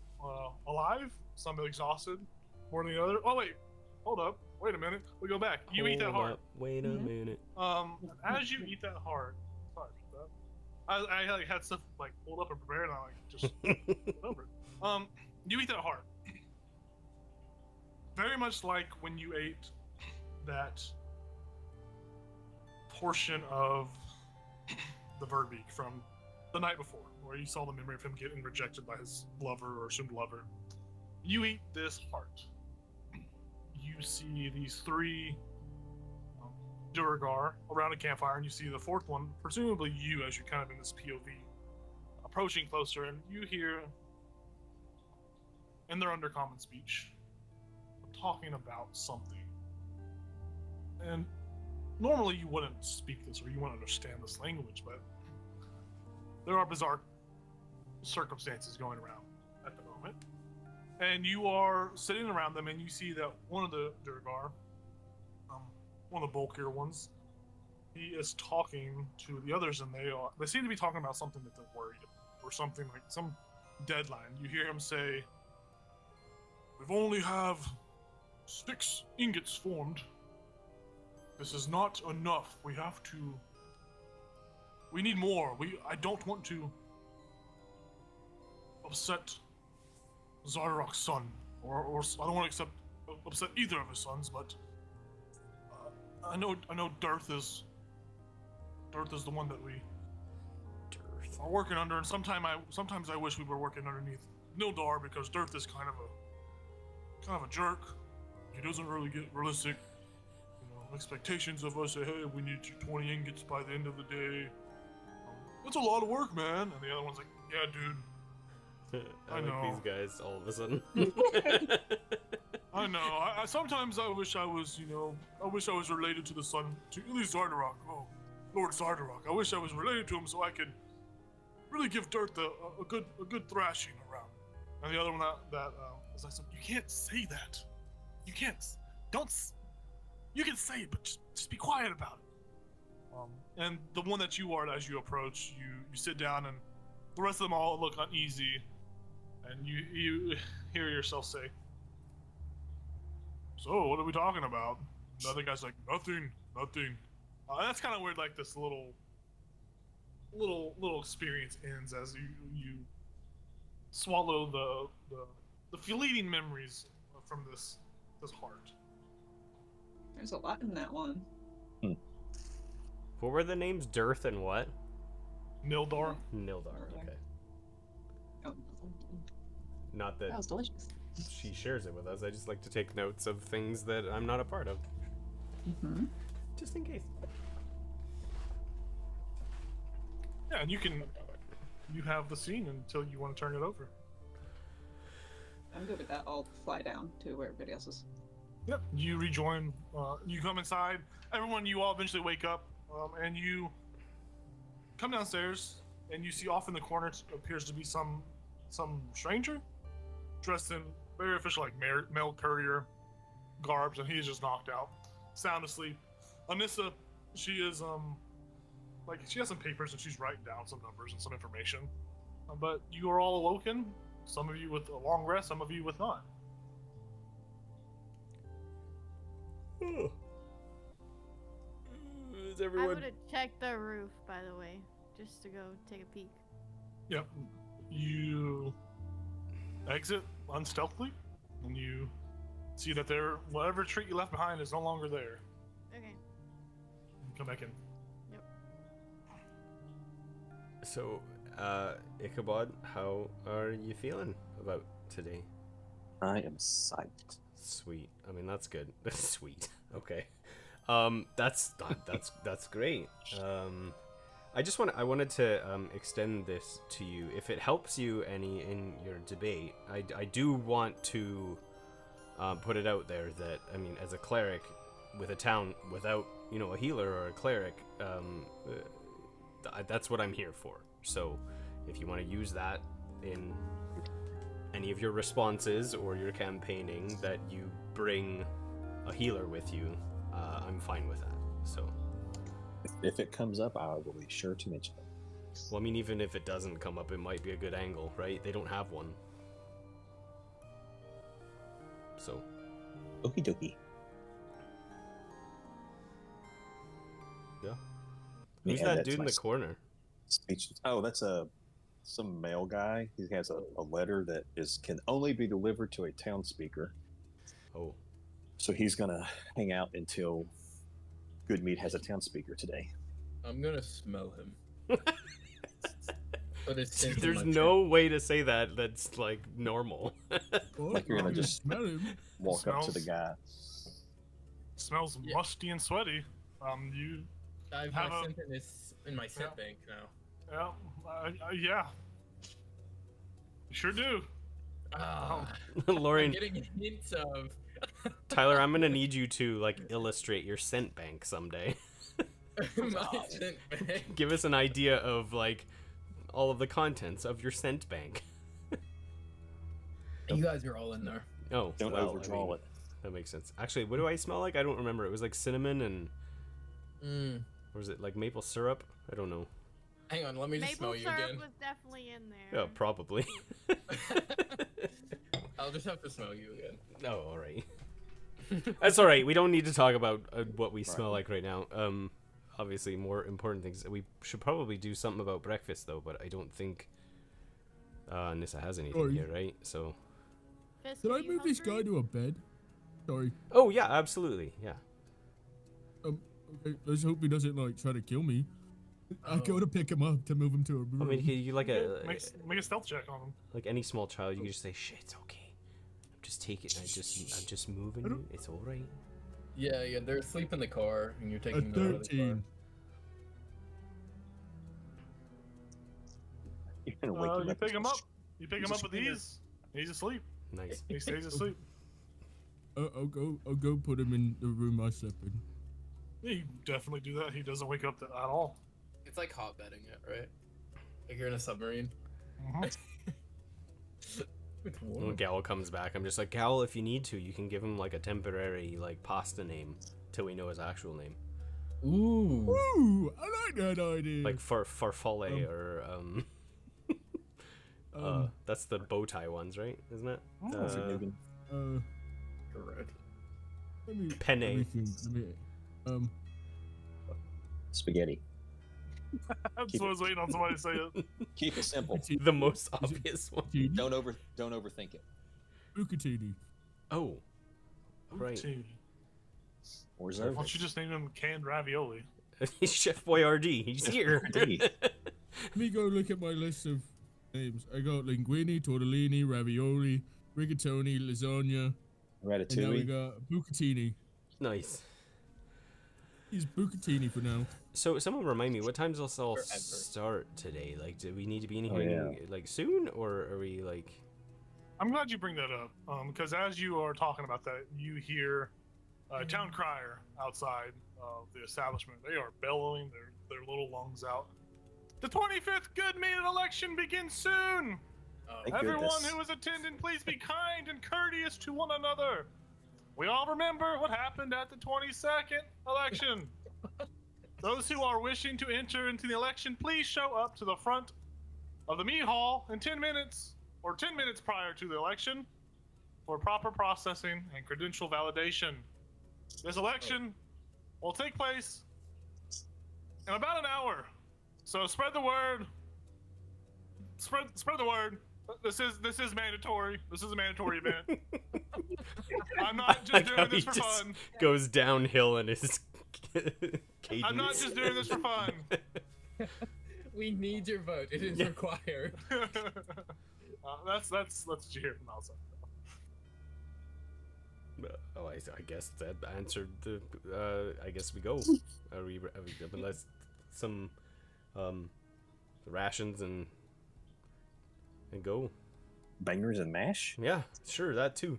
alive, some exhausted, more than the other. Oh wait, hold up, wait a minute. We go back. You eat that Hold heart. up, wait a minute. As you eat that heart, sorry about that. I like had stuff like pulled up and prepared, and I like just went over it. You eat that heart. Very much like when you ate that portion of the Verbeek from the night before, where you saw the memory of him getting rejected by his lover or assumed lover. You eat this heart. You see these three Durgar around a campfire, and you see the fourth one, presumably you, as you're kind of in this POV, approaching closer, and you hear, in their undercommon speech, talking about something. And normally you wouldn't speak this or you wouldn't understand this language, but there are bizarre circumstances going around at the moment. And you are sitting around them, and you see that one of the Durgar, one of the bulkier ones, he is talking to the others, and they seem to be talking about something that they're worried about, or something like some deadline. You hear him say, "We've only have 6 ingots formed. This is not enough. We need more. I don't want to upset Zardorak's son, or I don't want to upset either of his sons, but I know Dearth is the one that we are working under, and sometimes I wish we were working underneath Nildar, because Dearth is kind of a jerk. He doesn't really get realistic, expectations of us. Say, hey, we need 20 ingots by the end of the day. That's a lot of work, man. And the other one's like, yeah, dude. I know. like these guys all of a sudden. I know. I sometimes I wish I was, related to the son, to at least Zardarok. Oh, Lord Zardarok. I wish I was related to him so I could really give Dirt a good thrashing around. And the other one that was like, you can't say that. You can't. You can say it, but just be quiet about it. And the one that you are, as you approach, you sit down, and the rest of them all look uneasy, and you hear yourself say, "So, what are we talking about?" The other guy's like, "Nothing." That's kind of where like this little experience ends, as you swallow the fleeting memories from this heart. There's a lot in that one. What were the names? Dearth and what? Nildar. Nildar, okay. Oh, Not that that was delicious. she shares it with us. I just like to take notes of things that I'm not a part of. Mm-hmm. Just in case. Yeah, and you have the scene until you want to turn it over. I'm good with that. I'll fly down to where everybody else is. Yep. You rejoin. You come inside. Everyone, you all eventually wake up, and you come downstairs, and you see off in the corner appears to be some stranger, dressed in very official like mail courier garbs, and he is just knocked out, sound asleep. Anissa, she is she has some papers and she's writing down some numbers and some information, but you are all awoken. Some of you with a long rest, some of you with not. Is everyone... I would have checked the roof, by the way, just to go take a peek. Yep. You exit unstealthily, and you see that whatever treat you left behind is no longer there. Okay. You come back in. Yep. So, Ichabod, how are you feeling about today? I am psyched. Sweet. I mean, that's good. Sweet. Okay. That's great. I wanted to extend this to you. If it helps you any in your debate, I do want to put it out there that, I mean, as a cleric with a town without, a healer or a cleric, that's what I'm here for. So if you want to use that in any of your responses or your campaigning, that you bring a healer with you, I'm fine with that. So If it comes up, I will be sure to mention it. Well, I mean, even if it doesn't come up, it might be a good angle, right? They don't have one. So. Okie dokie. Yeah. Who's Yeah, that that's dude in my the corner? speech. Oh, that's some male guy. He has a letter that can only be delivered to a town speaker. Oh. So he's gonna hang out until Good Meat has a town speaker today. I'm gonna smell him. But it's Dude, in there's my no way to say that that's like normal. Like you're gonna just smell him. walk up to the Smells- guy. Smells Yeah. musty and sweaty. You, I've have my a- scent in my scent Yeah. bank now. yeah. You sure do. I'm Lauren, getting hints of. Tyler, I'm gonna need you to like illustrate your scent bank someday. my scent bank. Give us an idea of like all of the contents of your scent bank. You guys are all in there. Oh, Don't well, overdraw I mean, it. That makes sense. Actually, what do I smell like? I don't remember. It was like cinnamon and or was it like maple syrup? I don't know. Hang on, let me just Maple smell you syrup again. was definitely in there. Yeah, probably. I'll just have to smell you again. Oh, all right. That's all right. We don't need to talk about what we smell like right now. Obviously, more important things. We should probably do something about breakfast, though. But I don't think Nissa has anything Sorry. here, right? So. Fist, Did are I you move this guy hungry? to a bed? Sorry. Oh yeah, absolutely. Yeah. Okay, let's hope he doesn't like try to kill me. I Oh. go to pick him up to move him to a room. I mean, you like Make a stealth check on him. like any small child, you can just say, "Shit, it's okay. I'm just taking. I'm just moving you. It's all right." Yeah, they're asleep in the car, and you're a taking them out of the car. 13. You're gonna wake him You up. pick him up. You pick He's him a up with screamer. ease. He's asleep. Nice. He stays asleep. I'll go put him in the room I slept in. Yeah, you definitely do that. He doesn't wake up at all. It's like hot bedding it, right? Like you're in a submarine. Mhm. It's When warm. Gal comes back, I'm just like, Gal, if you need to, you can give him like a temporary like pasta name till we know his actual name, Ooh. Ooh, I like that idea. like Farfalle or that's the bow tie ones, right? Isn't it? How's it moving? Correct. Let me, Penne. Let me think. Spaghetti. I just was waiting on somebody to say it. Keep it simple. The most obvious one. Bucatini. Don't overthink it. Bucatini. Oh, right. Gee, Reserve Why don't you it. just name him canned ravioli? Chef Boyardee, he's here. Indeed. Let me go look at my list of names. I got linguine, tortellini, ravioli, rigatoni, lasagna, and now we Ratatouille. got bucatini. Nice. He's bucatini for now. So, someone remind me, what time does this all Forever. start today? Like, do we need to be in Oh, here yeah. like soon, or are we like? I'm glad you bring that up, because as you are talking about that, you hear a town crier outside of the establishment. They are bellowing their little lungs out. The 25th Good Meat election begins soon. Oh, Thank Everyone goodness. who is attending, please be kind and courteous to one another. We all remember what happened at the 22nd election. Those who are wishing to enter into the election, please show up to the front of the meat hall in 10 minutes or 10 minutes prior to the election for proper processing and credential validation. This election will take place in about an hour. So spread the word. Spread the word. This is mandatory. This is a mandatory event. I'm not like just how doing this he for just fun. goes downhill in his cadence. I'm not just doing this for fun. we need your vote. It is Yeah. required. That's what you hear from outside. Oh, I guess that answered the. I guess we go. Are we unless some rations and go. Bangers and mash. Yeah, sure, that too.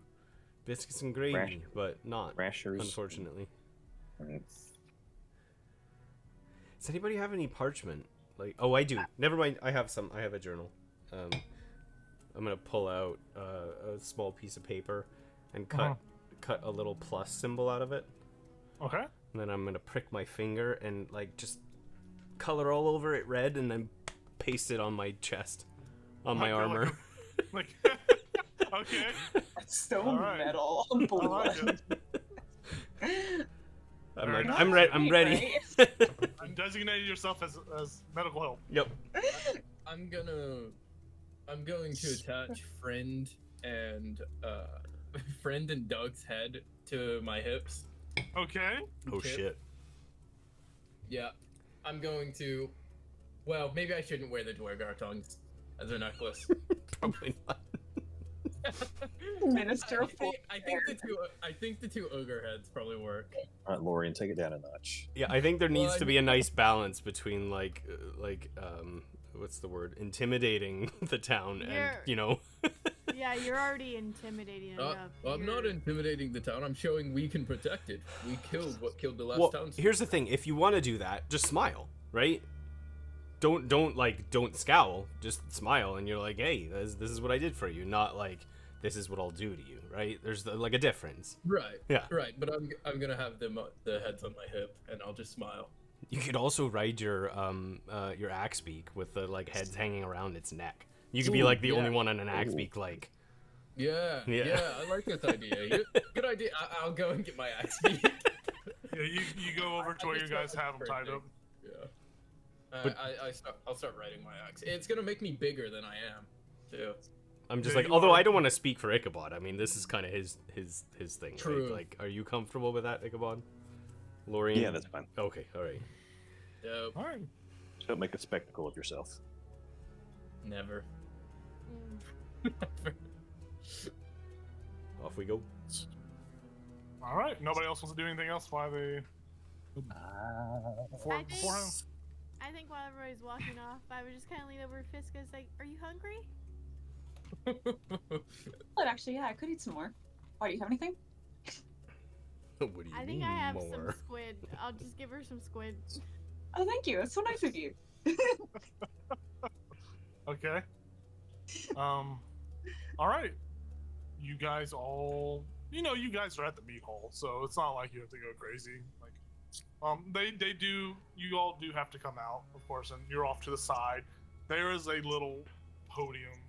Biscuits and gravy, Rash- but not Rashers. unfortunately. Mm. Does anybody have any parchment? Like, oh, I do. Never mind. I have some. I have a journal. I'm gonna pull out a small piece of paper and cut a little plus symbol out of it. Okay. And then I'm gonna prick my finger and like just color all over it red, and then paste it on my chest, on Might my go armor. Like, okay. That's so All right. metal. I like it. I'm Very like, nice. I'm ready. And designated yourself as medical help. Yep. I'm going to attach friend and Doug's head to my hips. Okay. Oh Okay. shit. Yeah, I'm going to. Well, maybe I shouldn't wear the Dwargar tongues as a necklace. Probably not. Minister of I think the two ogre heads probably work. All right, Lorian, take it down a notch. Yeah, I think there needs Well, to be a nice balance between what's the word? Intimidating the town and You're- Yeah, you're already intimidating enough. I'm not intimidating the town. I'm showing we can protect it. We killed what killed the last Well, town. here's the thing: if you want to do that, just smile, right? Don't scowl. Just smile, and you're like, hey, this is what I did for you. Not like this is what I'll do to you, right? There's like a difference. Right. Yeah. Right, but I'm gonna have them the heads on my hip, and I'll just smile. You could also ride your axe beak with the like heads hanging around its neck. You could be Ooh, like the yeah. only one on an axe beak, like. Yeah. Yeah. Yeah. I like this idea. Good idea. I'll go and get my axe beak. Yeah, you go over to where you guys have them tied up. Yeah. But- I'll start riding my axe. It's gonna make me bigger than I am, too. I'm just Yeah, like, you although are- I don't want to speak for Ichabod. I mean, this is kind of his thing. True. Right? Like, are you comfortable with that, Ichabod? Lorian? Yeah, that's fine. Okay, all right. Yeah. All right. Don't make a spectacle of yourself. Never. Mm. Off we go. All right. Nobody else wants to do anything else while they beforehand. I think while everybody's walking off, I would just kind of lean over to Fiska and say, "Are you hungry?" But actually, yeah, I could eat some more. Why, do you have anything? What do you I mean think I have some more? squid. I'll just give her some squid. Oh, thank you. That's so nice of you. Okay. All right. You guys all, you guys are at the meat hall, so it's not like you have to go crazy. Like, you all do have to come out, of course, and you're off to the side. There is a little podium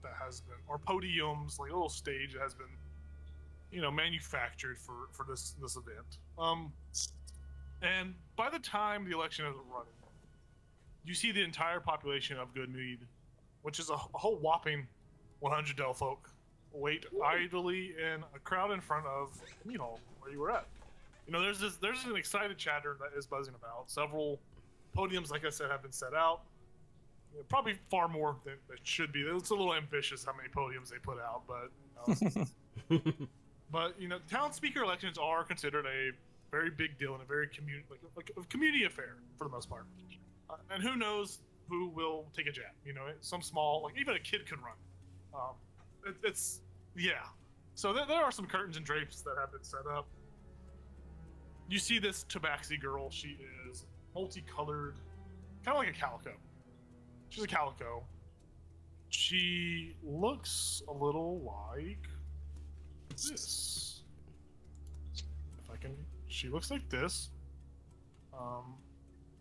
that has been, or podiums, like a little stage that has been, manufactured for this event. And by the time the election is running, you see the entire population of Goodmead, which is a whole whopping 100 Delfolk, wait idly in a crowd in front of the meat hall where you were at. There's an excited chatter that is buzzing about. Several podiums, like I said, have been set out. Probably far more than it should be. It's a little ambitious how many podiums they put out, but town speaker elections are considered a very big deal and a very like a community affair for the most part. And who knows who will take a jab? Some small, like even a kid could run. It's So there are some curtains and drapes that have been set up. You see this tabaxi girl. She is multicolored, kind of like a calico. She's a calico. She looks a little like this. If I can, she looks like this.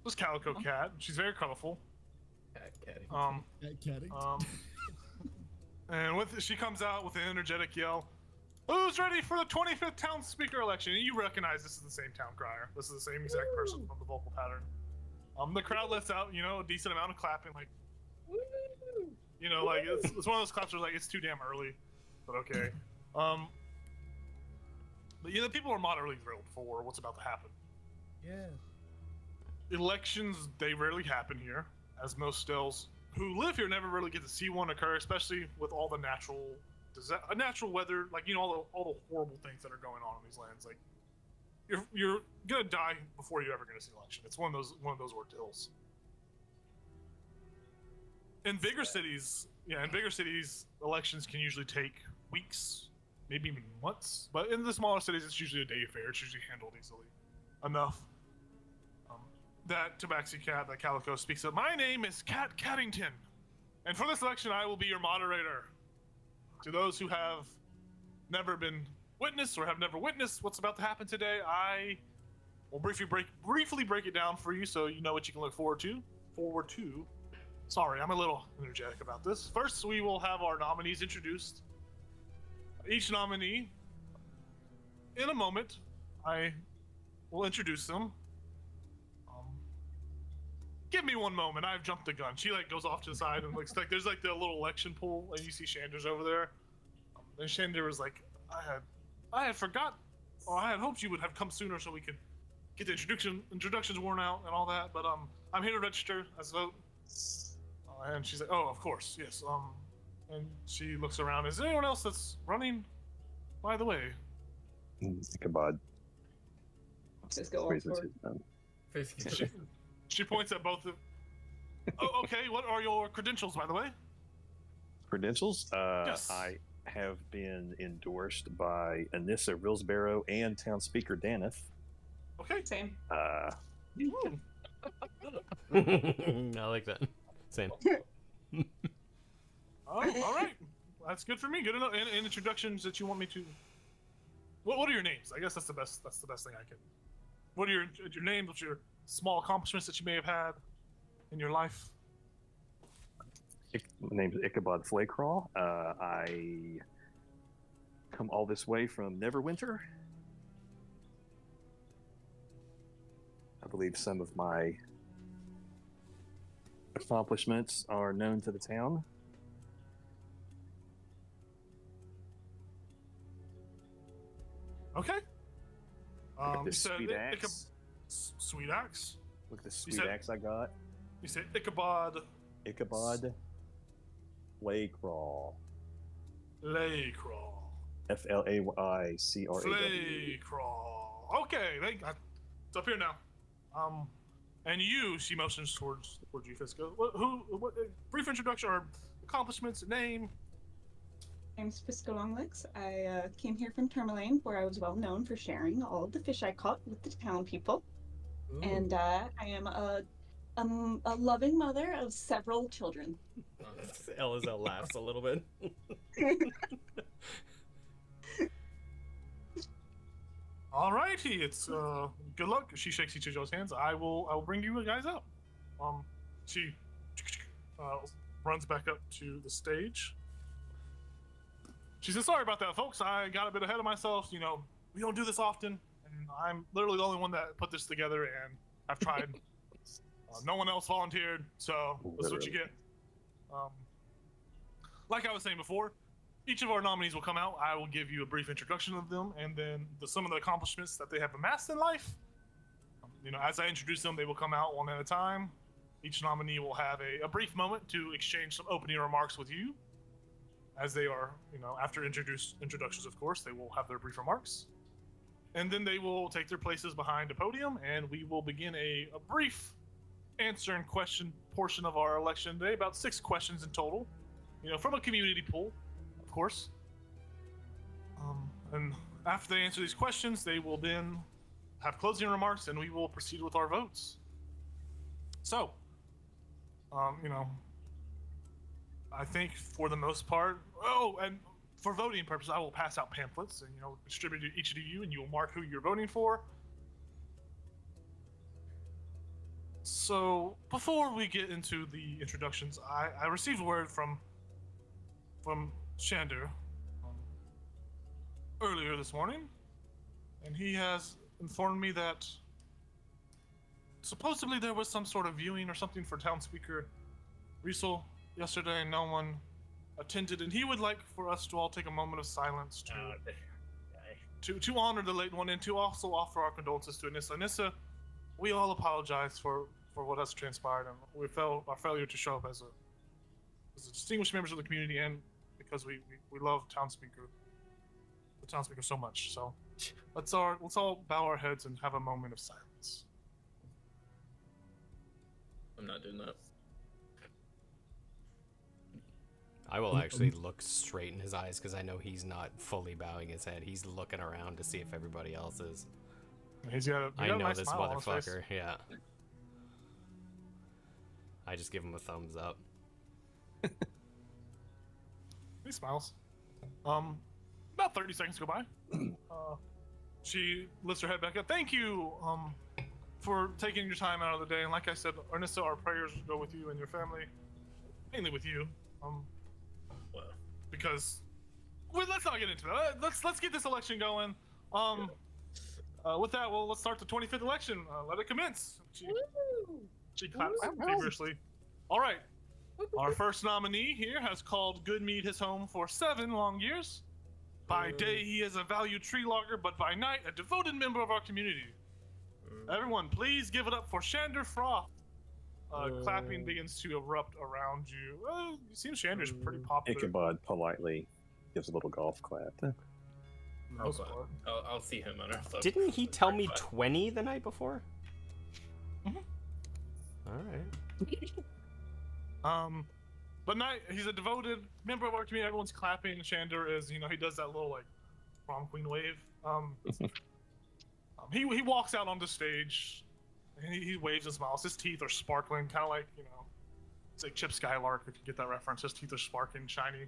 This calico cat. She's very colorful. Catty. Catty. And she comes out with an energetic yell. Who's ready for the 25th town speaker election? And you recognize this is the same town crier. This is the same exact person from the vocal pattern. The crowd lets out, a decent amount of clapping, like, like it's one of those claps where like it's too damn early, but okay. But people are moderately thrilled for what's about to happen. Yeah. Elections, they rarely happen here, as most stills who live here never really get to see one occur, especially with all the natural weather, like all the horrible things that are going on in these lands. Like you're gonna die before you're ever gonna see an election. It's one of those ordeals. In bigger cities, elections can usually take weeks, maybe even months. But in the smaller cities, it's usually a day affair. It's usually handled easily enough. That tabaxi cat, that calico, speaks up. My name is Cat Cattington, and for this election, I will be your moderator. To those who have never been witness or have never witnessed what's about to happen today, I will briefly break it down for you, so you know what you can look forward to. Sorry, I'm a little energetic about this. First, we will have our nominees introduced. Each nominee, in a moment, I will introduce them. Give me one moment. I've jumped the gun. She like goes off to the side and looks like there's like the little election pool, and you see Shander's over there. And Shander was like, I had forgot, or I had hoped you would have come sooner so we could get the introductions worn out and all that. But I'm here to register as a vote. And she's like, oh, of course, yes. And she looks around. Is there anyone else that's running? By the way, Ichabod. Just go Raises forward. his hand. she points at both of. Oh, okay. What are your credentials, by the way? Credentials? Yes. I have been endorsed by Anissa Rilsborough and town speaker Daneth. Okay. Same. I like that. Same. All right. That's good for me. Good enough. And introductions that you want me to. What are your names? I guess that's the best thing I can. What are your names? What's your small accomplishments that you may have had in your life? My name's Ichabod Flaycraw. I come all this way from Neverwinter. I believe some of my accomplishments are known to the town. Okay. Look at You this said sweet axe. Sweet axe. Look at this You sweet said- axe I got. You said Ichabod Ichabod Flaycraw. Flaycraw. Flaycraw. Flaycraw. Okay, it's up here now. And you, she motions towards you, Fisco. What? Brief introduction or accomplishments, name. My name's Fisco Longlegs. I came here from Tourmaline, where I was well known for sharing all of the fish I caught with the town people. And I am a loving mother of several children. LSL laughs a little bit. Alrighty, it's good luck. She shakes each of y'all's hands. I will bring you guys up. She runs back up to the stage. She says, sorry about that, folks. I got a bit ahead of myself. You know, we don't do this often. And I'm literally the only one that put this together, and I've tried. No one else volunteered, so this is what you get. Like I was saying before, each of our nominees will come out. I will give you a brief introduction of them, and then some of the accomplishments that they have amassed in life. You know, as I introduce them, they will come out one at a time. Each nominee will have a brief moment to exchange some opening remarks with you. As they are, you know, after introductions, of course, they will have their brief remarks. And then they will take their places behind a podium, and we will begin a brief answer and question portion of our election today, about 6 questions in total, you know, from a community pool, of course. And after they answer these questions, they will then have closing remarks, and we will proceed with our votes. So, you know, I think for the most part, and for voting purposes, I will pass out pamphlets and, you know, distribute to each of you, and you will mark who you're voting for. So before we get into the introductions, I received word from Shander earlier this morning, and he has informed me that supposedly there was some sort of viewing or something for Town Speaker Riesel yesterday, and no one attended, and he would like for us to all take a moment of silence to honor the late one, and to also offer our condolences to Anissa. Anissa, we all apologize for what has transpired, and we felt our failure to show up as distinguished members of the community, and because we love the Town Speaker so much. So let's all bow our heads and have a moment of silence. I'm not doing that. I will actually look straight in his eyes because I know he's not fully bowing his head. He's looking around to see if everybody else is. He's got I a know nice this smile on his face. motherfucker. Yeah. I just give him a thumbs up. He smiles. About 30 seconds go by. She lifts her head back up. Thank you for taking your time out of the day. And like I said, Ernesto, our prayers go with you and your family. mainly with you. Well, Because let's not get into that. Let's get this election going. With that, well, let's start the 25th election. Let it commence. She claps feverishly. All right. Our first nominee here has called Goodmead his home for 7 long years. By day, he is a valued tree logger, but by night, a devoted member of our community. Everyone, please give it up for Shander Froth. Clapping begins to erupt around you. Well, it seems Shander's pretty popular. Ichabod politely gives a little golf clap. Most okay. part. I'll see him on our phone. Didn't he tell me 20 the night before? Mhm. All right. But he's a devoted member of our community. Everyone's clapping. Shander is, he does that little prom queen wave. He walks out onto stage, and he waves and smiles. His teeth are sparkling, kind of like it's like Chip Skylark, if you get that reference. His teeth are sparkling, shiny.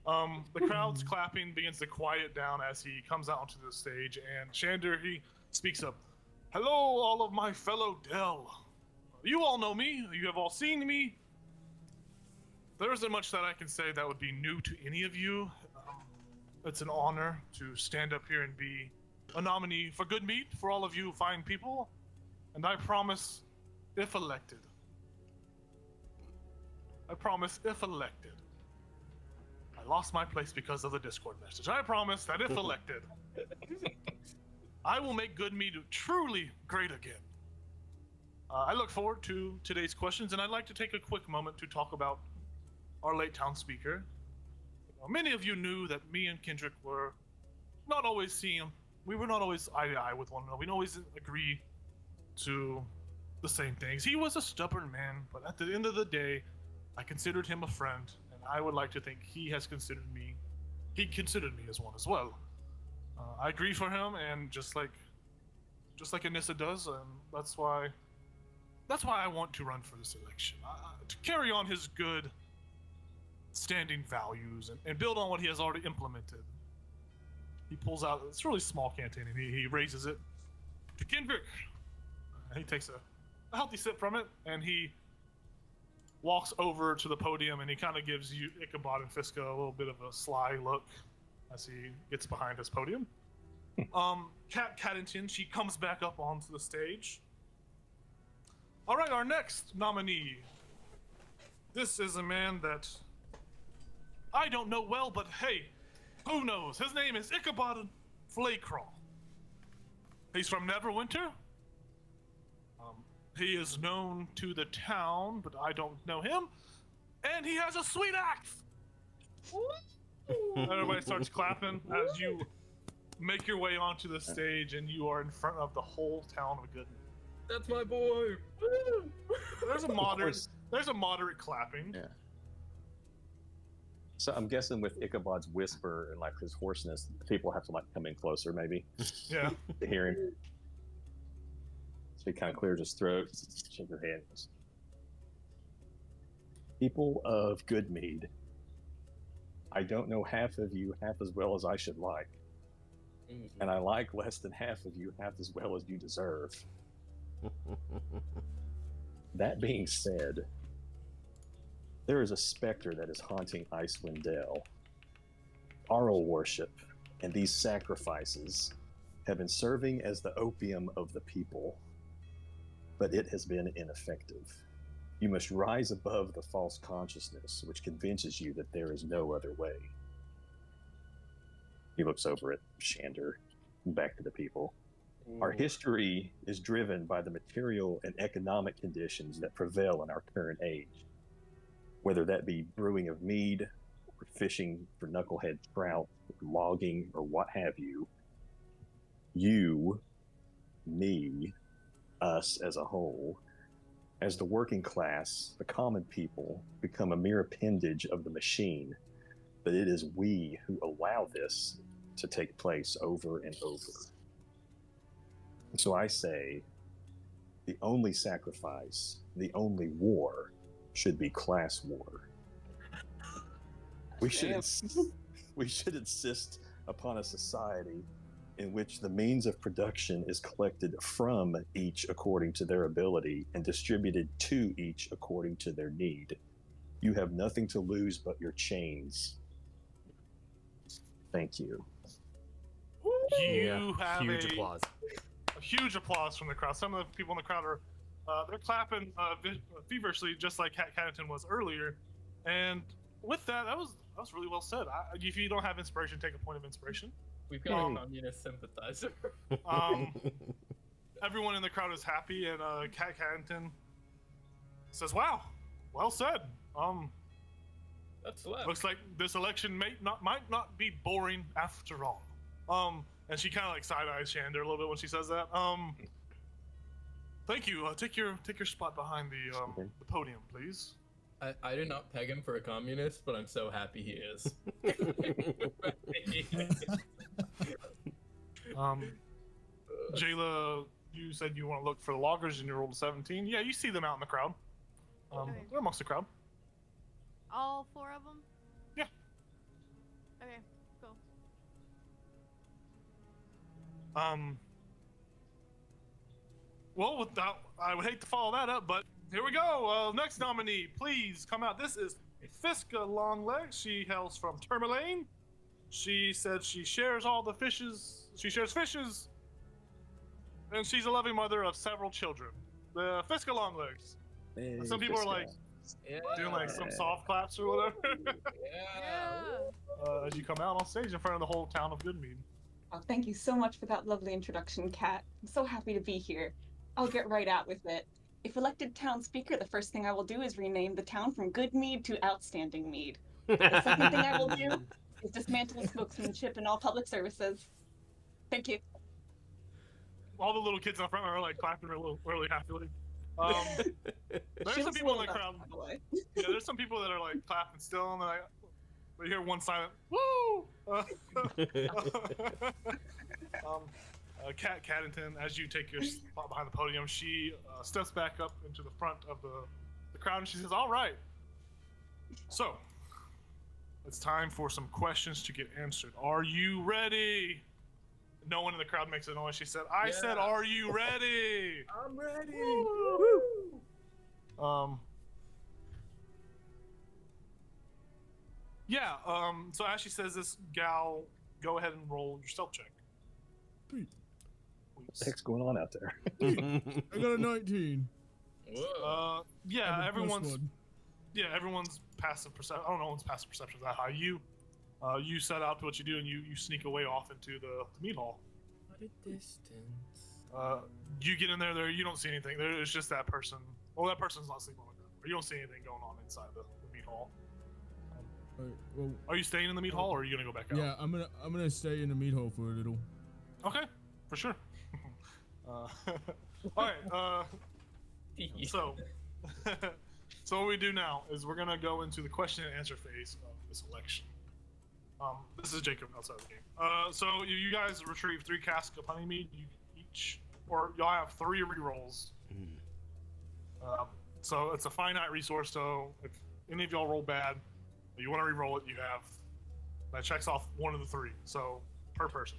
The crowd's clapping begins to quiet down as he comes out onto the stage, and Shander, he speaks up. Hello, all of my fellow Dell. You all know me. You have all seen me. There isn't much that I can say that would be new to any of you. It's an honor to stand up here and be a nominee for Goodmead for all of you fine people. And I promise, if elected, I lost my place because of the Discord message. I promise that if elected, I will make Goodmead truly great again. I look forward to today's questions, and I'd like to take a quick moment to talk about our late town speaker. Many of you knew that me and Kendrick were not always we were not always eye to eye with one another. We didn't always agree to the same things. He was a stubborn man, but at the end of the day, I considered him a friend, and I would like to think he considered me as one as well. I grieve for him, and just like Anissa does, and that's why I want to run for this election, to carry on his good standing values and build on what he has already implemented. He pulls out this really small canteen and he raises it to Kendrick. He takes a healthy sip from it, and he walks over to the podium, and he kind of gives you, Ichabod and Fiska, a little bit of a sly look as he gets behind his podium. Kat Caddington, she comes back up onto the stage. All right, our next nominee. This is a man that I don't know well, but hey, who knows? His name is Ichabod Flaycraw. He's from Neverwinter. He is known to the town, but I don't know him. And he has a sweet axe! Everybody starts clapping as you make your way onto the stage, and you are in front of the whole town of Goodman. That's my boy. There's a moderate clapping. Yeah. So I'm guessing with Ichabod's whisper and his hoarseness, people have to come in closer, maybe, Yeah. to hear him. So he kind of clears his throat, shakes his hand. People of Goodmead, I don't know half of you half as well as I should like, and I like less than half of you half as well as you deserve. That being said, there is a specter that is haunting Icewind Dale. Arl worship and these sacrifices have been serving as the opium of the people, but it has been ineffective. You must rise above the false consciousness which convinces you that there is no other way. He looks over at Shander, back to the people. Our history is driven by the material and economic conditions that prevail in our current age. Whether that be brewing of mead, or fishing for knucklehead trout, or logging, or what have you, me, us as a whole, as the working class, the common people, become a mere appendage of the machine, but it is we who allow this to take place over and over. And so I say, the only sacrifice, the only war, should be class war. We should insist upon a society in which the means of production is collected from each according to their ability and distributed to each according to their need. You have nothing to lose but your chains. Thank you. You have huge a applause. huge applause from the crowd. Some of the people in the crowd are they're clapping feverishly, just like Cat Cannington was earlier. And with that, that was really well said. If you don't have inspiration, take a point of inspiration. We've got a communist sympathizer. Everyone in the crowd is happy, and Cat Cannington says, "Wow, well said. That's left. Looks like this election might not be boring after all." And she kind of like side eyes Shander a little bit when she says that. Thank you. Take your spot behind the podium, please. I did not peg him for a communist, but I'm so happy he is. Jayla, you said you want to look for the loggers and you rolled a 17. Yeah, you see them out in the crowd. Okay. They're amongst the crowd. All 4 of them? Yeah. Okay, cool. Well, without, I would hate to follow that up, but here we go. Next nominee, please come out. This is Fiska Longlegs. She hails from Tourmaline. She said she shares all the fishes. She shares fishes, and she's a loving mother of several children. The Fiska Longlegs. Hey, Some people are like doing like some soft claps or whatever Yeah. as you come out on stage in front of the whole town of Goodmead. Oh, thank you so much for that lovely introduction, Kat. I'm so happy to be here. I'll get right out with it. If elected town speaker, the first thing I will do is rename the town from Good Mead to Outstanding Mead. The second thing I will do is dismantle spokesmanship in all public services. Thank you. All the little kids in the front are like clapping really happily. There's She some looks people in the little crowd. nuts, by the way. Yeah, there's some people that are like clapping still, and then we hear one silent woo. Kat Caddington, as you take your spot behind the podium, she steps back up into the front of the crowd, and she says, "All right, so it's time for some questions to get answered. Are you ready?" No one in the crowd makes a noise. She said, "I said, are you ready?" I'm ready. Yeah, so as she says this, gal, go ahead and roll your stealth check. Sweet. What the heck's going on out there? I got a 19. Whoa. Yeah, I have a plus everyone's 1. everyone's passive perception. I don't know one's passive perception is that high. You set out to what you do, and you sneak away off into the meat hall. What a distance. You get in there, you don't see anything. There's just that person. Well, that person's not sleeping on the ground. Or you don't see anything going on inside the meat hall. Alright, well, Are you staying in the meat hall, or are you gonna go back out? yeah, I'm gonna stay in the meat hole for a little. Okay, for sure. All right. So, so what we do now is we're gonna go into the question and answer phase of this election. This is Jacob outside of the game. So you guys retrieve 3 casks of honey mead each, or y'all have 3 rerolls. So it's a finite resource. So if any of y'all roll bad, or you want to re-roll it, you have that checks off one of the 3. So per person.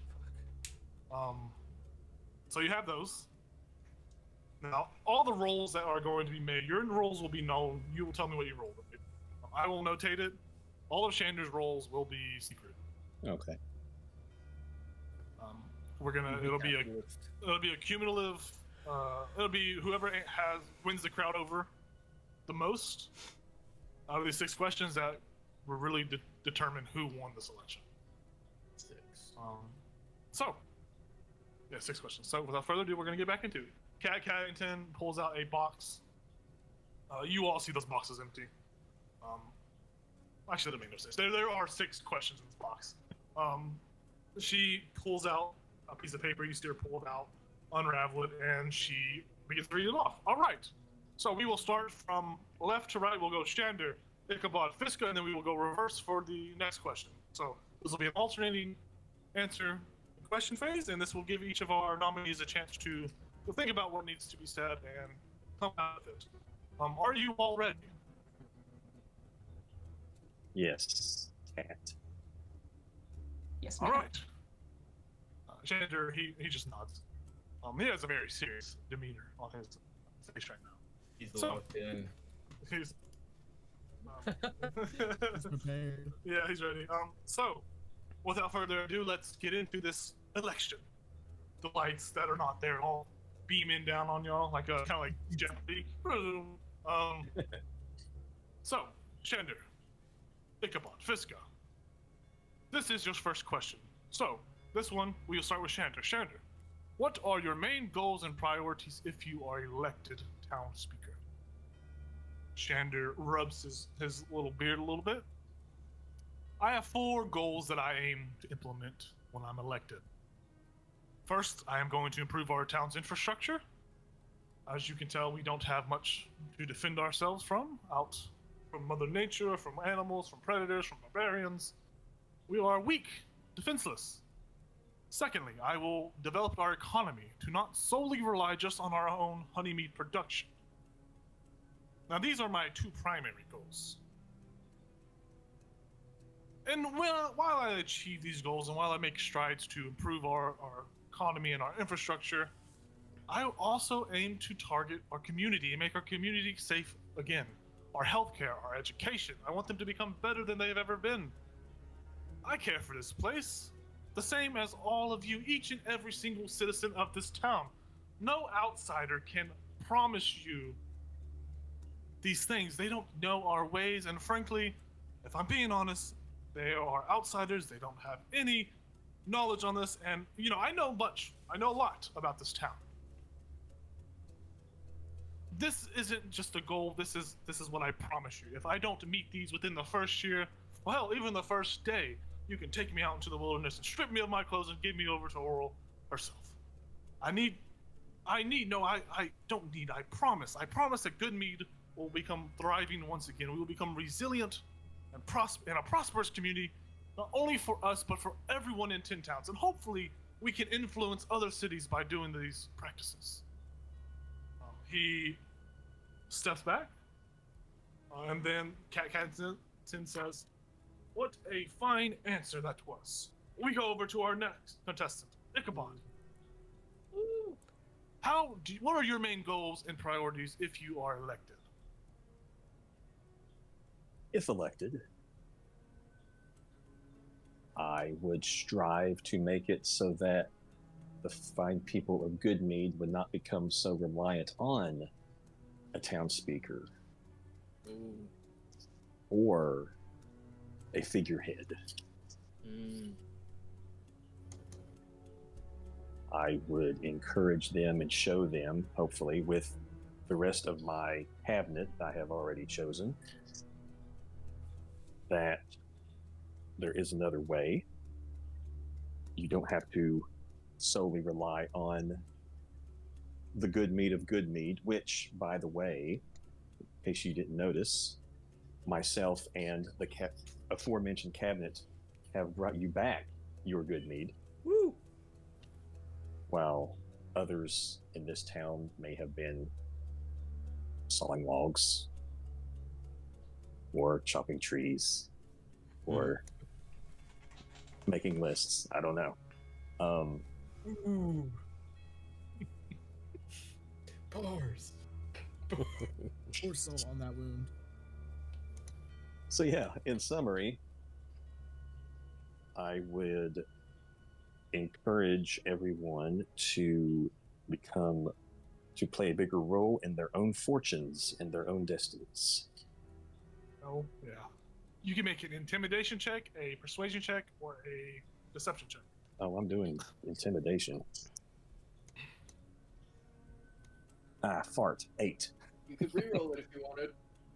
So you have those. Now, all the rolls that are going to be made, your rolls will be known. You will tell me what you rolled. I will notate it. All of Shander's rolls will be secret. Okay. It'll be a cumulative. It'll be whoever wins the crowd over the most out of these 6 questions that will really determine who won this election. 6. So, yeah, 6 questions. So without further ado, we're gonna get back into it. Cat Caddington pulls out a box. You all see those boxes empty. Actually, that made no sense. There are 6 questions in this box. She pulls out a piece of paper. You see her pull it out, unravel it, and she begins to read it off. All right. So we will start from left to right. We'll go Shander, Ichabod, Fiska, and then we will go reverse for the next question. So this will be an alternating answer question phase, and this will give each of our nominees a chance to think about what needs to be said and come out of it. Are you all ready? Yes, cat. Yes, All ma'am. right. Shander, he just nods. He has a very serious demeanor on his face right now. He's So- locked in. He's He's prepared. Yeah, he's ready. So, without further ado, let's get into this election. The lights that are not there all beaming down on y'all like a kind of like Jeopardy. So, Shander, Ichabod, Fiska. This is your first question. So, this one we will start with Shander. Shander, what are your main goals and priorities if you are elected town speaker? Shander rubs his little beard a little bit. I have 4 goals that I aim to implement when I'm elected. First, I am going to improve our town's infrastructure. As you can tell, we don't have much to defend ourselves from, out from Mother Nature, from animals, from predators, from barbarians. We are weak, defenseless. Secondly, I will develop our economy to not solely rely just on our own honeymead production. Now, these are my 2 primary goals. And while I achieve these goals and while I make strides to improve our economy and our infrastructure, I also aim to target our community and make our community safe again. Our healthcare, our education. I want them to become better than they've ever been. I care for this place, the same as all of you, each and every single citizen of this town. No outsider can promise you these things. They don't know our ways, and frankly, if I'm being honest, they are outsiders. They don't have any knowledge on this, and I know much. I know a lot about this town. This isn't just a goal. This is what I promise you. If I don't meet these within the first year, well, hell, even the first day, you can take me out into the wilderness and strip me of my clothes and give me over to Oral herself. I promise that Goodmead will become thriving once again. We will become resilient and a prosperous community, not only for us, but for everyone in Tin Towns. And hopefully, we can influence other cities by doing these practices. He steps back, and then Catton says, "What a fine answer that was." We go over to our next contestant, Ichabod. What are your main goals and priorities if you are elected? If elected, I would strive to make it so that the fine people of Goodmead would not become so reliant on a town speaker or a figurehead. I would encourage them and show them, hopefully, with the rest of my cabinet I have already chosen, that there is another way. You don't have to solely rely on the good meat of Goodmead, which, by the way, in case you didn't notice, myself and the aforementioned cabinet have brought you back your Goodmead. Woo! While others in this town may have been sawing logs or chopping trees or making lists. I don't know. Bars. Pour salt on that wound. So yeah, in summary, I would encourage everyone to play a bigger role in their own fortunes and their own destinies. Oh, yeah. You can make an intimidation check, a persuasion check, or a deception check. Oh, I'm doing intimidation. Fart. 8. You could reroll it if you wanted.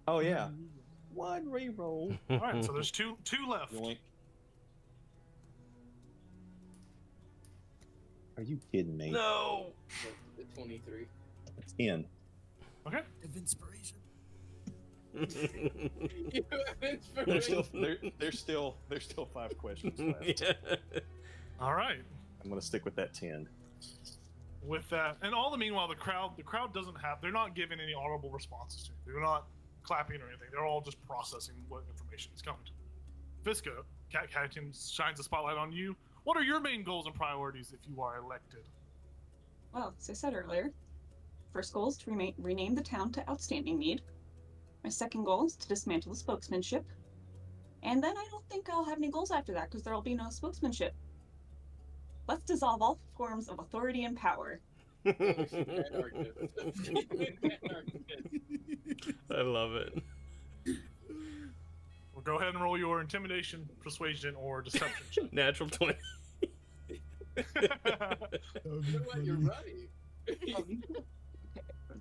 Oh yeah. One reroll. All right, so there's two left. Yoink. Are you kidding me? No! The 23. 10. Okay. Of inspiration. You have There's still 5 questions left. Yeah. All right. I'm gonna stick with that 10. With that, and all the meanwhile, the crowd doesn't have. They're not giving any audible responses to it. They're not clapping or anything. They're all just processing what information is coming to them. Fiska, Catton shines a spotlight on you. What are your main goals and priorities if you are elected? Well, as I said earlier, first goal is to rename the town to Outstanding Mead. My second goal is to dismantle the spokesmanship. And then I don't think I'll have any goals after that because there'll be no spokesmanship. Let's dissolve all forms of authority and power. I love it. Well, go ahead and roll your intimidation, persuasion, or deception check. Natural 20. That would be What, you're funny. right. Okay,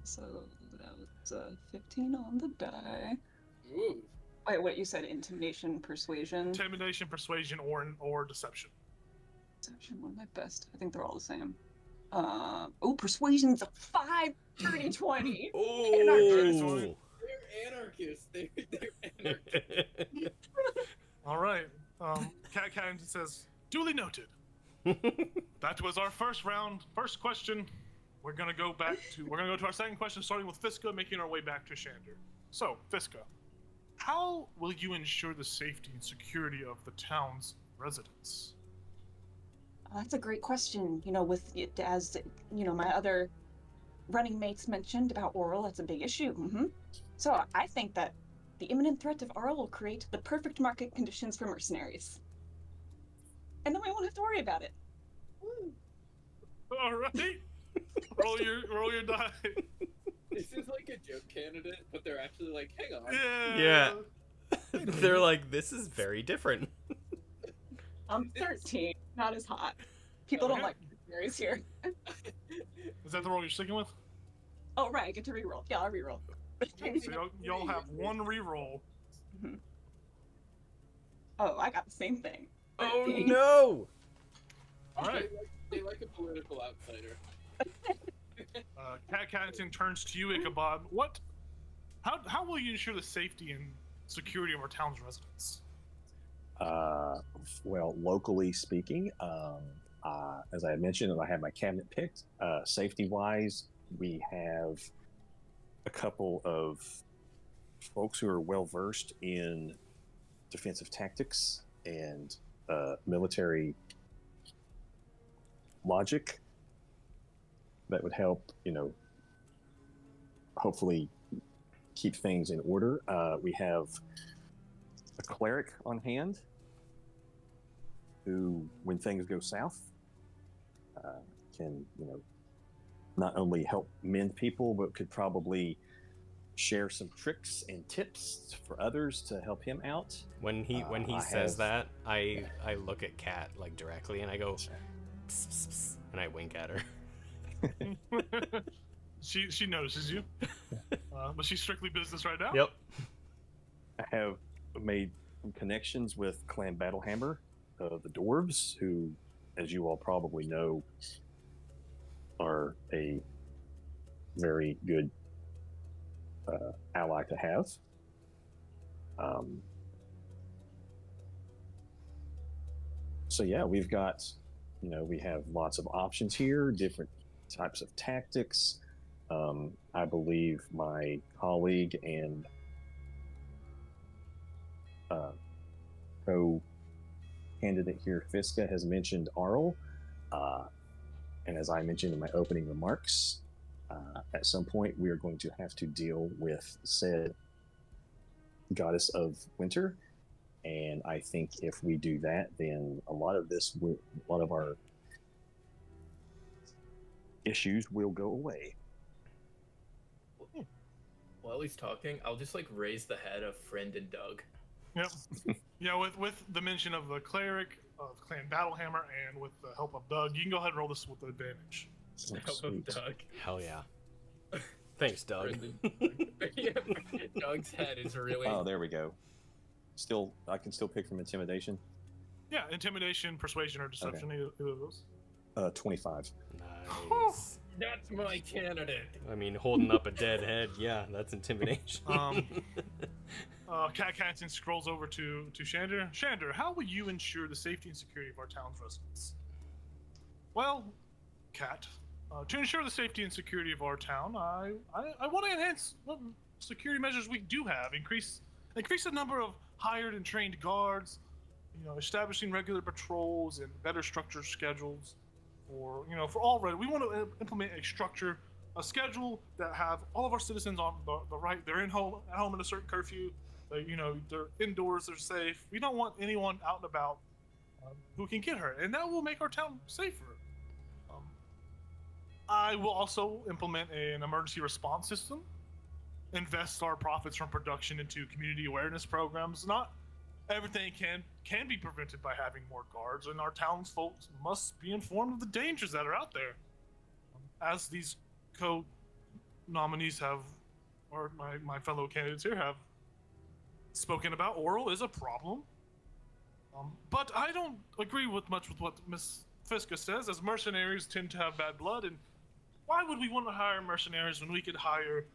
so that was 15 on the die. Ooh. Wait, what you said? Intimidation, persuasion, Intimidation, persuasion, or deception. deception. One of my best. I think they're all the same. Persuasion's a 5, dirty 20. Oh. They're anarchists. They're anarchists. All right. Cat Cannington says, duly noted. That was our first round. First question. We're gonna go to our second question, starting with Fiska, making our way back to Shander. So, Fiska, how will you ensure the safety and security of the town's residents? That's a great question. You know, with it, as you know, my other running mates mentioned about Oral, that's a big issue. So I think that the imminent threat of Oral will create the perfect market conditions for mercenaries, and then we won't have to worry about it. All right. roll your die. This is like a joke candidate, but they're actually like, hang on. Yeah. They're like, this is very different. I'm 13, not as hot. People don't like mercenaries here. Is that the roll you're sticking with? Oh right, I get to reroll. Yeah, I'll reroll. So y'all have one reroll. Oh, I got the same thing. Oh 13. no! All right. They like a political outsider. Cat Cannington turns to you, Ichabod. How will you ensure the safety and security of our town's residents? Well, locally speaking, as I had mentioned, and I have my cabinet picked, safety-wise, we have a couple of folks who are well-versed in defensive tactics and military logic that would help, hopefully keep things in order. We have a cleric on hand who, when things go south, can, not only help mend people, but could probably share some tricks and tips for others to help him out. When he says that, I look at Kat like directly and I go, pss, pss, pss, and I wink at her. She notices you, but she's strictly business right now. Yep. I have made some connections with Clan Battlehammer, the dwarves, who, as you all probably know, are a very good ally to have. So yeah, we've got, we have lots of options here, different types of tactics. I believe my colleague and co-candidate here, Fiska, has mentioned Arl. And as I mentioned in my opening remarks, at some point we are going to have to deal with said goddess of winter. And I think if we do that, then a lot of our issues will go away. While he's talking, I'll just like raise the head of Friend and Doug. Yep. Yeah, with the mention of the cleric of Clan Battlehammer and with the help of Doug, you can go ahead and roll this with advantage. Help of Sweet. Doug. Hell yeah. Thanks, Doug. Friend and Doug. Yeah, Doug's head is really. Oh, there we go. I can still pick from intimidation. Yeah, intimidation, persuasion, or deception. Either of those. 25. Nice. That's my candidate. I mean, holding up a dead head, yeah, that's intimidation. Cat Cannington scrolls over to Shander. Shander, how will you ensure the safety and security of our town's residents? Well, Cat, to ensure the safety and security of our town, I want to enhance what security measures we do have. Increase the number of hired and trained guards. Establishing regular patrols and better structured schedules. Or for all ready, we want to implement a structure a schedule that have all of our citizens on the right. They're at home in a certain curfew. They're indoors. They're safe. We don't want anyone out and about who can get hurt, and that will make our town safer. I will also implement an emergency response system, invest our profits from production into community awareness programs. Not everything can be prevented by having more guards, and our townsfolk must be informed of the dangers that are out there. As these co-nominees have, or my fellow candidates here have spoken about, oral is a problem. But I don't agree much with what Miss Fiska says, as mercenaries tend to have bad blood, and why would we want to hire mercenaries when we could hire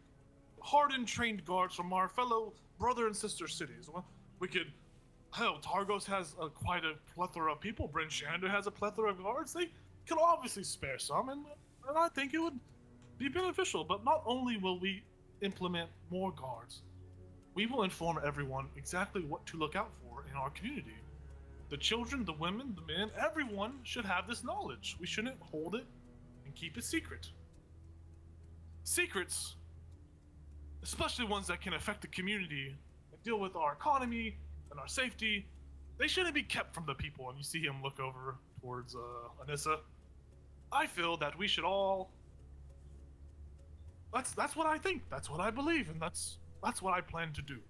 hardened, trained guards from our fellow brother and sister cities? Well, we could. Hell, Targos has quite a plethora of people. Bryn Shander has a plethora of guards. They could obviously spare some, and I think it would be beneficial. But not only will we implement more guards, we will inform everyone exactly what to look out for in our community. The children, the women, the men, everyone should have this knowledge. We shouldn't hold it and keep it secret. Secrets, especially ones that can affect the community and deal with our economy and our safety, they shouldn't be kept from the people. And you see him look over towards Anissa. I feel that we should all. That's what I think. That's what I believe, and that's what I plan to do.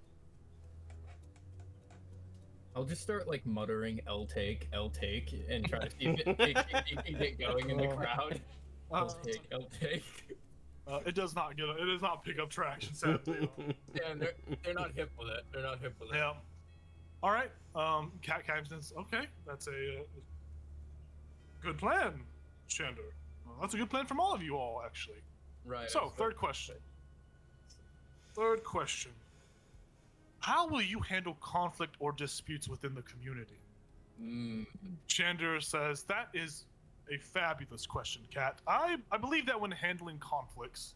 I'll just start like muttering L take, and try to see if it can get going in the crowd. L take. It does not pick up traction, sadly. Yeah, they're not hip with it. Yeah. All right. Cat says, okay, that's a good plan, Shander. Well, that's a good plan from all of you all, actually. Right. So, third question. How will you handle conflict or disputes within the community? Shander says, that is a fabulous question, Cat. I believe that when handling conflicts,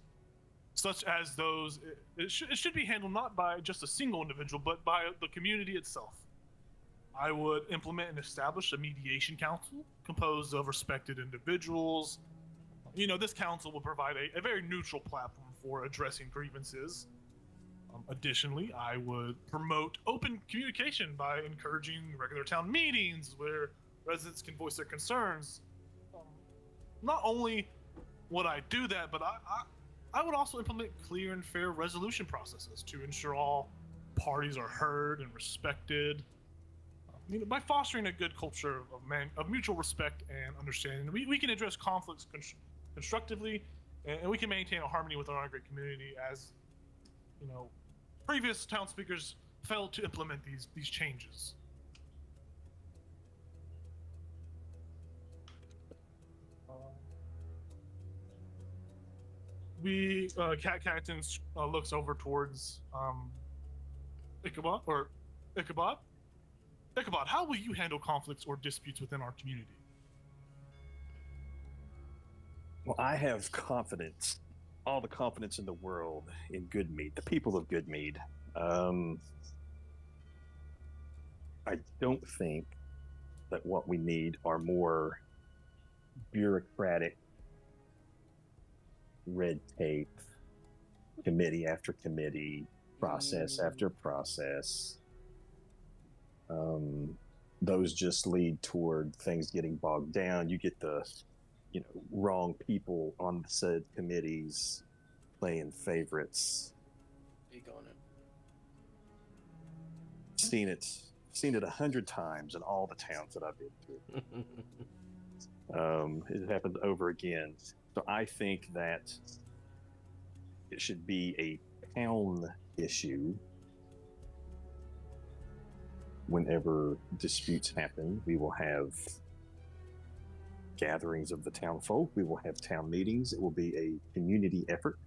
such as those, it should be handled not by just a single individual, but by the community itself. I would implement and establish a mediation council composed of respected individuals. This council will provide a very neutral platform for addressing grievances. Additionally, I would promote open communication by encouraging regular town meetings where residents can voice their concerns. Not only would I do that, but I would also implement clear and fair resolution processes to ensure all parties are heard and respected. By fostering a good culture of mutual respect and understanding, we can address conflicts constructively, and we can maintain a harmony with our great community. As previous town speakers failed to implement these changes. Catton looks over towards Ichabod. Ichabod, how will you handle conflicts or disputes within our community? Well, I have confidence, all the confidence in the world in Goodmead, the people of Goodmead. I don't think that what we need are more bureaucratic red tape, committee after committee, process after process. Those just lead toward things getting bogged down. You get the wrong people on the said committees playing favorites. Big on it. Seen it 100 times in all the towns that I've been through. It happened over again. So I think that it should be a town issue. Whenever disputes happen, we will have gatherings of the town folk. We will have town meetings. It will be a community effort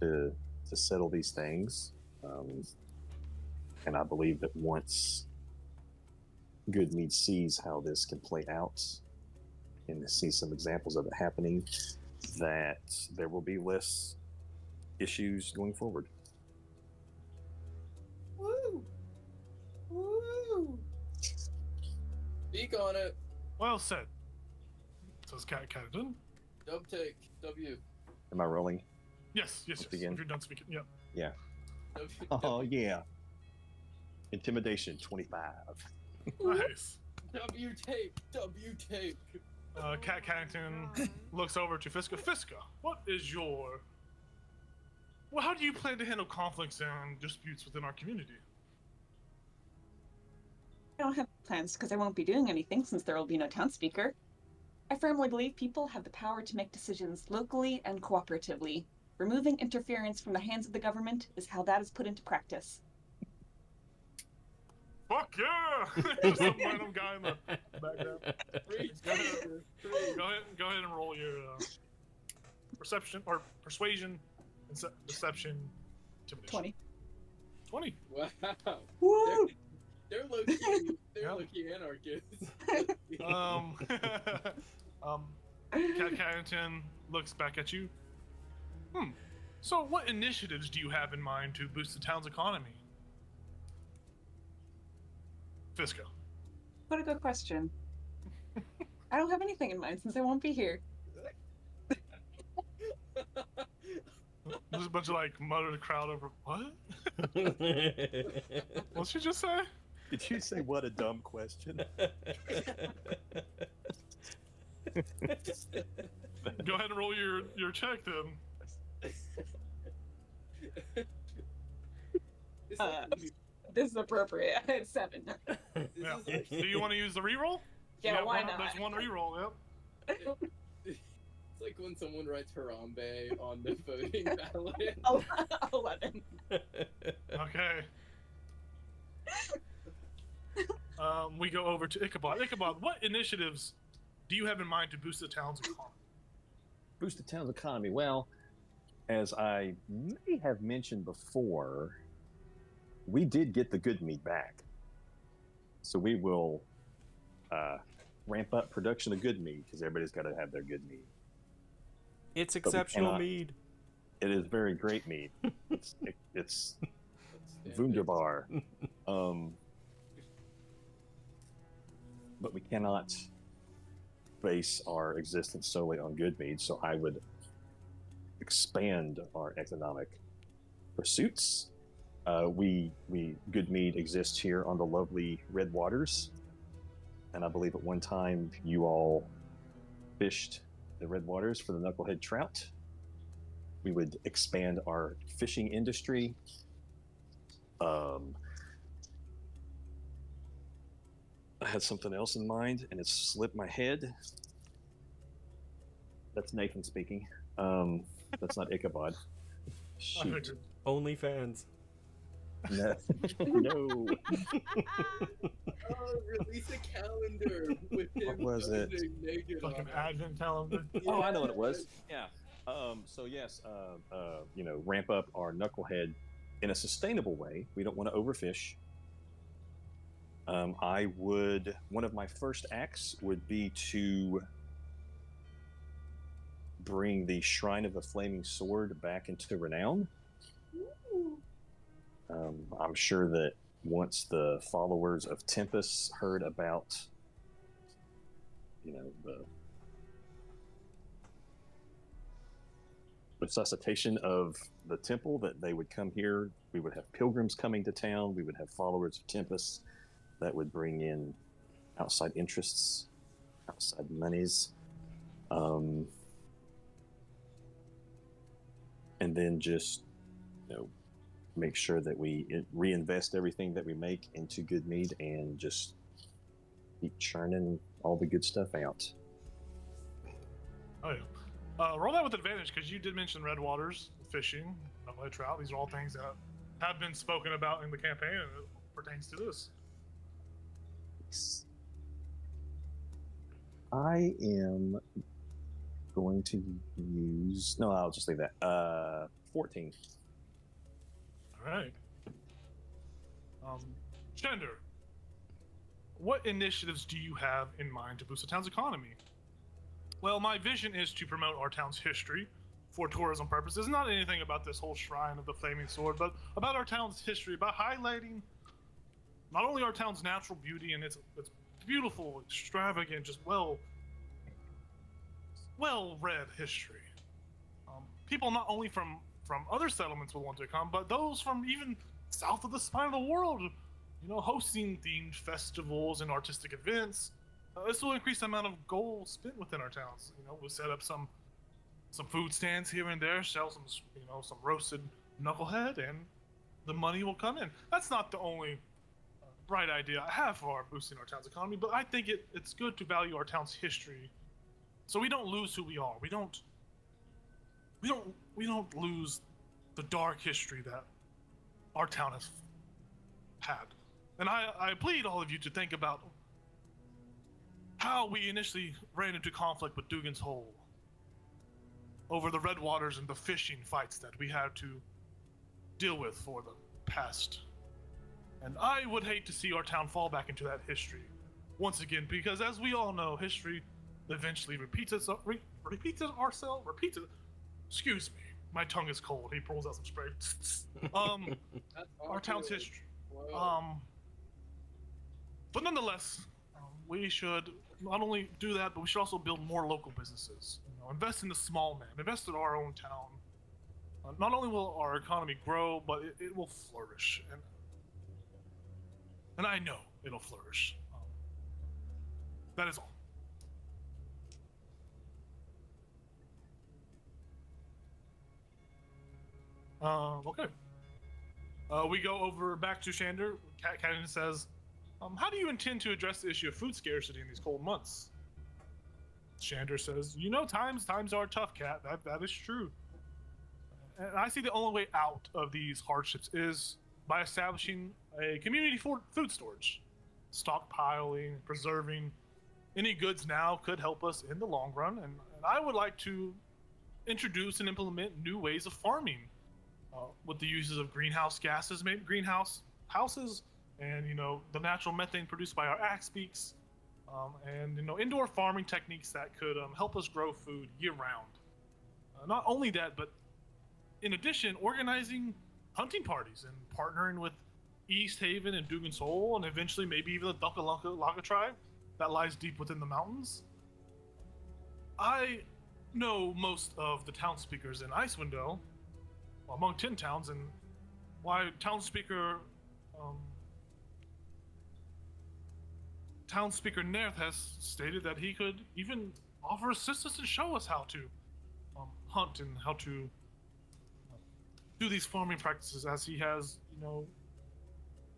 to settle these things. And I believe that once Goodmead sees how this can play out and see some examples of it happening, that there will be less issues going forward. Woo! Speak on it. Well said, says Catton. Dub take. W. Am I rolling? Yes. Begin. If you're done speaking, yeah. Yeah. W. Oh yeah. Intimidation 25. Nice. W tape. W tape. Cat Carrington looks over to Fiska. Fiska, what is your... Well, how do you plan to handle conflicts and disputes within our community? I don't have plans because I won't be doing anything since there will be no town speaker. I firmly believe people have the power to make decisions locally and cooperatively. Removing interference from the hands of the government is how that is put into practice. Fuck yeah! Just some random guy in the background. Go ahead and roll your perception or persuasion, deception, intimidation. 20. 20. Wow. Woo! They're low-key. They're Yep. low-key anarchists. Cat Carrington looks back at you. So what initiatives do you have in mind to boost the town's economy? Fisco. What a good question. I don't have anything in mind since I won't be here. There's a bunch of like muttered crowd over. What? What'd she just say? Did you say what a dumb question? Go ahead and roll your check then. It's like, This is appropriate. It's 7. Yeah. Do you want to use the reroll? Yeah, why not? There's one reroll. Yep. it's like when someone writes Harambe on the voting ballot. 11. Okay. We go over to Ichabod. Ichabod, what initiatives do you have in mind to boost the town's economy? Boost the town's economy. Well, as I may have mentioned before, we did get the good meat back. So we will ramp up production of good meat because everybody's got to have their good meat. It's exceptional cannot- mead. It is very great meat. It's wunderbar. But we cannot base our existence solely on good meat, so I would expand our economic pursuits. We good mead exists here on the lovely Red Waters, and I believe at one time you all fished the Red Waters for the knucklehead trout. We would expand our fishing industry. I had something else in mind, and it's slipped my head. That's Nathan speaking. That's not Ichabod. Shoot. OnlyFans. No. No. Oh, release a calendar with him. What was it? posing naked Fucking on it. advent calendar. Oh, I know what it was. Yeah. So yes, ramp up our knucklehead in a sustainable way. We don't want to overfish. One of my first acts would be to bring the Shrine of the Flaming Sword back into renown. I'm sure that once the followers of Tempest heard about, the resuscitation of the temple, that they would come here. We would have pilgrims coming to town. We would have followers of Tempest that would bring in outside interests, outside monies. And then just, make sure that we reinvest everything that we make into good mead and just keep churning all the good stuff out. Oh yeah. Roll that with advantage because you did mention red waters, fishing, knucklehead trout. These are all things that have been spoken about in the campaign, and it pertains to this. I am going to use... No, I'll just leave that. 14. All right. Gender, what initiatives do you have in mind to boost the town's economy? Well, my vision is to promote our town's history for tourism purposes. Not anything about this whole Shrine of the Flaming Sword, but about our town's history, about highlighting not only our town's natural beauty and its beautiful, extravagant, just well-read history. People not only from other settlements will want to come, but those from even south of the spine of the world, hosting themed festivals and artistic events. This will increase the amount of gold spent within our towns. We'll set up some food stands here and there, sell some roasted knucklehead, and the money will come in. That's not the only bright idea I have for boosting our town's economy, but I think it's good to value our town's history, so we don't lose who we are. We don't lose the dark history that our town has had. And I plead all of you to think about how we initially ran into conflict with Dugan's Hole over the red waters and the fishing fights that we had to deal with for the past. And I would hate to see our town fall back into that history once again, because as we all know, history eventually repeats itself. Excuse me, my tongue is cold. He pulls out some spray. Our town's history. But nonetheless, we should not only do that, but we should also build more local businesses. Invest in the small man. Invest in our own town. Not only will our economy grow, but it will flourish. And I know it'll flourish. That is all. Okay. We go over back to Shander. Cannon says, how do you intend to address the issue of food scarcity in these cold months? Shander says, times are tough, Cat. That is true. And I see the only way out of these hardships is by establishing a community food storage. Stockpiling, preserving any goods now could help us in the long run. And I would like to introduce and implement new ways of farming with the uses of greenhouse gases, maybe greenhouse houses, and the natural methane produced by our axe beaks, and indoor farming techniques that could help us grow food year round. Not only that, but in addition, organizing hunting parties and partnering with East Haven and Dugan's Hole, and eventually maybe even the Dunkalaka tribe that lies deep within the mountains. I know most of the town speakers in Icewind Dale, among 10 towns, and why town speaker Nerth has stated that he could even offer assistance and show us how to hunt and how to do these farming practices, as he has,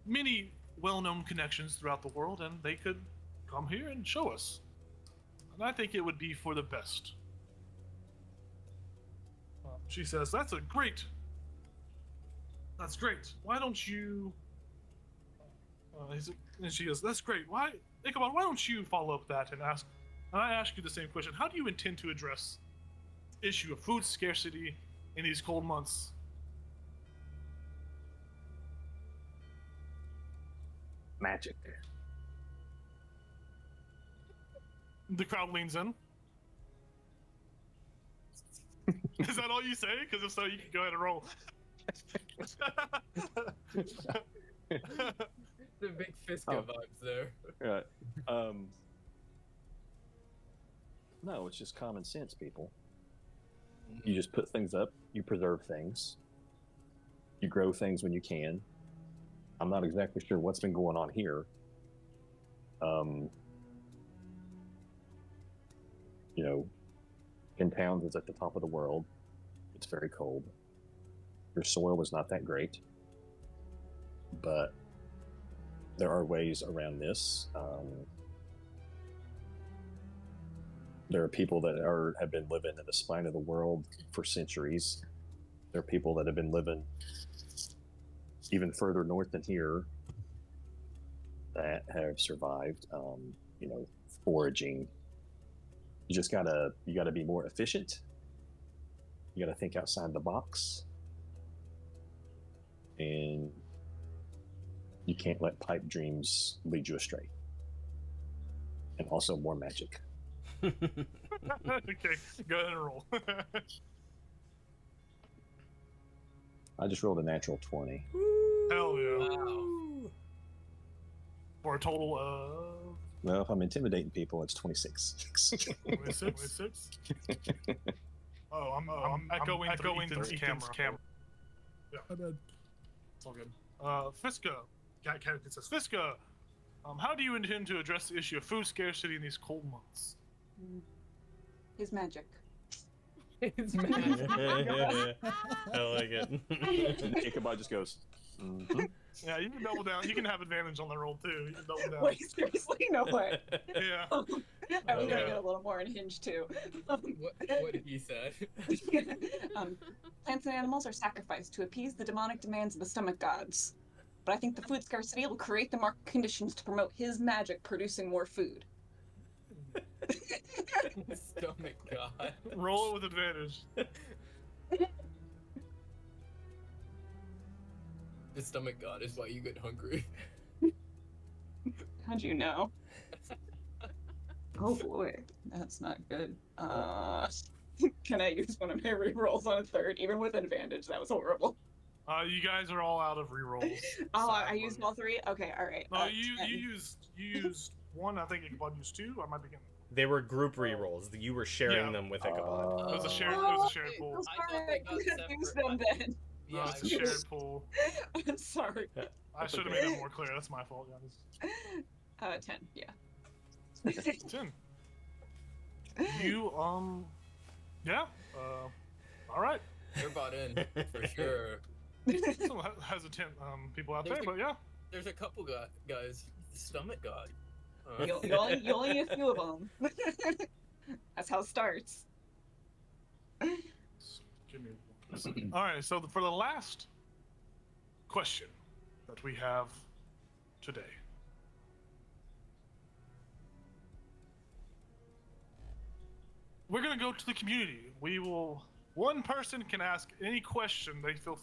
many well-known connections throughout the world, and they could come here and show us. And I think it would be for the best. She says, that's great. Why don't you... and she goes, that's great. Ichabod, why don't you follow up that and ask... And I ask you the same question. How do you intend to address the issue of food scarcity in these cold months? Magic. The crowd leans in. Is that all you say? Because if so, you can go ahead and roll. The big Fiska vibes there. Right. No, it's just common sense, people. You just put things up, you preserve things, you grow things when you can. I'm not exactly sure what's been going on here. In towns is at the top of the world. It's very cold. Your soil was not that great, but there are ways around this. There are people that have been living in the spine of the world for centuries. There are people that have been living even further north than here that have survived, foraging. You gotta be more efficient. You gotta think outside the box. And you can't let pipe dreams lead you astray. And also more magic. Okay, go ahead and roll. I just rolled a natural 20. Hell yeah. Wow. For a total of Well, if I'm intimidating people, it's 26. 26? Oh, I'm echoing through Ethan's camera. Yeah, I mean, it's all good. Fiska. It says, Fiska, how do you intend to address the issue of food scarcity in these cold months? His magic. It's magic. I like it. Ichabod just goes, "Mhm." Yeah, you can double down. You can have advantage on the roll too. You can double down. Wait, seriously? No way. Yeah. I was gonna get a little more unhinged too. What did he say? Plants and animals are sacrificed to appease the demonic demands of the stomach gods. But I think the food scarcity will create the market conditions to promote his magic producing more food. Stomach god. Roll it with advantage. The stomach god is why you get hungry. How'd you know? Oh boy, that's not good. Can I use one of my rerolls on a third, even with advantage? That was horrible. You guys are all out of rerolls. Oh, I used all three? Okay, alright. No, you used one. I think Ichabod used two. I might be getting. They were group rerolls. You were sharing Yeah. them with Ichabod. It was a shared. Oh, It was a shared pool. I'm I thought sorry, they I got could have used them separate. then. No, Yeah, it's a shared pool. I'm sorry. I should have made that more clear. That's my fault, guys. 10, yeah. 10. You yeah. All right. They're bought in for sure. Still hesitant people out there, There's a- but yeah. There's a couple guys. Stomach god. You only need a few of them. That's how it starts. Give me one. All right. So for the last question that we have today. We're gonna go to the community. One person can ask any question they feel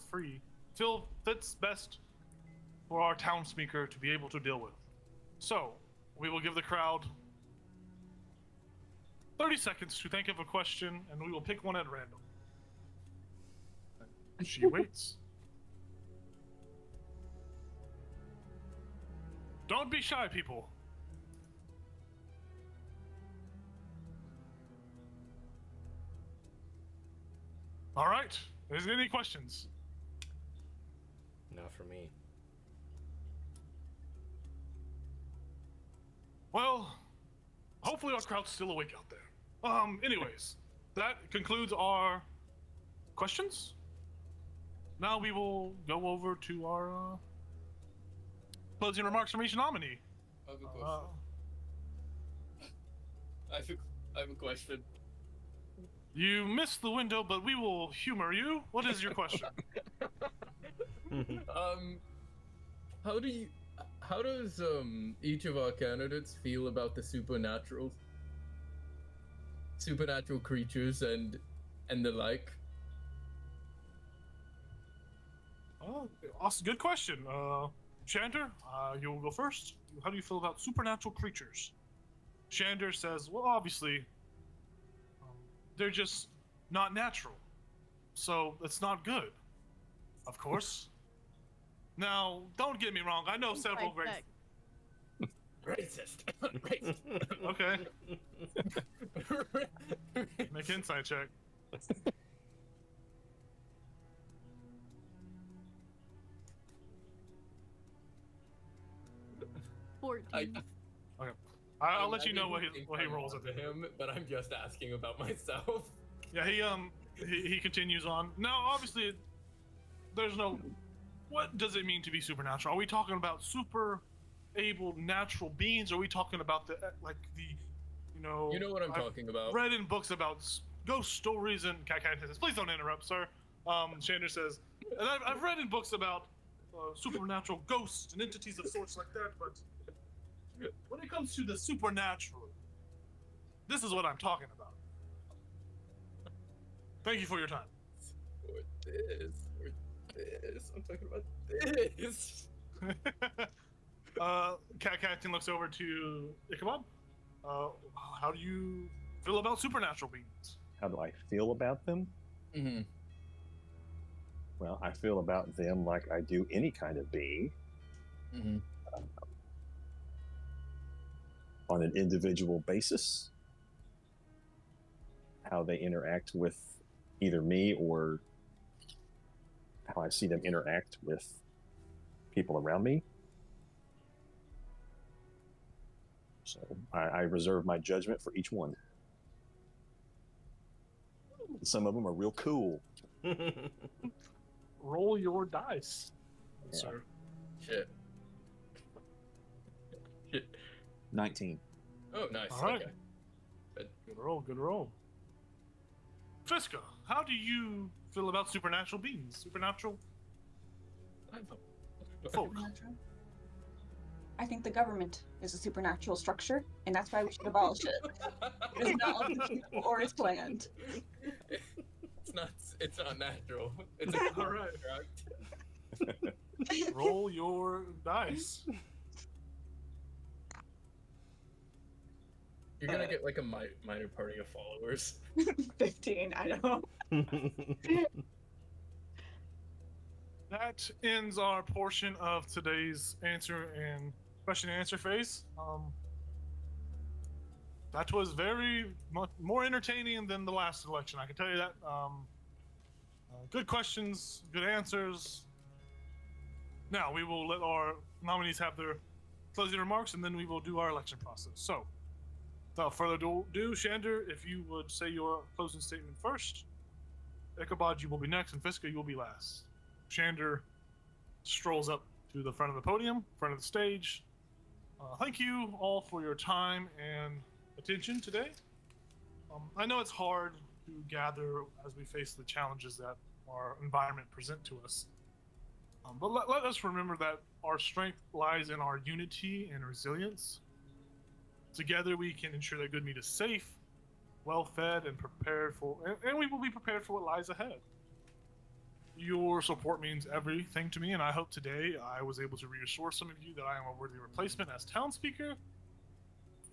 fits best for our town speaker to be able to deal with. So, we will give the crowd 30 seconds to think of a question, and we will pick one at random. She waits. Don't be shy, people. All right. Is there any questions? Not for me. Well, hopefully our crowd's still awake out there. Anyways, that concludes our questions. Now we will go over to our closing remarks from each nominee. I have a question. I have a question. You missed the window, but we will humor you. What is your question? How does each of our candidates feel about the supernatural creatures and the like? Oh, awesome. Good question. Shander, you will go first. How do you feel about supernatural creatures? Shander says, well, obviously, they're just not natural. So it's not good. Of course. Now, don't get me wrong. I know several great... Racist. Racist. Okay. Make insight check. Okay. I'll let you know what he rolls at the end. him, but I'm just asking about myself. Yeah, he continues on. Now, obviously, there's no. What does it mean to be supernatural? Are we talking about super able natural beings? Or are we talking about the You know what I'm talking about. Read in books about ghost stories and Cat says, please don't interrupt, sir. Shander says, and I've read in books about supernatural ghosts and entities of sorts like that, but when it comes to the supernatural, this is what I'm talking about. Thank you for your time. Or this. I'm talking about this. Captain looks over to Ichabod. How do you feel about supernatural beings? How do I feel about them? Mm-hmm. Well, I feel about them like I do any kind of being. Mm-hmm. on an individual basis, how they interact with either me or how I see them interact with people around me. So I reserve my judgment for each one. Some of them are real cool. Roll your dice, Yeah. sir. Shit. 19. Oh, nice. All right. Okay. Good roll, good roll. Fiska, how do you feel about supernatural beings? Supernatural folk? Supernatural? I think the government is a supernatural structure, and that's why we should abolish it. It is not of the people or its planned. It's not natural. It's a All right. construct. Roll your dice. You're gonna get like a minor party of followers. 15, I know. That ends our portion of today's question and answer phase. That was very much more entertaining than the last election, I can tell you that. Good questions, good answers. Now we will let our nominees have their closing remarks, and then we will do our election process. So, without further ado, Shander, if you would say your closing statement first. Ichabod, you will be next, and Fiska, you will be last. Shander strolls up to the front of the podium, front of the stage. Thank you all for your time and attention today. I know it's hard to gather as we face the challenges that our environment present to us. But let us remember that our strength lies in our unity and resilience. Together we can ensure that good meat is safe, well-fed, and prepared for, and we will be prepared for what lies ahead. Your support means everything to me, and I hope today I was able to reassure some of you that I am a worthy replacement as town speaker.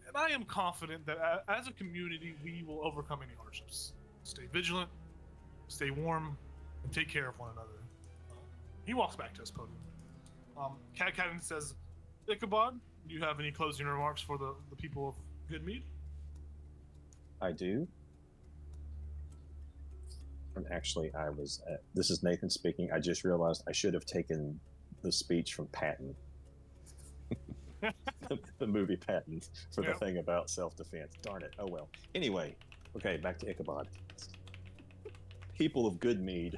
And I am confident that as a community, we will overcome any hardships. Stay vigilant, stay warm, and take care of one another. He walks back to his podium. Cadden says, Ichabod, do you have any closing remarks for the people of Goodmead? I do. And actually, this is Nathan speaking. I just realized I should have taken the speech from Patton, the movie Patton, for the thing about self-defense. Darn it. Oh well. Anyway, okay, back to Ichabod. People of Goodmead,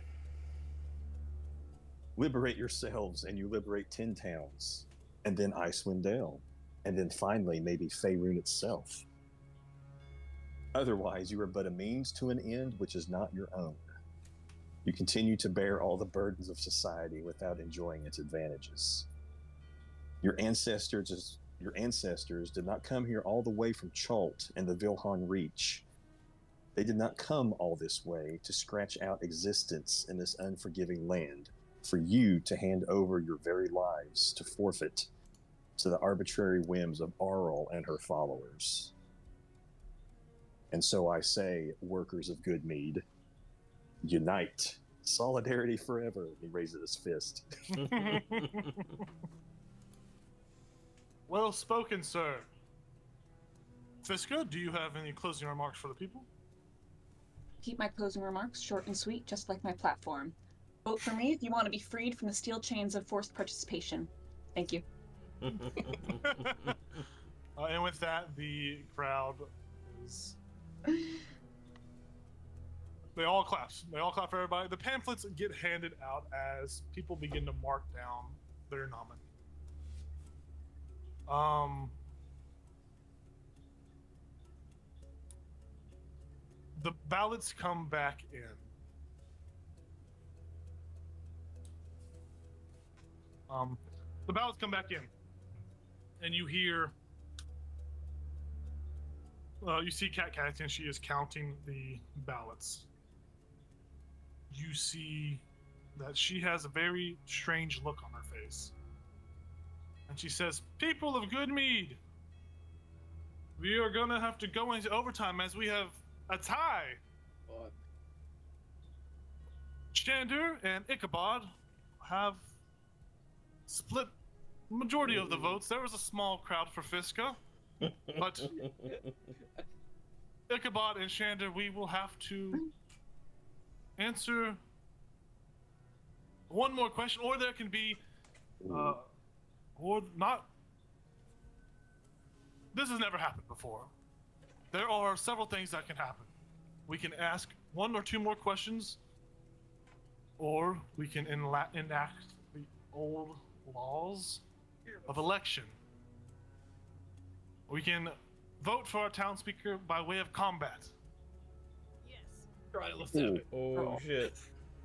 liberate yourselves and you liberate 10 towns, and then Icewind Dale, and then finally maybe Faerun itself. Otherwise, you are but a means to an end which is not your own. You continue to bear all the burdens of society without enjoying its advantages. Your ancestors did not come here all the way from Chult and the Vilhan Reach. They did not come all this way to scratch out existence in this unforgiving land, for you to hand over your very lives to forfeit to the arbitrary whims of Auril and her followers. And so I say, workers of Goodmead, unite. Solidarity forever. He raises his fist. Well spoken, sir. Fiska, do you have any closing remarks for the people? Keep my closing remarks short and sweet, just like my platform. Vote for me if you want to be freed from the steel chains of forced participation. Thank you. And with that, the crowd is... They all clap. They all clap for everybody. The pamphlets get handed out as people begin to mark down their nominee. The ballots come back in. The ballots come back in, and you hear. You see Kat Catton. She is counting the ballots. You see that she has a very strange look on her face. And she says, "People of Goodmead, we are going to have to go into overtime as we have a tie. Fuck. Shander and Ichabod have split the majority of the votes. There was a small crowd for Fiska. But Ichabod and Shander, we will have to answer one more question, or there can be, or not. This has never happened before. There are several things that can happen. We can ask one or two more questions, or we can enact the old laws of election. We can vote for our town speaker by way of combat. Yes. Right, let's do it. Oh shit.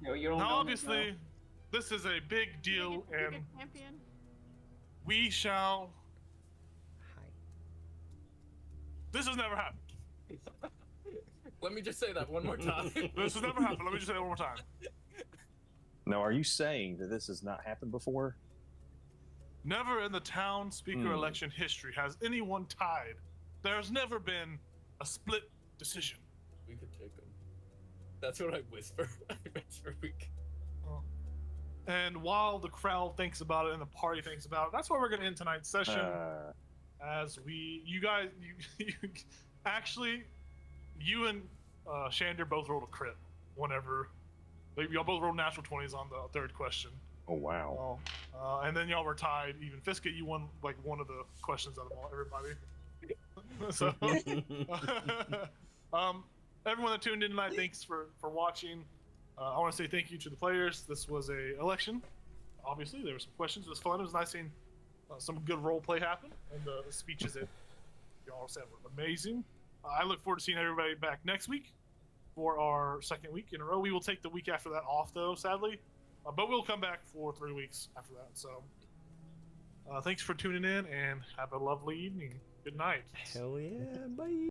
No, you don't Now, know obviously, this is a big deal, and Champion. we shall. This has never happened. Let me just say that one more time. This has never happened. Let me just say it one more time. Now, are you saying that this has not happened before? Never in the town speaker election history has anyone tied. There's never been a split decision. We could take them. That's what I whisper. I whisper we could. And while the crowd thinks about it and the party thinks about it, that's where we're going to end tonight's session. As you guys, actually, you and Shander both rolled a crit whenever. Y'all both rolled natural 20s on the third question. Oh, wow. And then y'all were tied. Even Fiskit, you won like one of the questions out of everybody. So, everyone that tuned in tonight, thanks for watching. I want to say thank you to the players. This was a election. Obviously, there were some questions. It was fun. It was nice seeing some good role play happen, and the speeches that y'all said were amazing. I look forward to seeing everybody back next week for our second week in a row. We will take the week after that off, though, sadly, but we'll come back for 3 weeks after that. So, thanks for tuning in, and have a lovely evening. Good night. Hell yeah, bye.